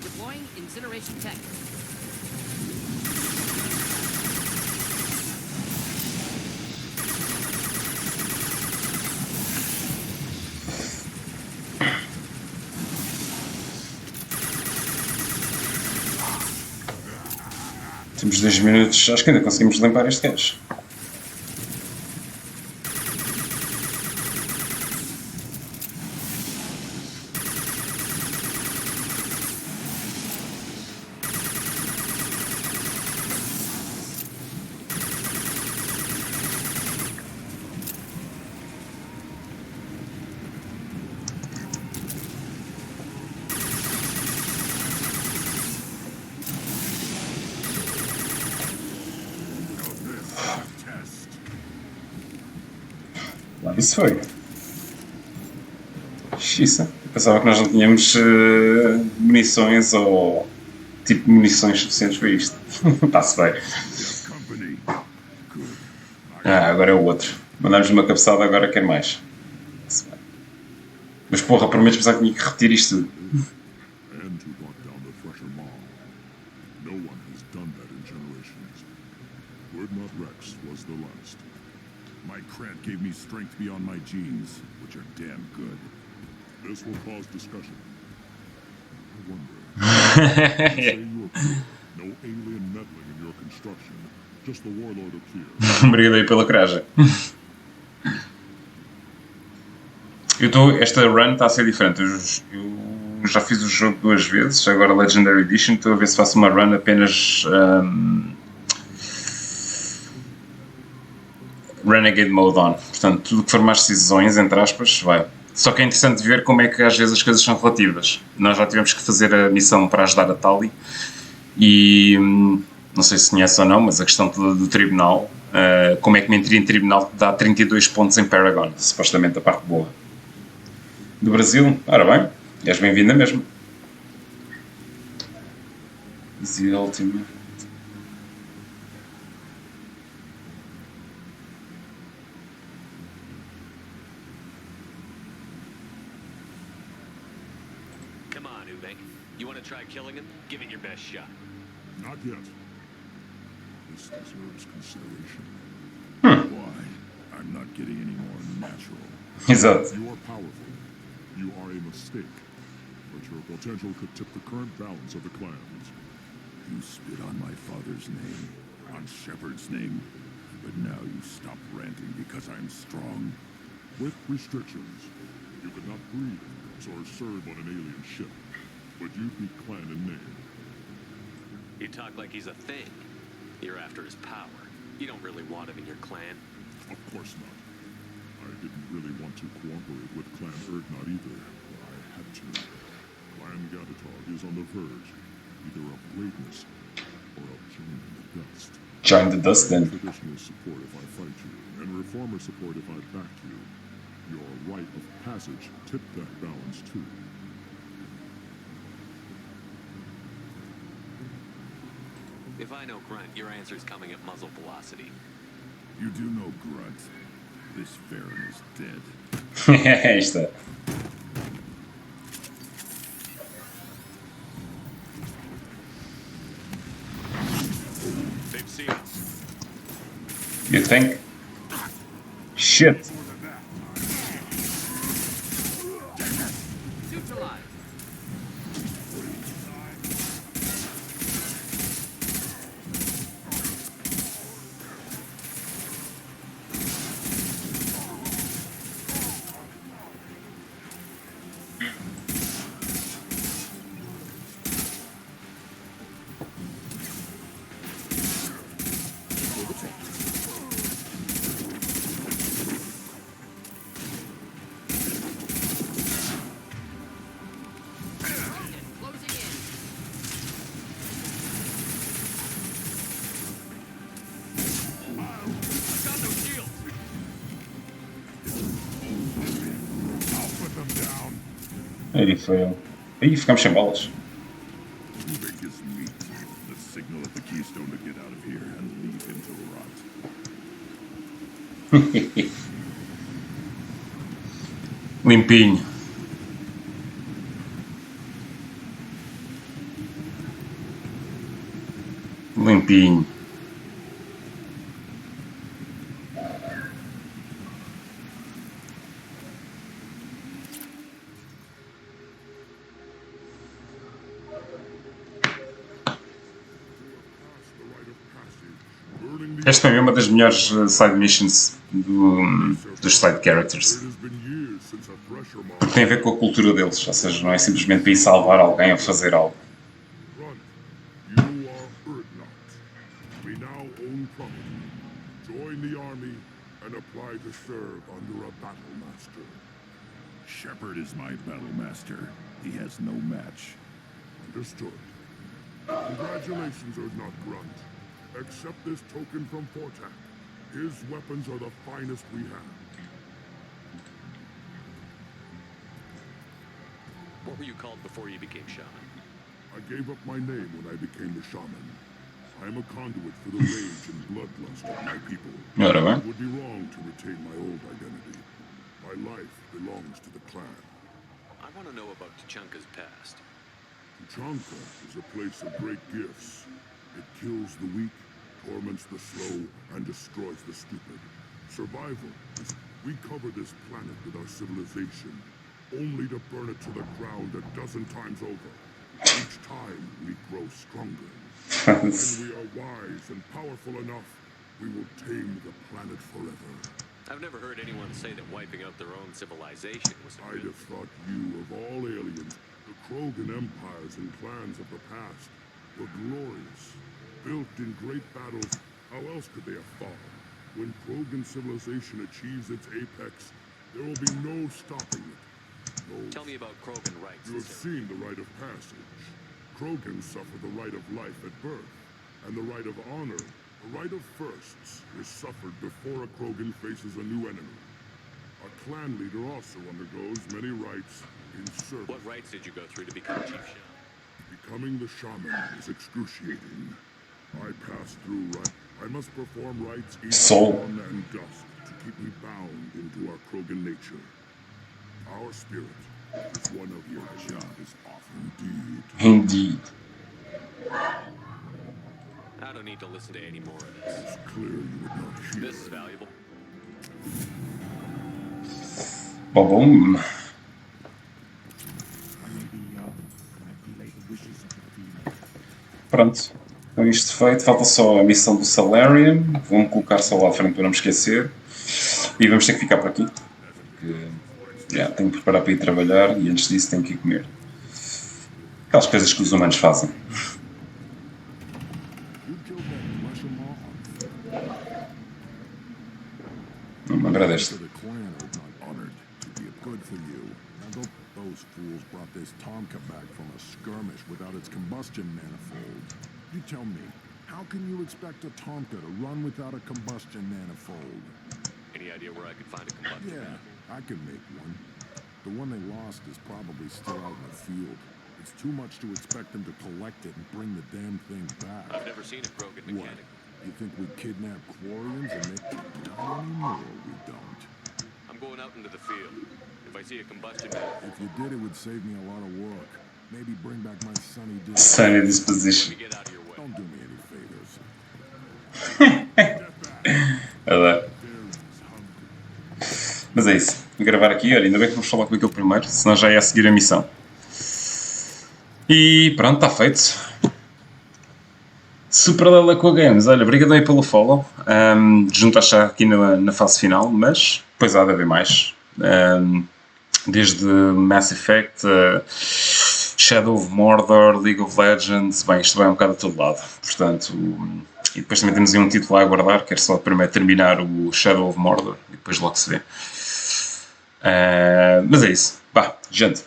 Deploying incineration tank. Temos 2 minutos, acho que ainda conseguimos limpar este gajo. Lá isso foi. Xiça. Pensava que nós não tínhamos munições ou tipo munições suficientes para isto. Está-se bem. Ah, agora é o outro. Mandámos uma cabeçada, agora quer mais. Está-se bem. Mas porra, por menos pensava que tinha que repetir isto tudo. and to lock down the Thresher Maw. No one has done that in generations. Word not Rex was the last. My Krant gave me strength beyond my genes, which which are damn good. This will cause discussion. I wonder. Say you approve. No alien meddling in your construction. Just the warlord Okier. Obrigado aí pela coragem. Esta run está a ser diferente. Eu já fiz o jogo 2 vezes, agora Legendary Edition. Estou a ver se faço uma run apenas Renegade Mode On. Portanto, tudo que for mais decisões, entre aspas, vai. Só que é interessante ver como é que às vezes as coisas são relativas. Nós já tivemos que fazer a missão para ajudar a Tali e não sei se conhece ou não, mas a questão toda do tribunal, como é que uma entria em tribunal dá 32 pontos em Paragon, supostamente a parte boa. Do Brasil, ora bem, és bem-vinda mesmo. Easy Ultimate. Come on, Ube. You want to try killing him? Give it your best shot. Not yet. This deserves consideration. Why? I'm not getting any more natural. Exato. You are powerful. You are a mistake. But your potential could tip the current balance of the clans. You spit on my father's name, on Shepard's name, but now you stop ranting because I'm strong. With restrictions. You could not breed or serve on an alien ship. But you'd be clan in name. You talk like he's a thing. You're after his power. You don't really want him in your clan. Of course not. I didn't really want to cooperate with Clan Erdnot either. I had to. Clan Gatatog is on the verge, either of greatness or of joining the dust. Join the dust then. Traditional support if I fight you, and reformer support if I back you. Your rite of passage tipped that balance too. If I know Grunt, your answer's coming at muzzle velocity. You do know Grunt. This Farron is dead. Esta. They've seen us. You think? Shit. Neutralize. Ele foi. Ih, ficamos sem balas. Ubek is meat. The signal at the keystone to get out of here and leave him to rot. Limpinho. Limpinho. Esta foi uma das melhores side missions dos side characters. Porque tem a ver com a cultura deles, ou seja, não é simplesmente para ir salvar alguém ou fazer algo. You are Erdnot. We now own property. Join the army and apply to serve under a battle master. Shepard is my battle master. He has no match. Understood. Congratulations, Erdnot Grunt. Accept this token from Fortak. His weapons are the finest we have. What were you called before you became shaman? I gave up my name when I became the shaman. I am a conduit for the rage and bloodlust of my people. Ora bem. It would be wrong to retain my old identity. My life belongs to the clan. I want to know about Tuchanka's past. Tuchanka is a place of great gifts. It kills the weak, torments the slow, and destroys the stupid. Survival is We cover this planet with our civilization, only to burn it to the ground a dozen times over. Each time we grow stronger. When we are wise and powerful enough, we will tame the planet forever. I've never heard anyone say that wiping out their own civilization was a I'd good have thought you, of all aliens, the Krogan empires and clans of the past, were glorious. Built in great battles, how else could they have fallen? When Krogan civilization achieves its apex, there will be no stopping it. No. Tell me about Krogan rights. You have seen the rite of passage. Krogans suffer the right of life at birth, and the right of honor, the right of firsts, is suffered before a Krogan faces a new enemy. A clan leader also undergoes many rites in service. What rights did you go through to become Chief Shaman? Becoming the shaman is excruciating. I pass through rites. I must perform rites each dawn and dusk to keep me bound into our Krogan nature. Our spirit is one of your job is off indeed. Indeed. I don't need to listen to any more of this. It's clear you would not hear. This is valuable. Bom. Pronto. Com isto feito, falta só a missão do Salarian. Vou-me colocar só lá à frente para não me esquecer. E vamos ter que ficar por aqui. Porque tenho que preparar para ir trabalhar e antes disso tenho que ir comer. Aquelas coisas que os humanos fazem. Não me lembro deste. Those fools brought this Tomka back from a skirmish without its combustion manifold. You tell me, how can you expect a Tomka to run without a combustion manifold? Any idea where I could find a combustion? Yeah, I can make one. The one they lost is probably still out in the field. It's too much to expect them to collect it and bring the damn thing back. I've never seen a Krogan mechanic. You think we kidnap Quarians and make... Not anymore, we don't. I'm going out into the field. If I see a combustion manifold... If you did, it would save me a lot of work. Maybe bring back my sunny disposition. Don't do me any favors. Olha lá. Mas é isso. Vou gravar aqui. Olha, ainda bem que vamos falar com aquele primeiro, senão já ia seguir a missão. E pronto, está feito. Super Lela com a Games. Olha, obrigado aí pelo follow. Juntaste já aqui na fase final, mas depois há de haver mais. Desde Mass Effect, Shadow of Mordor, League of Legends, bem, isto vai um bocado a todo lado, portanto, e depois também temos aí um título a aguardar, quero só primeiro terminar o Shadow of Mordor e depois logo se vê. Mas é isso, pá, gente,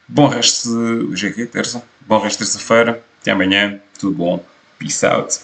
bom resto de... hoje é aqui, terça, bom resto de terça-feira, até amanhã, tudo bom, peace out.